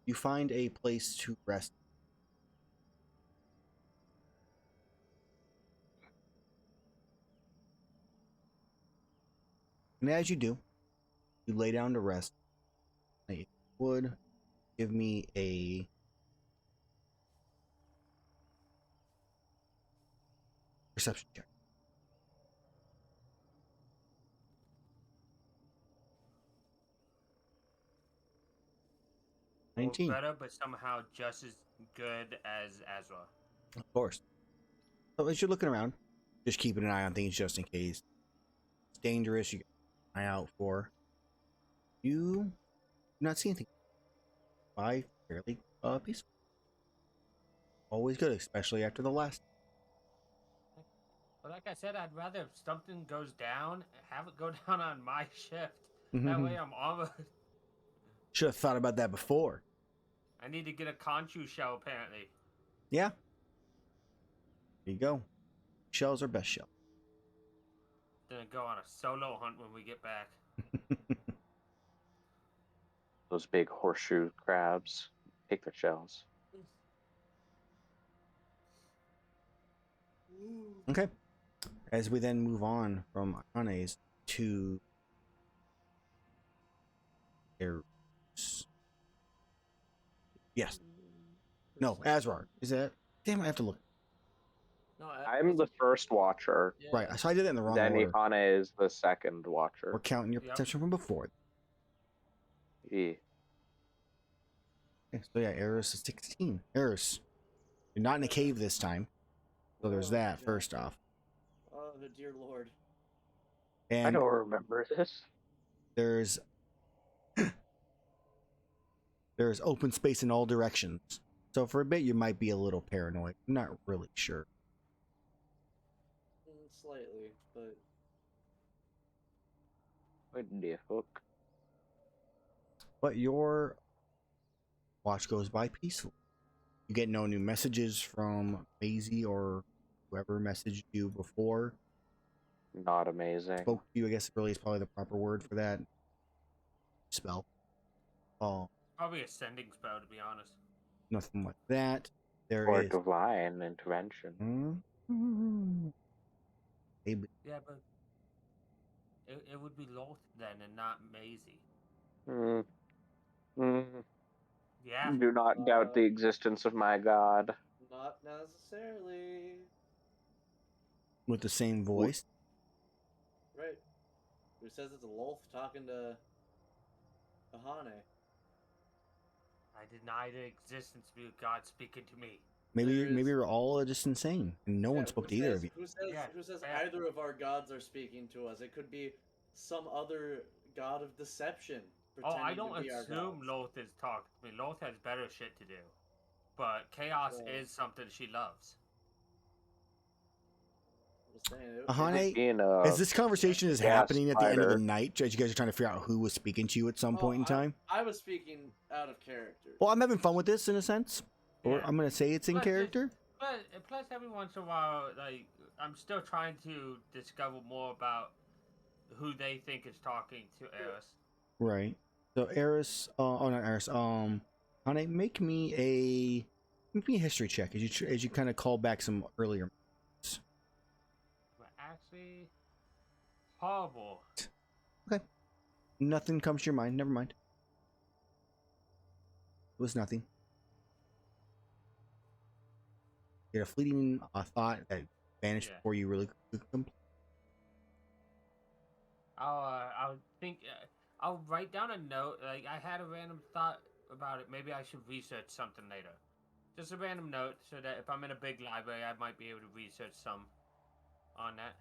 You find a place to rest. And as you do, you lay down to rest. If you would give me a perception check. Or 19. better, but somehow just as good as Azra. Of course. So as you're looking around, just keeping an eye on things just in case it's dangerous. You get an eye out for. You do not see anything. By fairly peaceful. Always good, especially after the last. But like I said, I'd rather if something goes down, have it go down on my shift. That way I'm armored. Should have thought about that before. I need to get a conchu shell, apparently. Yeah. There you go. Shells are best shells. Gonna go on a solo hunt when we get back. Those big horseshoe crabs. Take their shells. Okay. As we then move on from Iihane's to Erus. Yes. No, Azrar. Is that? Damn, I have to look. No, I'm the first watcher. yeah. Right, so I did that in the wrong Then order. Iihane is the second We're watcher. counting your Yep. perception from before. Yeah. Okay, so yeah, Erus is 16. Erus, you're not in a cave this time. So there's that, Okay. first off. Oh, the dear lord. I And don't remember this. there's there's open space in all directions. So for a bit you might be a little paranoid. I'm not really sure. Slightly, but What the fuck? But your watch goes by peacefully. You get no new messages from Maisie or whoever messaged you before. Not amazing. Spoke to you, I guess really is probably the proper word for that. Spell. Oh, Probably a sending spell, to be honest. nothing like that. There Or is. divine intervention. Maybe. Yeah, but it would be Loth then and not Maisie. Mm. Mm. Yeah. Do not doubt the existence of my god. not necessarily. With the same voice. Right. Who says it's a Lolth talking to Iihane? I deny the existence of God speaking to me. Maybe There maybe is- you're all just insane and no one Yeah, spoke who to either says- of you. Yeah, Who says fair. either of our gods are speaking to us? It could be some other god of deception. Oh, I pretending don't to be our assume gods. Loth is talking to me. Loth has better shit to do. But chaos Yeah. is something she loves. I'm just saying, it- Iihane, Being as this conversation is gas happening at the end of the fighter. night, as you guys are trying to figure out who was speaking to you at some point in time. I was speaking out of character. Well, I'm having fun with this in a sense. Or Yeah. I'm gonna say it's in Plus, character. Plus, every once in a while, like, I'm still trying to discover more about who they think is talking to Erus. Right. So Erus, oh not Erus, Iihane, make me a history check as you kind of call back some earlier. But actually, horrible. Nothing comes to your mind. Never mind. It was nothing. You had a fleeting thought that vanished Yeah. before you really could complete. I'll think. I'll write down a note. Like, I had a random thought about it. Maybe I should research something later. Just a random note, so that if I'm in a big library, I might be able to research some on that.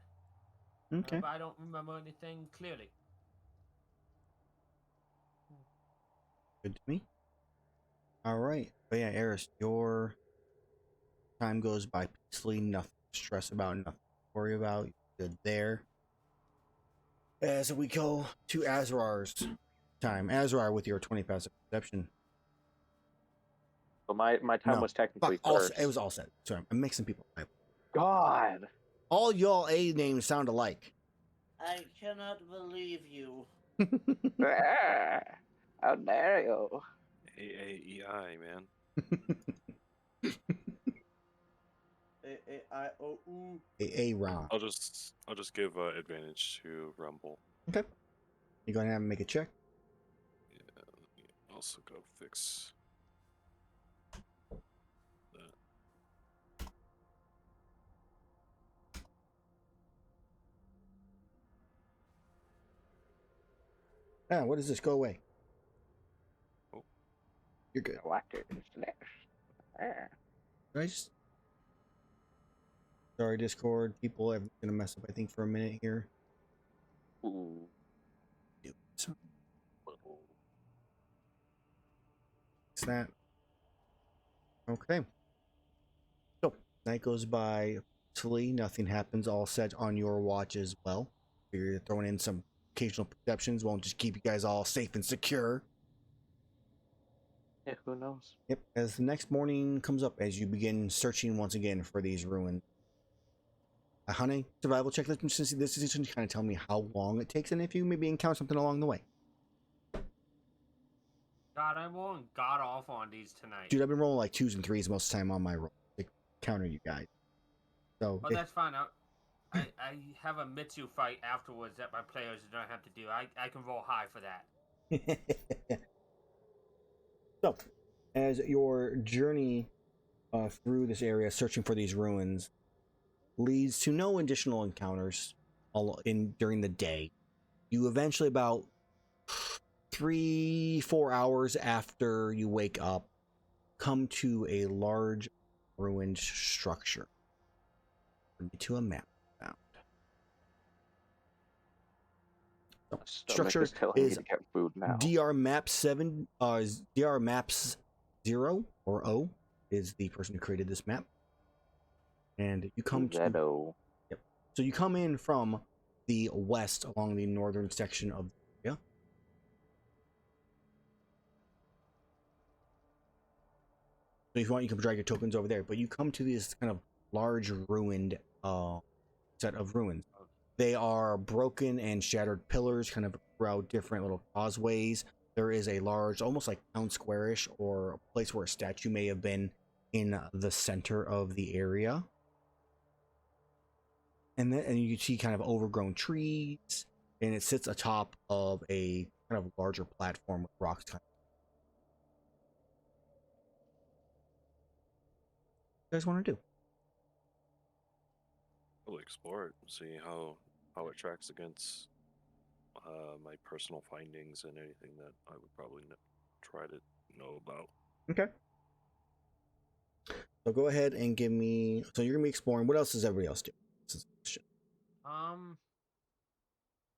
Okay. But I don't remember anything clearly. Good to me. All right. But yeah, Erus, your time goes by peacefully. Nothing to stress about. Nothing to worry about. You're good there. As we go to Azrar's time. Azrar with your 20 passive perception. But my time No. was technically Fuck, all first. it was all set. Sorry, I'm mixing people up. God. All y'all A names sound alike. I cannot believe you. Ah, how dare you? AAEI, man. A-A-I-O-U. A Ron. I'll just give advantage to Rumble. Okay. You go ahead and make a check. Yeah, let me also go fix that. Ah, what is this? Go away. Oh. You're good. What is this? Ah. Did I just... Sorry, Discord. People are gonna mess up, I think, for a minute here. Ooh. So, it's that. Okay. So, night goes by peacefully. Nothing happens. All set on your watch as well. You're throwing in some occasional perceptions. Won't just keep you guys all safe and secure. Yeah, who knows? Yep. As the next morning comes up, as you begin searching once again for these ruins, Iihane, survival check. This is to kind of tell me how long it takes, and if you maybe encounter something along the way. God, I'm rolling god awful on these tonight. Dude, I've been rolling like 2s and 3s most of the time on my roll to counter you guys. So Oh, that's fine. I have a Mitsu fight afterwards that my players don't have to do. I can roll high for that. So, as your journey through this area, searching for these ruins, leads to no additional encounters during the day, you eventually, about 3-4 hours after you wake up, come to a large ruined structure. To a map found. Structure is to get food now. DR Map 7. DR Maps 0 or O is the person who created this map, and you come to. Yep. So you come in from the west along the northern section of the area. So if you want, you can drag your tokens over there. But you come to this kind of large ruined set of ruins. They are broken and shattered pillars kind of throughout different little causeways. There is a large, almost like town square-ish, or a place where a statue may have been in the center of the area. And you see kind of overgrown trees, and it sits atop of a kind of larger platform with rocks. What do you guys want to do? We'll explore it, see how it tracks against my personal findings and anything that I would probably try to know about. Okay. So go ahead and give me. So you're gonna be exploring. What else does everybody else do?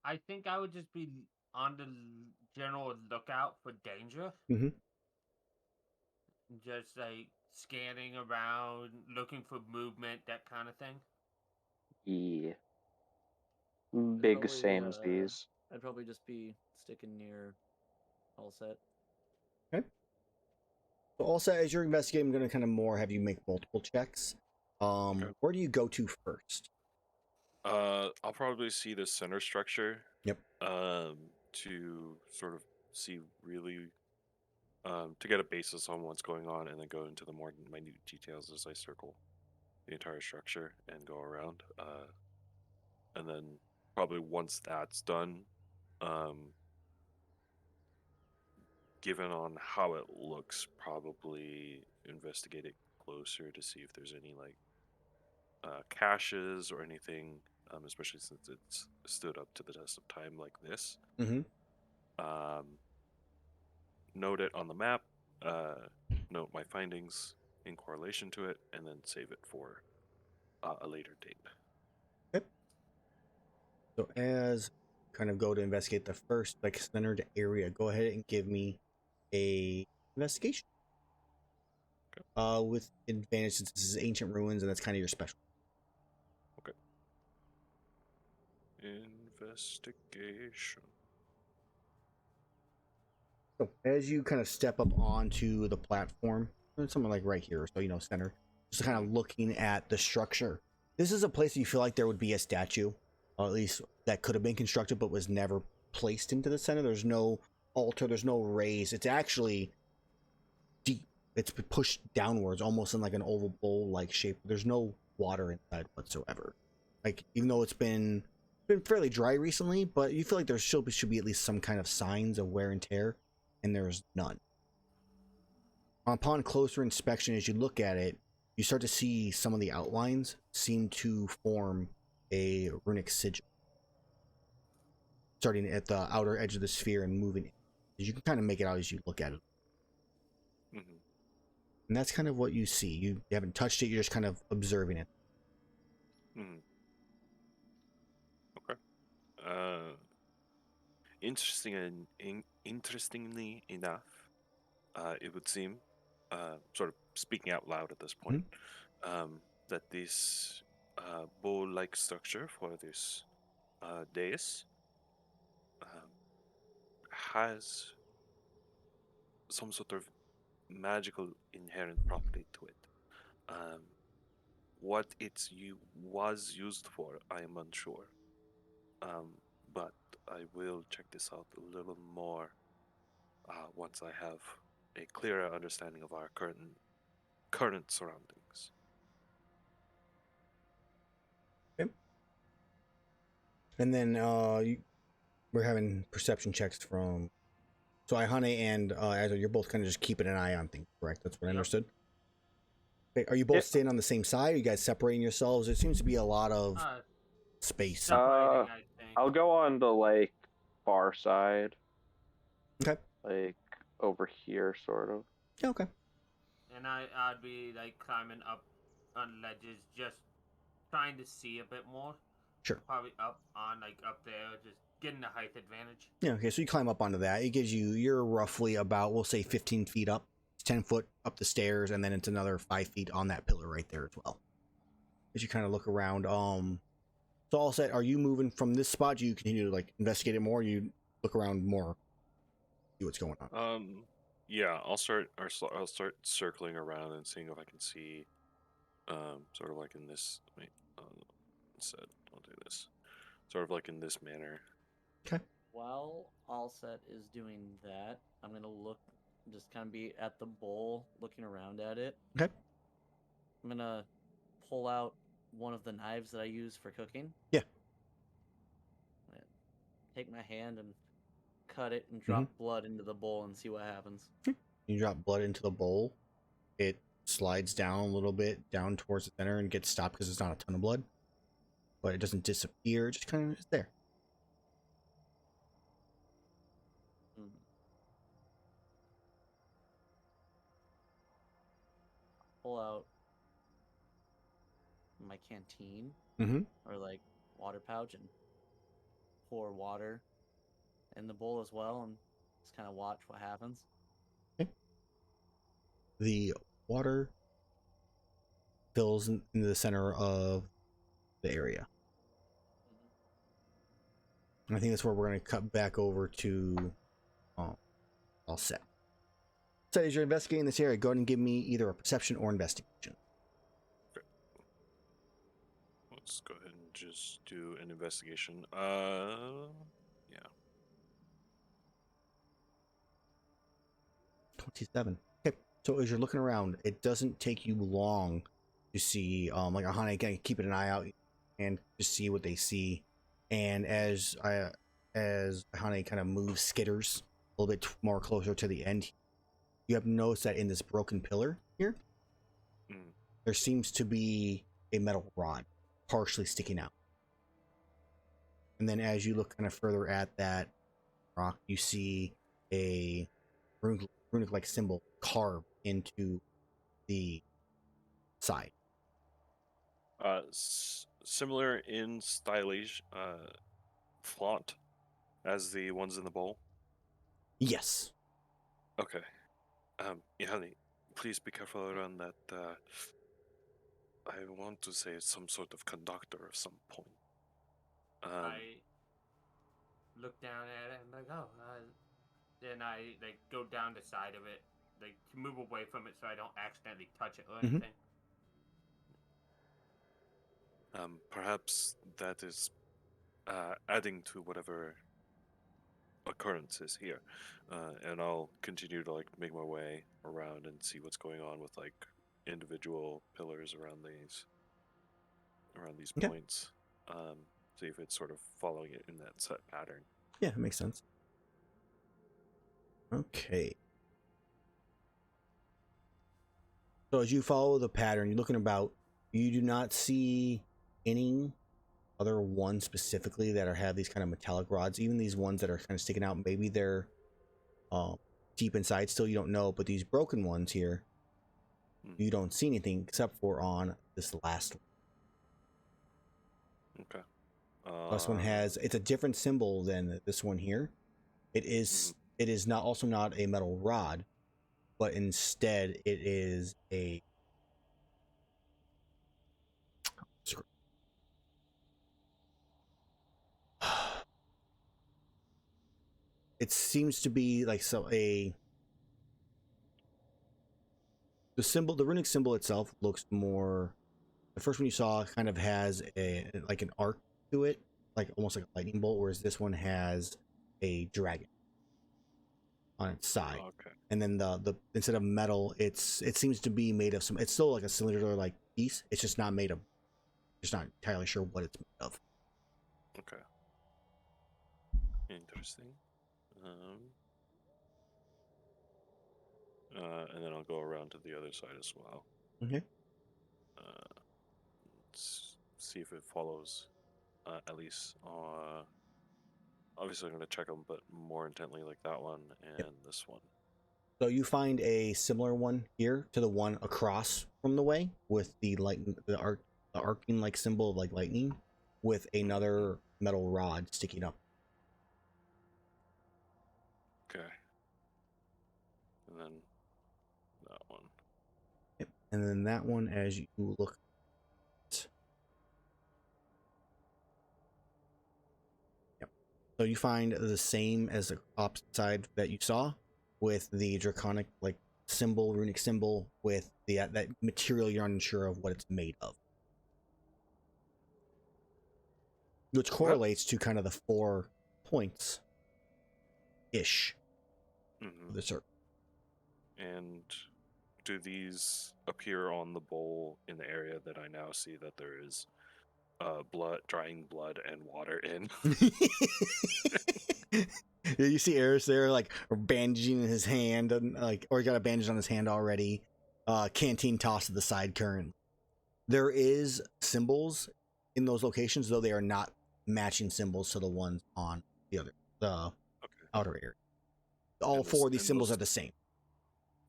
I think I would just be on the general lookout for danger. Mm-hmm. Just like scanning around, looking for movement, that kind of thing. Yeah. Big samesies. I'd probably just be sticking near all set. Okay. So also, as you're investigating, I'm going to kind of more have you make multiple checks. Okay. Where do you go to first? I'll probably see the center structure. Yep. To sort of see really, to get a basis on what's going on, and then go into the more minute details as I circle the entire structure and go around. And then probably once that's done, given on how it looks, probably investigate it closer to see if there's any like caches or anything, especially since it's stood up to the test of time like this. Mm-hmm. Note it on the map, note my findings in correlation to it, and then save it for a later date. Okay. So as kind of go to investigate the first like centered area, go ahead and give me a investigation. Okay. With advantage since this is ancient ruins and that's kind of your special. Okay. Investigation. So as you kind of step up onto the platform, somewhere like right here, so center, just kind of looking at the structure. This is a place you feel like there would be a statue, or at least that could have been constructed but was never placed into the center. There's no altar, there's no raise. It's actually deep. It's pushed downwards, almost in like an oval bowl like shape. There's no water inside whatsoever. Like, even though it's been fairly dry recently, but you feel like there should be at least some kind of signs of wear and tear, and there's none. Upon closer inspection, as you look at it, you start to see some of the outlines seem to form a runic sigil, starting at the outer edge of the sphere and moving. You can kind of make it out as you look at it. Mm-hmm. And that's kind of what you see. You haven't touched it, you're just kind of observing it. Mm-hmm. Okay. Interestingly enough, it would seem, sort of speaking out loud at this point, that this bowl-like structure for this dais has some sort of magical inherent property to it. What was used for, I am unsure. But I will check this out a little more once I have a clearer understanding of our current surroundings. Okay. And then we're having perception checks from. So Iihane and Azrar, you're both kind of just keeping an eye on things, correct? That's what I understood. Okay, are you both staying on the same side? Are you guys separating yourselves? There seems to be a lot of space. Separating, I think. I'll go on the like far side. Okay. Like over here, sort of. Yeah, okay. And I'd be like climbing up on ledges, just trying to see a bit more. Sure. Probably up there, just getting the height advantage. Yeah, okay, so you climb up onto that. It gives you're roughly about, we'll say 15 feet up. It's 10 foot up the stairs, and then it's another 5 feet on that pillar right there as well. As you kind of look around, so all set, are you moving from this spot? Do you continue to like investigate it more? Or you look around more, see what's going on? Yeah, I'll start circling around and seeing if I can see, sort of like in this. Wait, instead, I'll do this. Sort of like in this manner. Okay. While Allset is doing that, I'm gonna look, just kind of be at the bowl, looking around at it. Okay. I'm gonna pull out one of the knives that I use for cooking. Yeah. Take my hand and cut it and drop blood into the bowl and see what happens. You drop blood into the bowl. It slides down a little bit, down towards the center, and gets stopped because it's not a ton of blood. But it doesn't disappear, it just kind of is there. Pull out my canteen or like water pouch and pour water in the bowl as well and just kind of watch what happens. Okay. The water fills in the center of the area. And I think that's where we're going to cut back over to all set. So as you're investigating this area, go ahead and give me either a perception or investigation. Okay. Let's go ahead and just do an investigation. Yeah. 27. Okay. So as you're looking around, it doesn't take you long to see, like Iihane, again, keeping an eye out and just see what they see. And as Iihane kind of moves, skitters a little bit more closer to the end, you have noticed that in this broken pillar here, there seems to be a metal rod partially sticking out. And then as you look kind of further at that rock, you see a runic-like symbol carved into the side. Similar in stylish font as the ones in the bowl? Yes. Okay. Iihane, please be careful around that. I want to say it's some sort of conductor of some point. I look down at it and like, then I like go down the side of it, like to move away from it so I don't accidentally touch it or anything. Perhaps that is adding to whatever occurrence is here, and I'll continue to like make my way around and see what's going on with like individual pillars around these points. See if it's sort of following it in that set pattern. Yeah, it makes sense. Okay. So as you follow the pattern, you're looking about, you do not see any other ones specifically that have these kind of metallic rods. Even these ones that are kind of sticking out, maybe they're deep inside still, you don't know. But these broken ones here, you don't see anything except for on this last one. Okay. Last one it's a different symbol than this one here. It is also not a metal rod, but instead it is a it seems to be like the runic symbol itself looks more. The first one you saw kind of has an arc to it, like almost like a lightning bolt, whereas this one has a dragon on its side. Okay. And then the instead of metal, it seems to be made of some. It's still like a cylinder like piece. It's just not made of. Just not entirely sure what it's made of. Okay. Interesting. And then I'll go around to the other side as well. Okay. Let's see if it follows. At least. Obviously, I'm gonna check them, but more intently, like that one and this one. So you find a similar one here to the one across from the way with the arcing like symbol of like lightning, with another metal rod sticking up. Okay. And then that one. Yep. And then that one, as you look. Yep. So you find the same as the opposite side that you saw, with the draconic like symbol, runic symbol, with the that material you're unsure of what it's made of, which correlates to kind of the 4 points ish of the circle. And do these appear on the bowl in the area that I now see that there is drying blood and water in? Yeah, you see Erus there, like bandaging his hand, and or he got a bandage on his hand already. Canteen tossed to the side current. There is symbols in those locations, though they are not matching symbols to the ones on the outer area. All And 4 of these symbols are the same.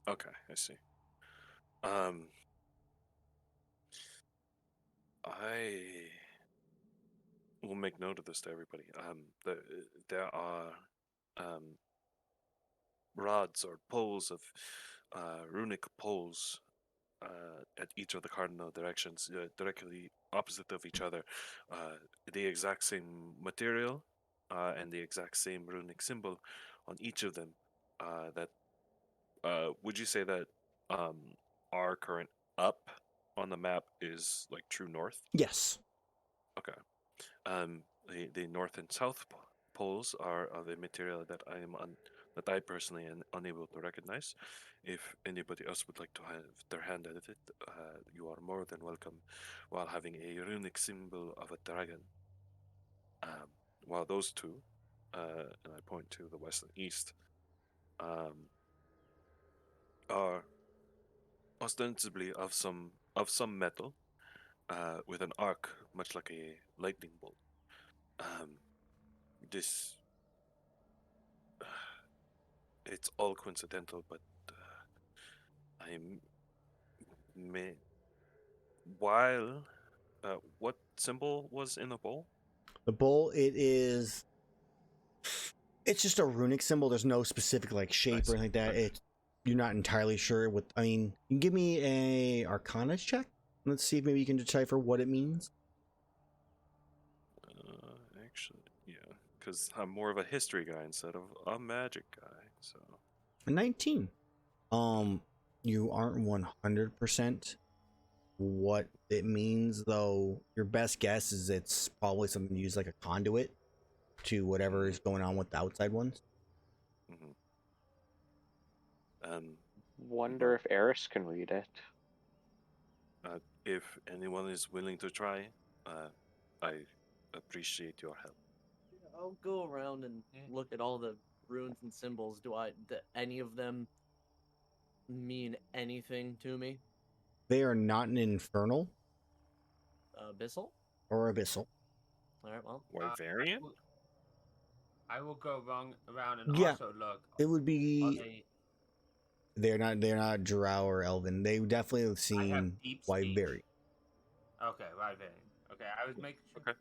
Okay, I see. I will make note of this to everybody. There are rods or poles of runic poles at each of the cardinal directions, directly opposite of each other. The exact same material and the exact same runic symbol on each of them. Would you say that our current up on the map is like true north? Yes. Okay. The north and south poles are of a material that that I personally am unable to recognize. If anybody else would like to have their hand at it, you are more than welcome. While having a runic symbol of a dragon, while those two, and I point to the west and east, are ostensibly of some metal, with an arc much like a lightning bolt. This it's all coincidental, but while what symbol was in the bowl? The bowl, it's just a runic symbol. There's no specific like shape or anything like that. Okay. You're not entirely sure what. I mean, you can give me a Arcana check. Let's see if maybe you can decipher what it means. Actually, yeah, because I'm more of a history guy instead of a magic guy. So A 19. You aren't 100% what it means, though. Your best guess is it's probably something used like a conduit to whatever is going on with the outside ones. Wonder if Erus can read it. If anyone is willing to try, I appreciate your help. I'll go around and look at all the runes and symbols. Do any of them mean anything to me? They are not an infernal Abyssal? or abyssal. All right, well. Wyverian? I will go around and Yeah, also look. it would be. They're not Drow or Elven. They definitely have seen Wyverian. Okay, Wyverian. Okay, I was making sure. Okay.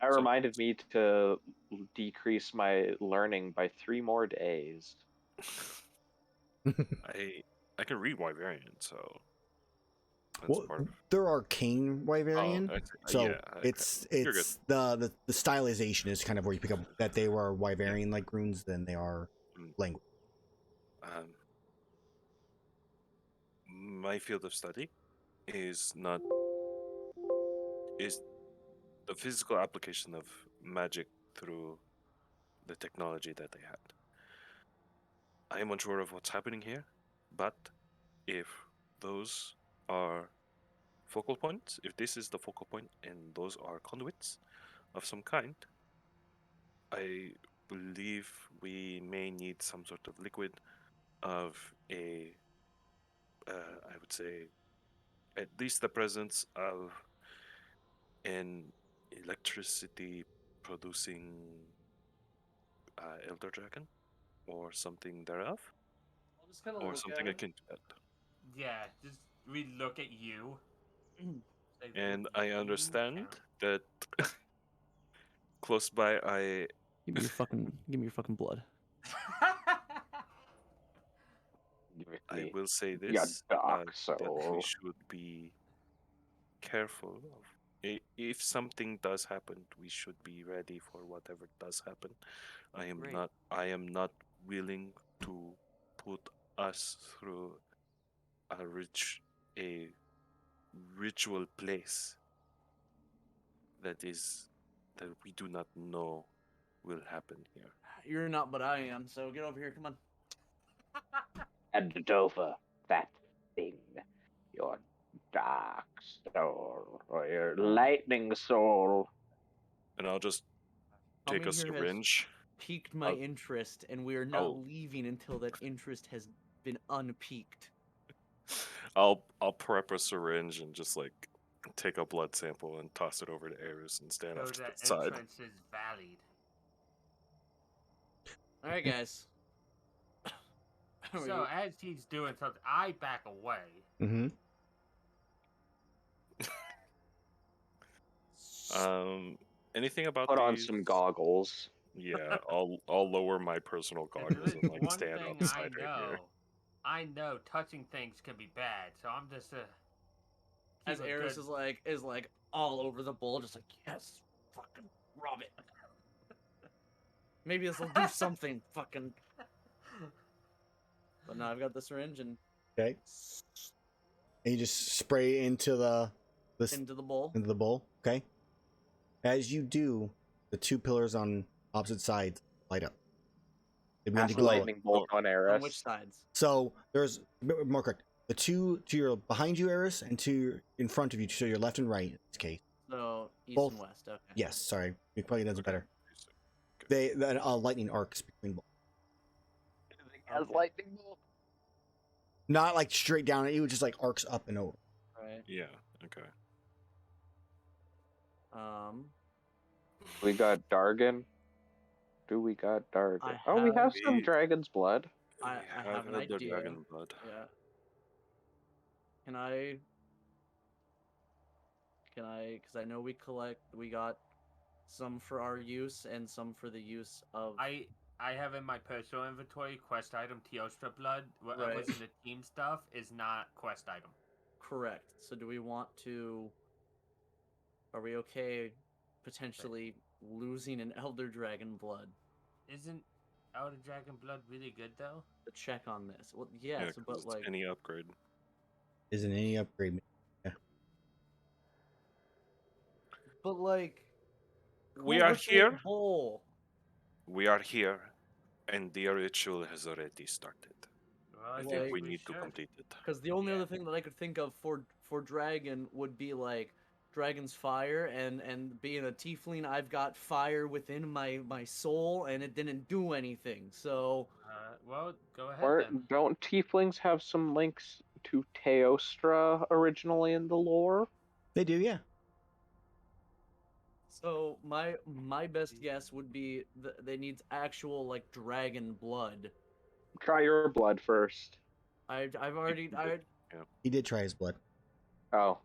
That reminded me to decrease my learning by 3 more days. I can read Wyverian, so that's Well, part of. they're arcane Wyverian, so yeah, it's You're good. the stylization is kind of where you pick up that they were Wyverian like runes than they are language. my field of study is the physical application of magic through the technology that they had. I am unsure of what's happening here, but if those are focal points, if this is the focal point and those are conduits of some kind, I believe we may need some sort of liquid of I would say, at least the presence of an electricity producing elder dragon or something thereof, I'll just kind of or look something at it. akin to that. Yeah, just we look at you. Say, And "Would I you understand count?" that close by, Give me your fucking blood. I will say Yeah, this, dark that we soul. should be careful of. If something does happen, we should be ready for whatever does happen. Great. I am not willing to put us through a ritual place that we do not know will happen here. You're not, but I am. So get over here. Come on. And over that thing, your dark soul, or your lightning soul. And I'll just take Coming a here has syringe. piqued my I'll- interest, and we are not I'll- leaving until that interest has been unpeaked. I'll prep a syringe and just like take a blood sample and toss it over to Erus and stand So off to that the side. entrance is valid. All right, guys. So as he's doing something, I back away. Mm-hmm. Anything about Put on these? some goggles. Yeah, I'll lower my personal And goggles there's and like one stand thing outside right here. I know touching things can be bad, so I'm just As keep a Erus good- is like all over the bowl, just like yes, fucking rub it. Maybe this will do something, fucking. But now I've got the syringe and Okay. And you just spray into the into the bowl. into the bowl. Okay. As you do, the two pillars on opposite sides light up. They begin to Cast a glow. lightning bolt on Erus. On which sides? So there's more correct. The two to your behind you, Eris, and in front of you, so your left and right in this case. So east Both. and west. Okay. Yes, sorry, it probably does it better. Okay. They lightning arcs between both. Has lightning bolt. Not like straight down at you, just like arcs up and over. Right. Yeah. Okay. We got Dargan. Do we got Dargan? I Oh, we have have- some dragon's blood. I We have an had the idea. dragon blood. Yeah. Can I? Because I know we got some for our use and some for the use of. I have in my personal inventory quest item Teostra blood. Whatever's Right. in the team stuff is not quest item. Correct. So do we want to? Are we okay potentially losing an elder dragon blood? Isn't Elder Dragon blood really good though? To check on this. Well, Yeah, yes, 'cause but it's like any upgrade. Isn't any upgrade? We who are was in here. bowl? We are here, and the ritual has already started. Well, I Like- think we need to should. complete it. Because the only Yeah. other thing that I could think of for dragon would be like dragon's fire, and being a tiefling, I've got fire within my soul, and it didn't do anything. So Well, go ahead Or then. don't tieflings have some links to Teostra originally in the lore? They do, yeah. my best guess would be they need actual like dragon blood. Try your blood first. I've already He did try his blood. Oh,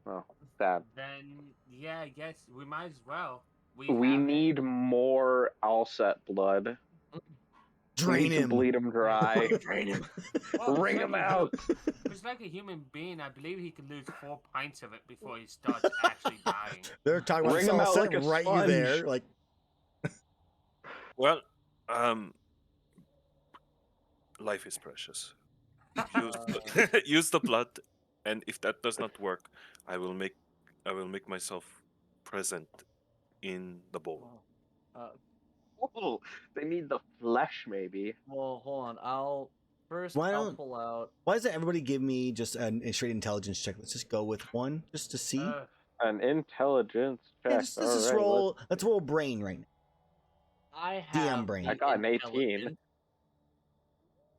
sad. Then yeah, I guess we might as well. We have it. need more Alset blood. Drain we need him. to bleed him dry. drain him. Well, Wring it's him like a out. It's like a human being. I believe he can lose 4 pints of it before he starts actually dying. They're talking about Wring him out Alset like a right sponge. you there, like Well, life is precious. Use the blood And if that does not work, I will make myself present in the bowl. Uh, Oh, they need the flesh, maybe. well, hold on. I'll Why I'll don't- pull out. Why doesn't everybody give me just a straight intelligence check? Let's just go with one, just to see. An intelligence check. Yeah, just All right, roll. Let's roll brain right now. I DM have. brain. the I got an 18. intelligence-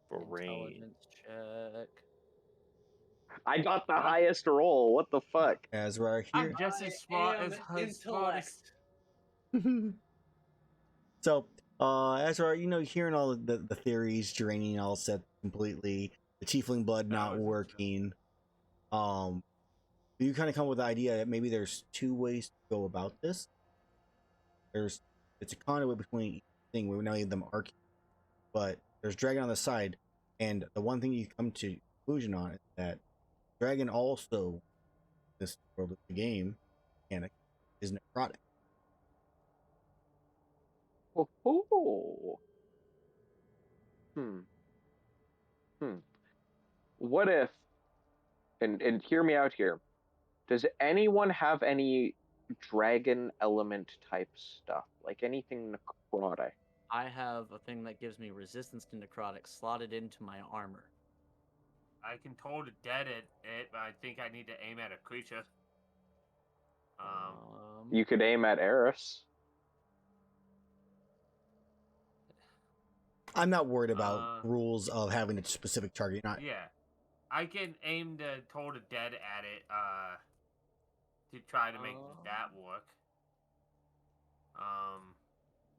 Brain. Intelligence check. I got the highest roll. What the fuck? Azrar here. I'm just as smart as her smartest. So, Azrar, hearing all the theories, draining all set completely, the tiefling blood That not was working. You kind of come up with the idea that maybe there's two ways to go about this. It's a conduit between each thing. We now need them arcane, but there's dragon on the side, and the one thing you come to conclusion on is that dragon also, this world of the game, mechanic is necrotic. Oh. What if, and hear me out here, does anyone have any dragon element type stuff? Like anything necrotic? I have a thing that gives me resistance to necrotic slotted into my armor. I can toll the dead at it, but I think I need to aim at a creature. You could aim at Erus. I'm not worried about rules of having a specific target. Yeah, I can aim the toll the dead at it to try to make that work.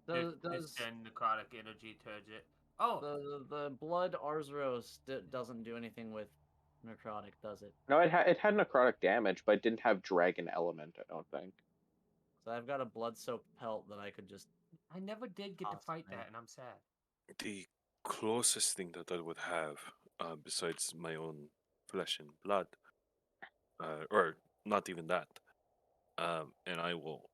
Just send necrotic energy towards it. Oh, the blood Arzuros doesn't do anything with necrotic, does it? No, it had necrotic damage, but it didn't have dragon element, I don't think. So I've got a blood-soaked pelt that I could just. I never did get to fight that, and I'm sad. The closest thing that I would have, besides my own flesh and blood, or not even that, and I will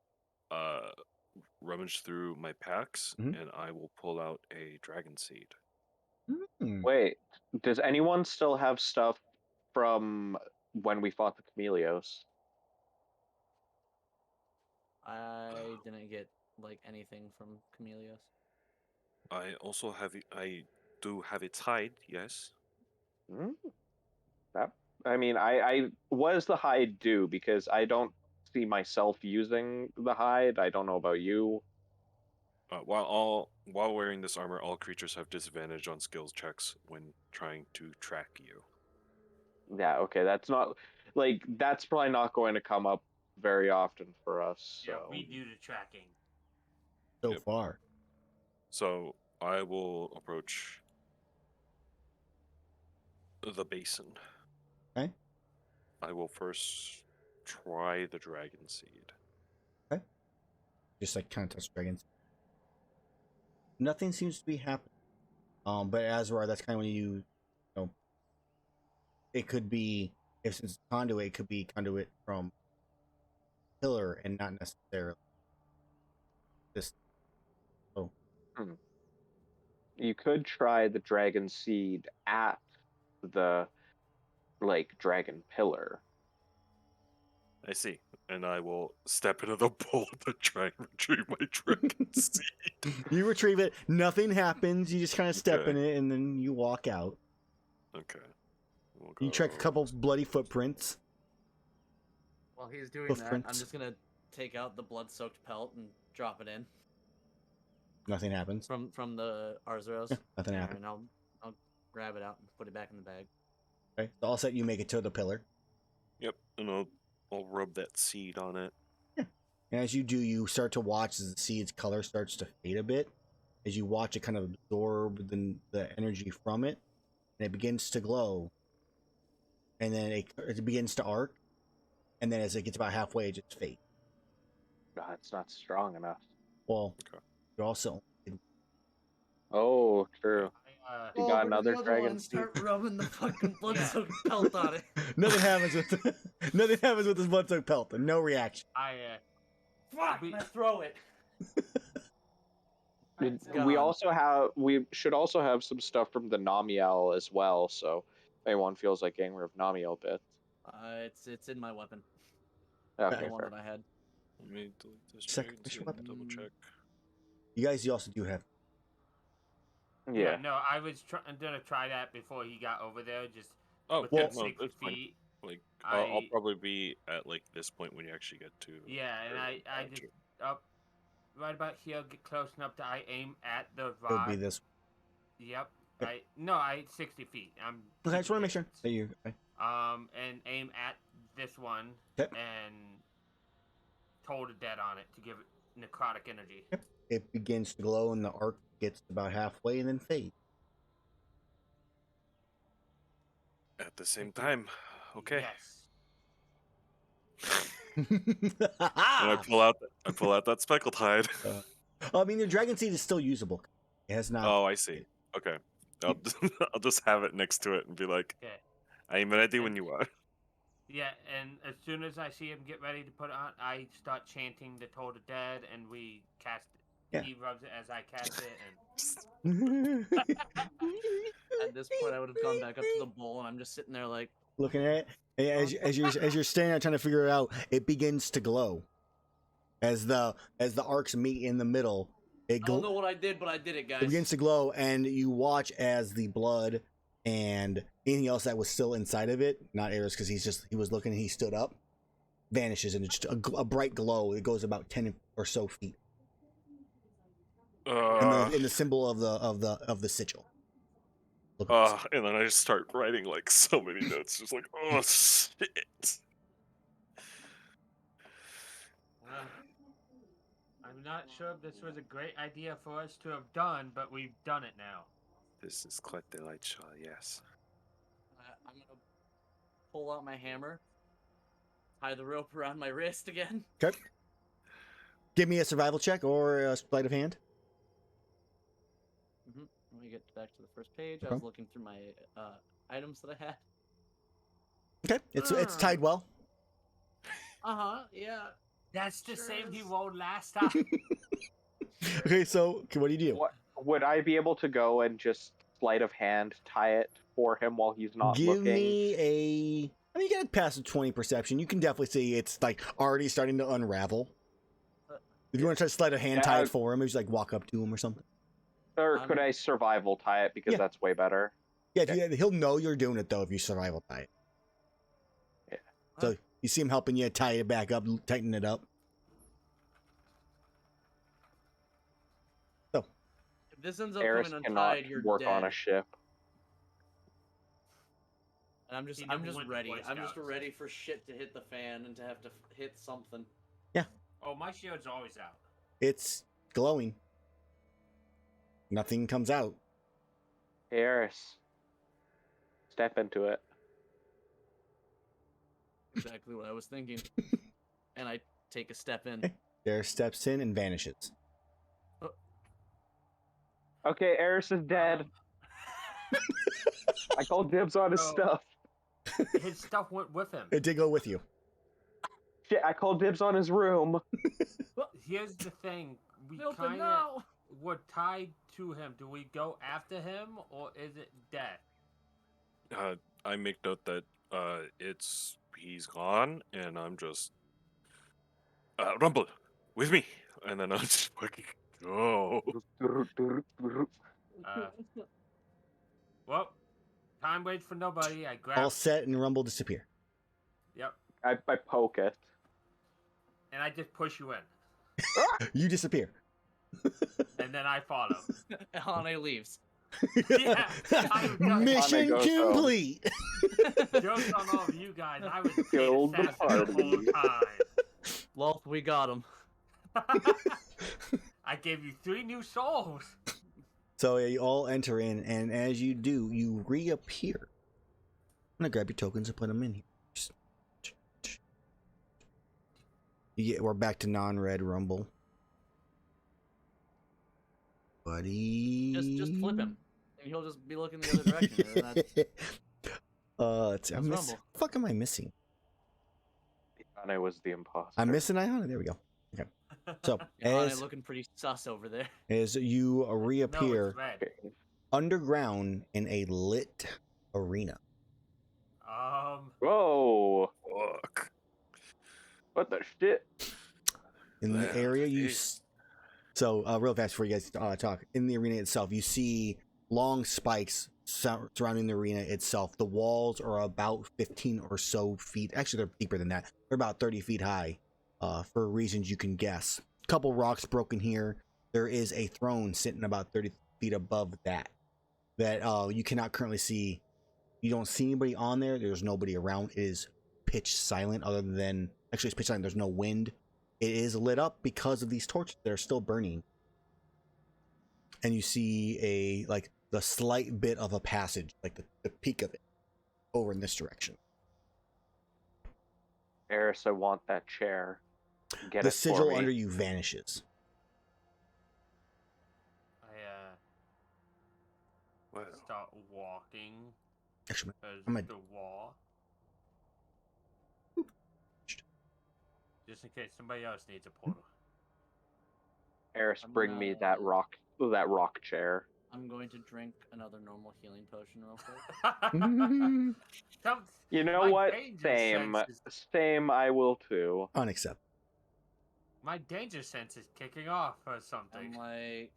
rummage through my packs, Mhm. and I will pull out a dragon seed. Wait, does anyone still have stuff from when we fought the Chameleos? I didn't get anything from Chameleos. I also have I do have its hide, yes. I what does the hide do? Because I don't see myself using the hide. I don't know about you. While wearing this armor, all creatures have disadvantage on skills checks when trying to track you. Yeah, okay, that's probably not going to come up very often for us. So. Yeah, we do the tracking. So far. So I will approach the basin. Okay. I will first try the dragon seed. Okay. Just kind of touch dragons. Nothing seems to be happening. But Azrar, that's kind of when you know, it could be, if it's conduit, it could be conduit from pillar and not necessarily this. Oh. You could try the dragon seed at the dragon pillar. I see. And I will step into the bowl to try and retrieve my dragon seed. You retrieve it, nothing happens, you just kind of step in it and then you walk out. Okay. You check a couple bloody footprints. While he's doing that, I'm just gonna take out the blood-soaked pelt and drop it in. Nothing happens. From the Arzuros. Yeah, nothing happens. And I'll grab it out and put it back in the bag. Okay. So all set, you make it to the pillar. Yep, and I'll rub that seed on it. Yeah. And as you do, you start to watch as the seed's color starts to fade a bit. As you watch it kind of absorb the energy from it, and it begins to glow. And then it begins to arc. And then as it gets about halfway, it just fades. It's not strong enough. Well, you're also. Oh, true. You got another dragon. Start rubbing the fucking blood-soaked pelt on it. Nothing happens with this blood-soaked pelt. No reaction. Fuck! I throw it. We should also have some stuff from the Namiel as well. So if anyone feels like getting rid of Namiel bits. It's in my weapon. Okay, The one fair. that I had. Let me delete this Second right mission and weapon. double check. You guys, you also do have. Yeah. No, I was gonna try that before he got over there. Just Oh, with well, them no, 6 that's fine. feet. Like, I I'll probably be at like this point when you actually get to. yeah, and I Erwin just up right about here, get close enough to I aim at the It'll be rod. this. Yep. Okay. I 60 feet. I'm. Okay, I just want to make sure distance. that you. Okay. And aim at this one Okay. and toll the dead on it to give it necrotic energy. Yep. It begins to glow, and the arc gets about halfway, and then fades. At the same time, okay. Yes. And I pull out that speckled hide. I mean, your dragon seed is still usable. It has not. Oh, I see. Okay, I'll I'll just have it next to it and be like, Okay. "I'm ready when you are." Yeah, and as soon as I see him get ready to put it on, I start chanting the Toll the Dead, and we cast it. Yeah. He rubs it as I cast it, and At this point, I would have gone back up to the bowl, and I'm just sitting there like Looking at it, as you're standing there trying to figure it out, it begins to glow. As the arcs meet in the middle, it I don't know what I did, but I did it, guys. It begins to glow, and you watch as the blood and anything else that was still inside of it, not Erus, because he was looking and he stood up, vanishes, and it's just a bright glow. It goes about 10 or so feet. In the symbol of the sigil. And then I just start writing like so many notes, just like, oh shit. I'm not sure if this was a great idea for us to have done, but we've done it now. This is quite delightful, yes. I'm gonna pull out my hammer, tie the rope around my wrist again. Okay. Give me a survival check or a sleight of hand. Let me get back to the first page. Okay. I was looking through my items that I had. Okay, it's tied well. Yeah. That's the Sure same he is. rolled last time. Okay, so what do you do? What would I be able to go and just sleight of hand tie it for him while he's not Give looking? me a. I mean, you got to pass a 20 perception. You can definitely see it's like already starting to unravel. If you want to try to sleight of hand tie it for him, maybe just like walk up to him or something. Or could I survival tie it because that's way better? Yeah, he'll know you're doing it though if you survival tie it. Yeah. So you see him helping you tie it back up, tighten it up. So If this ends up Erus coming cannot untied, you're work dead. on a ship. And I'm just He never went to ready. Boy I'm just Scouts. ready for shit to hit the fan and to have to hit something. Oh, my shield's always out. it's glowing. Nothing comes out. Hey, Erus, step into it. Exactly what I was thinking. And I take a step in. Okay. There steps in and vanishes. Okay, Erus is dead. I called dibs on his Oh. stuff. His stuff went with him. It did go with you. Shit, I called dibs on his room. Here's the thing. We Milton, kind of no! were tied to him. Do we go after him, or is it death? I make note that he's gone, and I'm just Rumble with me, and then I'll just fucking go. Well, time waits for nobody. I grab. All set and Rumble disappear. Yep. I poke it. And I just push you in. You disappear. And then I follow. Iihane leaves. Yeah, I'm done. Mission goes home. complete. Jokes on all of you guys. I was Killed the assassin the whole time. Well, we got him. I gave you 3 new souls. So you all enter in, and as you do, you reappear. I'm gonna grab your tokens and put them in here. We're back to non-red Rumble. Buddy. Just flip him. And he'll just be looking the other direction. And that's, I'm Rumble. what the fuck am I missing? Iihane was the imposter. I'm missing Iihane. There we go. Okay. So Iihane looking pretty sus over there. as you reappear No, it's red. underground in a lit arena. Whoa! Fuck. What the shit? In the Well, area, you this- so real fast before you guys talk. In the arena itself, you see long spikes surrounding the arena itself. The walls are about 15 or so feet. Actually, they're deeper than that. They're about 30 feet high, for reasons you can guess. A couple rocks broken here. There is a throne sitting about 30 feet above that. That you cannot currently see. You don't see anybody on there. There's nobody around. It is pitch silent, other than actually it's pitch silent. There's no wind. It is lit up because of these torches that are still burning. And you see the slight bit of a passage, like the peak of it, over in this direction. Erus, I want that chair. Get The it for sigil me. under you vanishes. I Well, start walking Actually, towards I'm a- the wall. Just in case somebody else needs a portal. Eris, I'm bring me gonna- that rock chair. I'm going to drink another normal healing potion real quick. Come, You know my what? danger Same. sense is- Same. I will too. Unacceptable. My danger sense is kicking off or something. I'm like,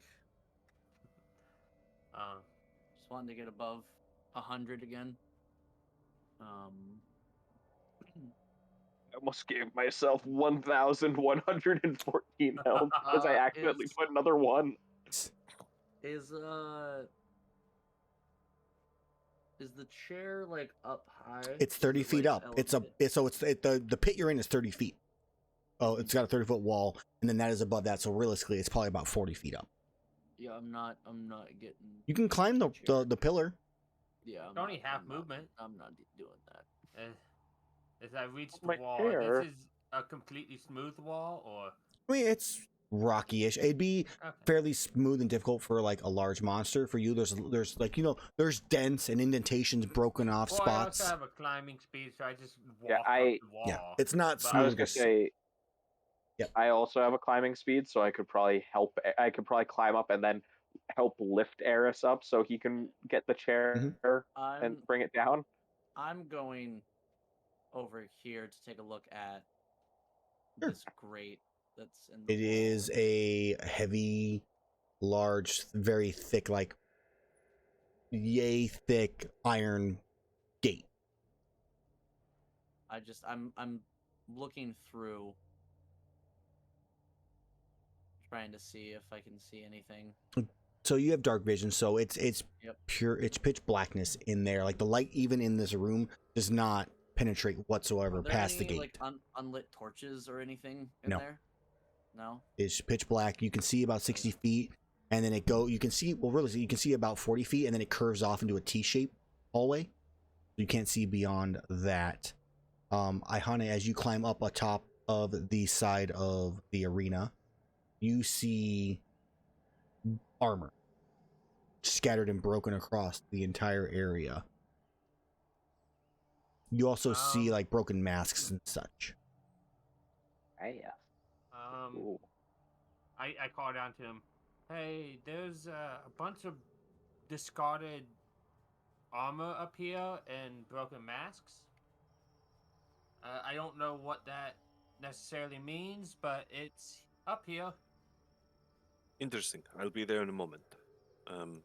Uh, just wanting to get above 100 again. I almost gave myself 1,114 health because I accidentally put another one. Is the chair like up high? It's 30 Is it, feet like, up. elevated? The pit you're in is 30 feet. Oh, it's got a 30-foot wall, and then that is above that. So realistically, it's probably about 40 feet up. Yeah, I'm not getting. You can climb the pillar. Yeah, It's only half movement. I'm not doing that. As I reach the My wall, chair. this is a completely smooth wall, or I mean, it's rocky-ish. It'd be okay. fairly smooth and difficult for like a large monster. For you, there's like there's dents and indentations, broken off Well, spots. I also have a climbing speed, so I just walk Yeah, up the wall. Yeah, it's not But I was smooth. gonna say. Yep. I also have a climbing speed, so I could probably climb up and then help lift Eris up so he can get the chair and bring it down. I'm going over here to take a look at Sure. this grate that's in the It wall. is a heavy, large, very thick, like yay thick iron gate. I'm looking through, trying to see if I can see anything. So you have dark vision, so it's Yep. pure, it's pitch blackness in there. Like the light even in this room does not penetrate whatsoever Are there past the any, gate. like unlit torches or anything in No. there? No. It's pitch black. You can see about 60 feet, and then you can see about 40 feet, and then it curves off into a T-shaped hallway. You can't see beyond that. Iihane, as you climb up atop of the side of the arena, you see armor scattered and broken across the entire area. You also see like broken masks and such. Yeah. Ooh. I call down to him. Hey, there's a bunch of discarded armor up here and broken masks. I don't know what that necessarily means, but it's up here. interesting. I'll be there in a moment. And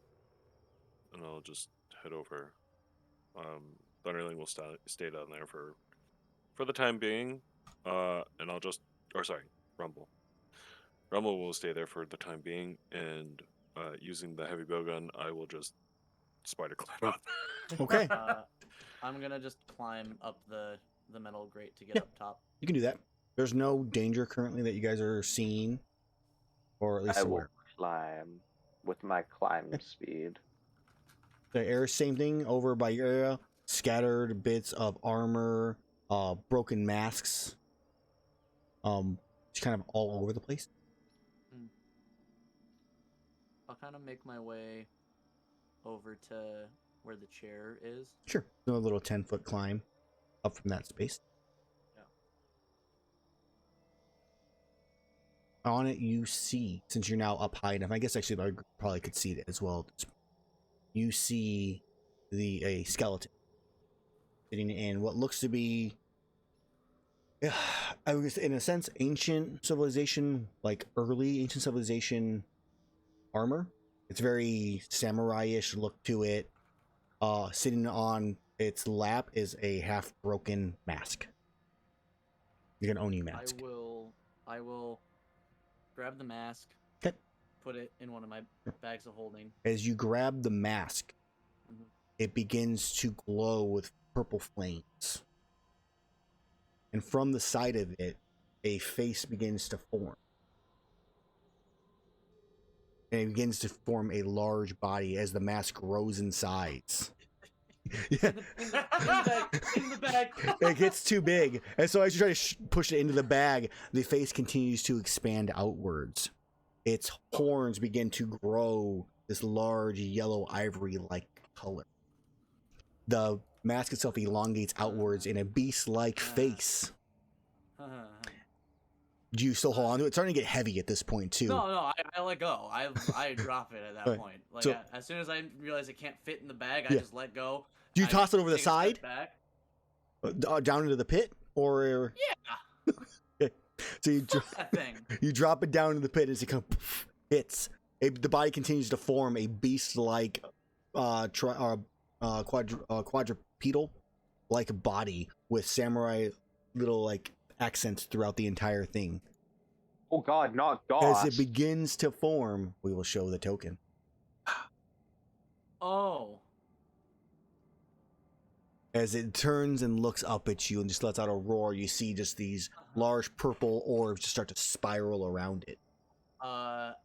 I'll just head over. Thunderling will stay down there for the time being. And I'll just, or sorry, Rumble. Rumble will stay there for the time being, and using the heavy bowgun, I will just spider climb up. Okay, I'm gonna just climb up the metal grate to get up top. you can do that. There's no danger currently that you guys are seeing, or at least I will aware. climb with my climb speed. The air, same thing over by your area. Scattered bits of armor, broken masks, just kind of all over the place. I'll kind of make my way over to where the chair is. Sure, do a little 10-foot climb up from that space. Yeah. On it, you see, since you're now up high enough, I guess actually I probably could see it as well. You see a skeleton sitting in what looks to be, I was in a sense, ancient civilization, like early ancient civilization armor. It's very samurai-ish look to it. Sitting on its lap is a half-broken mask. You're an Oni mask. I will grab the mask. Okay. Put it in one of my bags of holding. As you grab the mask, it begins to glow with purple flames. And from the side of it, a face begins to form. And it begins to form a large body as the mask grows in size. Yeah. In the bag. It gets too big. And so as you try to push it into the bag, the face continues to expand outwards. Its horns begin to grow this large yellow ivory-like color. The mask itself elongates outwards in a beast-like face. Do you still hold on to it? It's starting to get heavy at this point, too. No, I let go. I drop it at that Right. point. Like, So- as soon as I realize it can't fit in the bag, I just let go. Do you I toss it over the take a step side? back. Down into the pit? Or... Yeah. Okay. So you, That thing. you drop it down into the pit as it kind of hits. The body continues to form a beast-like quadrupedal-like body with samurai little like accents throughout the entire thing. Oh God, not As Goss. it begins to form, we will show the token. Oh. As it turns and looks up at you and just lets out a roar, you see just these large purple orbs just start to spiral around it. After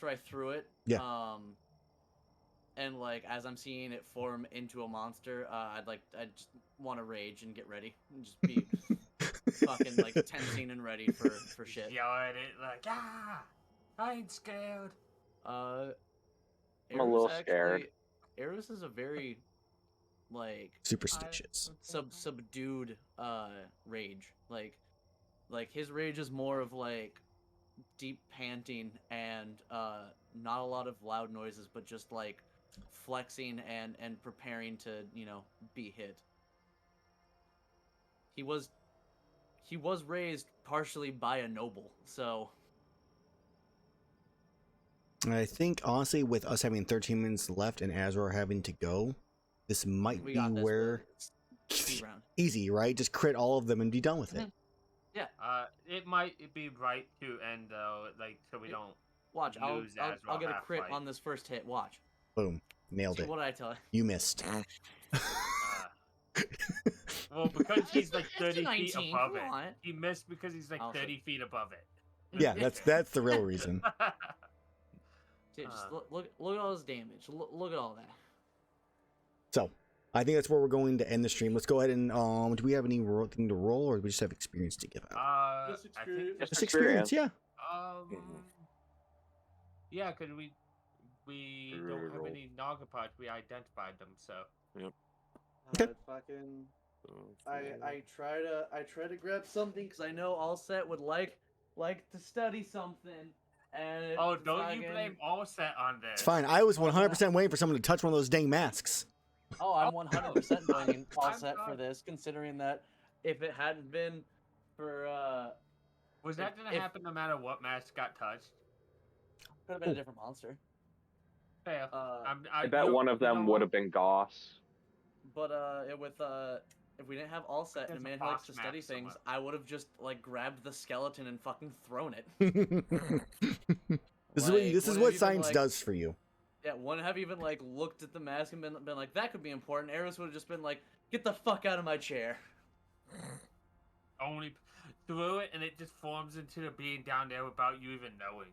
I threw it, Yeah. and like as I'm seeing it form into a monster, I just want to rage and get ready and just be fucking like tensing and ready for shit. Yell at it like, I ain't scared. I'm a little scared. Erus is a very like Superstitious. subdued rage. Like his rage is more of like deep panting and not a lot of loud noises, but just like flexing and preparing to, be hit. He was raised partially by a noble, so I think honestly, with us having 13 minutes left and Azrar having to go, this might we be got this. where Speed round. easy, right? Just crit all of them and be done with it. Yeah. It might be right to end though, like so we don't. Watch, I'll lose Azrael get a crit half-fight. on this first hit. Watch. Boom, nailed it. What did I tell you? You missed. Well, because he's like It's a 30 feet 19, above come it. on. He missed because he's like Oh, so- 30 feet above it. Yeah, that's the real reason. Dude, just look at all this damage. Look at all that. So, I think that's where we're going to end the stream. Let's go ahead and do we have any thing to roll, or do we just have experience to give out? I Just think experience. Just experience, yeah. Yeah, because we don't have Roll. any Nagapods. We identified them, so. Okay. Fucking. I try to grab something because I know All Set would like to study something. And Oh, don't you blame All Set on this? It's fine. I was 100% waiting for someone to touch one of those dang masks. Oh, I'm 100% blaming All I'm Set for not. this, considering that if it hadn't been for Was that gonna if- happen no matter what mask got touched? could have been a different monster. Fair. I bet one of them would have been Goss. But if we didn't have All Set and a There's man a who likes to box study map things, somewhere. I would have just like grabbed the skeleton and fucking thrown it. This Like, is wouldn't what even, science like- does for you. Yeah, wouldn't have even like looked at the mask and been like, that could be important. Erus would have just been like, get the fuck out of my chair. Only threw it and it just forms into the being down there without you even knowing.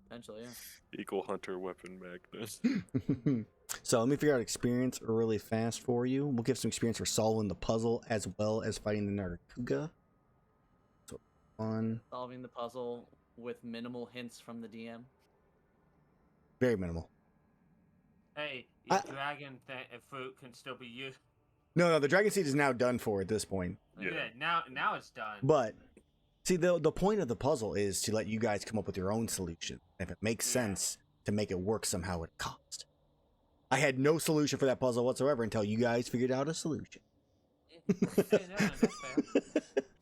Eventually, yeah. Equal hunter weapon magnet. So let me figure out experience really fast for you. We'll give some experience for solving the puzzle as well as fighting the Nargacuga. So fun. Solving the puzzle with minimal hints from the DM. Very minimal. Hey, I- dragon fruit can still be used. No, the dragon seed is now done for at this point. Yeah. Now it's done. But see, the point of the puzzle is to let you guys come up with your own solution. If it makes Yeah. sense, to make it work somehow at a cost. I had no solution for that puzzle whatsoever until you guys figured out a solution. Hey, no, that's fair.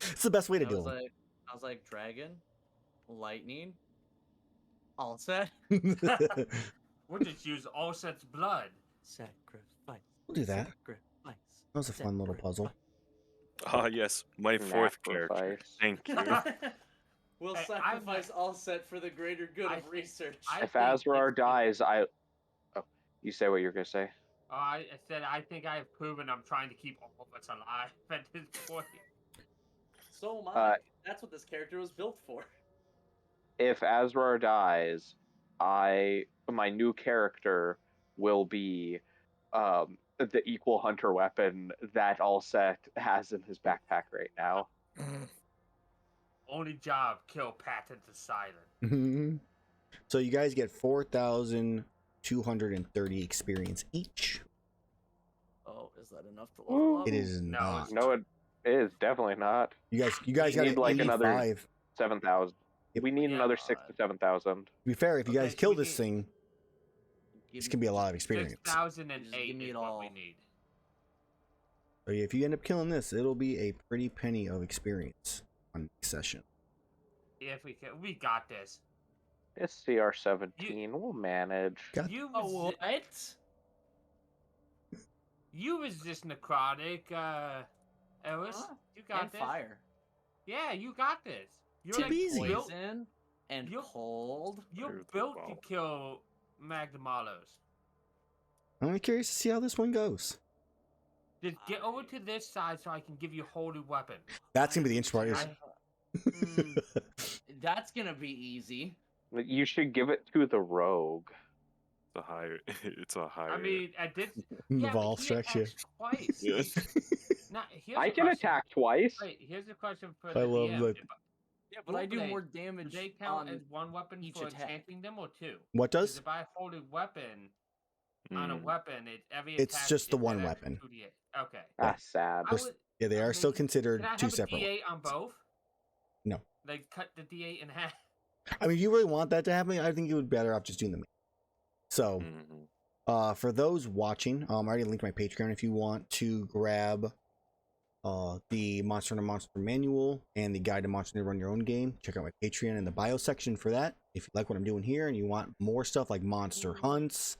It's the best way to I do was it. like, I was like, dragon, lightning, all set. We'll just use Allset's blood. Sacrifice. We'll do that. Sacrifice. That was a fun little puzzle. Ah, yes, my fourth character. Sacrifice. Thank you. We'll Hey, sacrifice all set for the greater good I of think- research. I If think Azrar it's- dies, Oh, you say what you're gonna say. I said I think I have proven I'm trying to keep all of us alive at this point. So am I. Uh, That's what this character was built for. If Azrar dies, my new character will be the equal hunter weapon that Allset has in his backpack right now. Only job, kill Patent the Silent. Mhm. So you guys get 4,230 experience each. Oh, is that enough to level up? It is No, not. No, it is definitely not. You guys You got need, like, another 85. 7,000. We need Yeah, another 6 to 7,000. To be fair, if you Okay, guys so kill we this need- thing, this can be a lot of experience. 6,008 Just give me is it what all. we need. So if you end up killing this, it'll be a pretty penny of experience on next session. If we can, we got this. It's CR17. We'll manage. Got- You Oh, resi- what? you resist necrotic, Erus. Huh? You got And this. fire. Yeah, you got this. You're Tip easy. built. Poison and You- cold. You're Very built to well. kill Magdamalos. I'm curious to see how this one goes. Just get over to this side so I can give you holy weapon. That's gonna be the interesting part. That's gonna be easy. You should give it to the rogue. It's a higher. It's a higher. I mean, at this, The yeah, ball but he stretch, yeah. attacks twice. Yes. Now, here's I a can question. attack twice. Wait, here's a question for I the love DM. that. Yeah, but I do Blade, more Do damage they count on as one weapon each for attack. enchanting them or two? What 'Cause does? if I hold a weapon on a Mm. weapon, every It's attack just the is one an extra weapon. 2d8. Okay. That's sad. I Just- would, Yeah, they are still Maybe- considered can I two have a separate. D8 on both? No. Like cut the D8 in half. I mean, if you really want that to happen, I think you would be better off just doing the main. So, Mhm. for those watching, I already linked my Patreon if you want to grab the Monster Hunter Monster Manual and the Guide to Monster Hunter Run Your Own Game. Check out my Patreon in the bio section for that. If you like what I'm doing here and you want more stuff like monster hunts,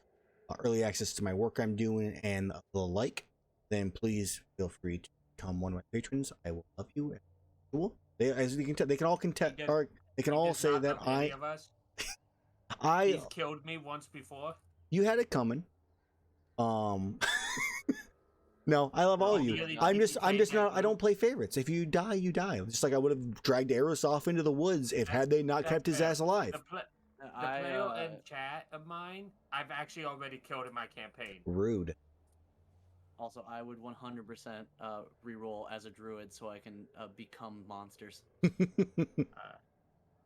early access to my work I'm doing, and the like, then please feel free to become one of my patrons. I will love you. And cool. They, as you can tell, they can all contest, does- or they can He all does say not that love any of us. I He's killed me once before. you had it coming. No, I love all of you. Really I'm just TPK not. I group. don't play favorites. If you die, you die. Just like I would have dragged Erus off into the woods if had they not That's kept his fair. ass alive. The I, player in chat of mine, I've actually already killed in my campaign. Rude. also, I would 100% reroll as a druid so I can become monsters.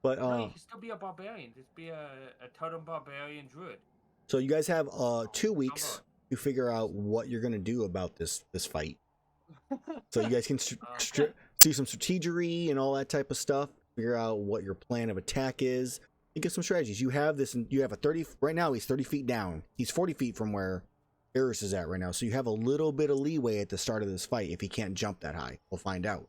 But No, you can still be a barbarian. Just be a totem barbarian druid. so you guys have 2 weeks to figure out what you're gonna do about this fight. So you guys can see some strategery and all that type of stuff. Figure out what your plan of attack is. Think of some strategies. You have this, and you have a 30. Right now, he's 30 feet down. He's 40 feet from where Erus is at right now. So you have a little bit of leeway at the start of this fight if he can't jump that high. We'll find out.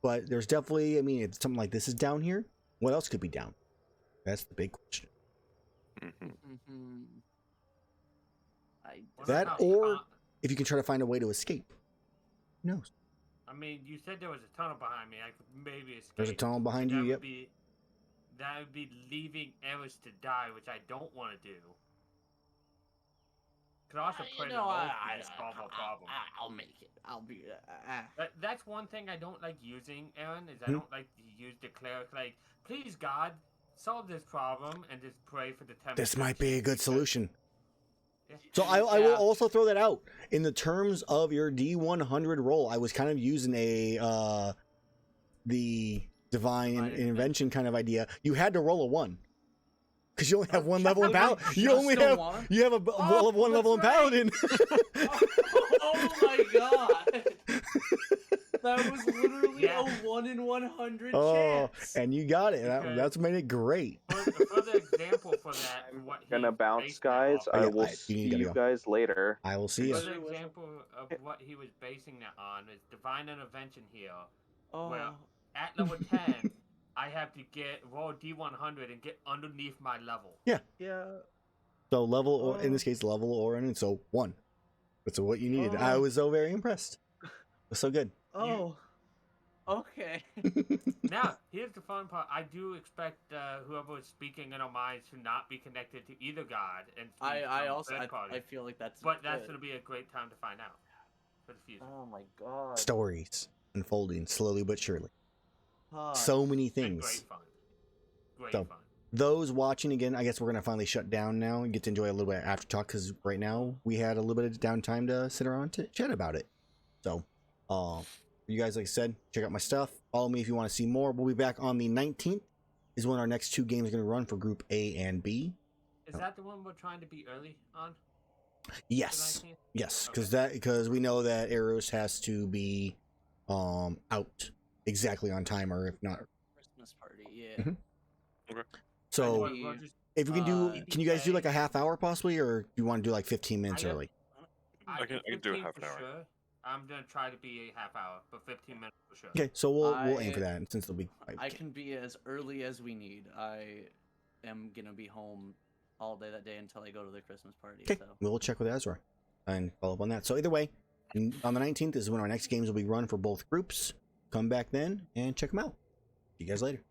But there's definitely. I mean, if something like this is down here, what else could be down? That's the big question. Mhm. Mm-hmm. What That about or- If you can try to find a way to escape. Who knows? I mean, you said there was a tunnel behind me. I could maybe escape. There's a tunnel behind you. Yep. That would be leaving Erus to die, which I don't want to do. Could also pray to Lord to solve our problem. I'll make it. I'll be. That's one thing I don't like using, Aaron, is I Hmm? don't like to use the cleric. Like, please, God, solve this problem, and just pray for the temple. This might be a good solution. Yeah. So I will Yeah. also throw that out. In the terms of your D100 roll, I was kind of using the divine Divine invention kind of idea. You had to roll a 1. Because you only have one level in Literally paladin. You just only a have one? you have a Oh, one level in that's right. paladin. Oh my god! That was literally Yeah. a 1 in 100 Oh, chance. and you got it. Because- That's what made it great. For the example for that, I'm what gonna he bounce, based that guys. off Oh, I yeah, will you see need to you go. guys later. I will see For you. the Sure, Whistle. example of what he was basing that on is divine intervention here. Oh. Well, at level 10, I have to roll D100 and get underneath my level. Yeah. So level, or in Oh. this case, level or and so 1. That's what you needed. I Oh. was so very impressed. It was so good. Oh. Okay. Now, here's the fun part. I do expect whoever is speaking in our minds to not be connected to either god and to I some also third party. I feel like that's But that's good. going to be a great time to find out for the future. Oh my god. Stories unfolding slowly but surely. Fuck. So many And things. great fun. Great So- fun. Those watching again, I guess we're gonna finally shut down now and get to enjoy a little bit of after talk because right now we had a little bit of downtime to sit around to chat about it. So, you guys, like I said, check out my stuff. Follow me if you want to see more. We'll be back on the 19th. Is when our next 2 games are gonna run for Group A and B. Is that the one we're trying to be early on? Yes, The 19th? yes, Okay. because we know that Erus has to be out exactly on time, or if not. Christmas party, yeah. Mhm. Okay. So We'll just- if we can do, Uh, can you guys do like a half hour possibly, or do you want to do like 15 minutes I have- early? I can do 15 half an for hour. Sure. I'm gonna try to be a half hour, but 15 minutes for sure. Okay, so we'll aim for I- that since it'll be. I can be as early as we need. I am gonna be home all day that day until I go to the Christmas party. Okay, So we'll check with Azrar and follow up on that. So either way, on the 19th is when our next games will be run for both groups. Come back then and check them out. See you guys later.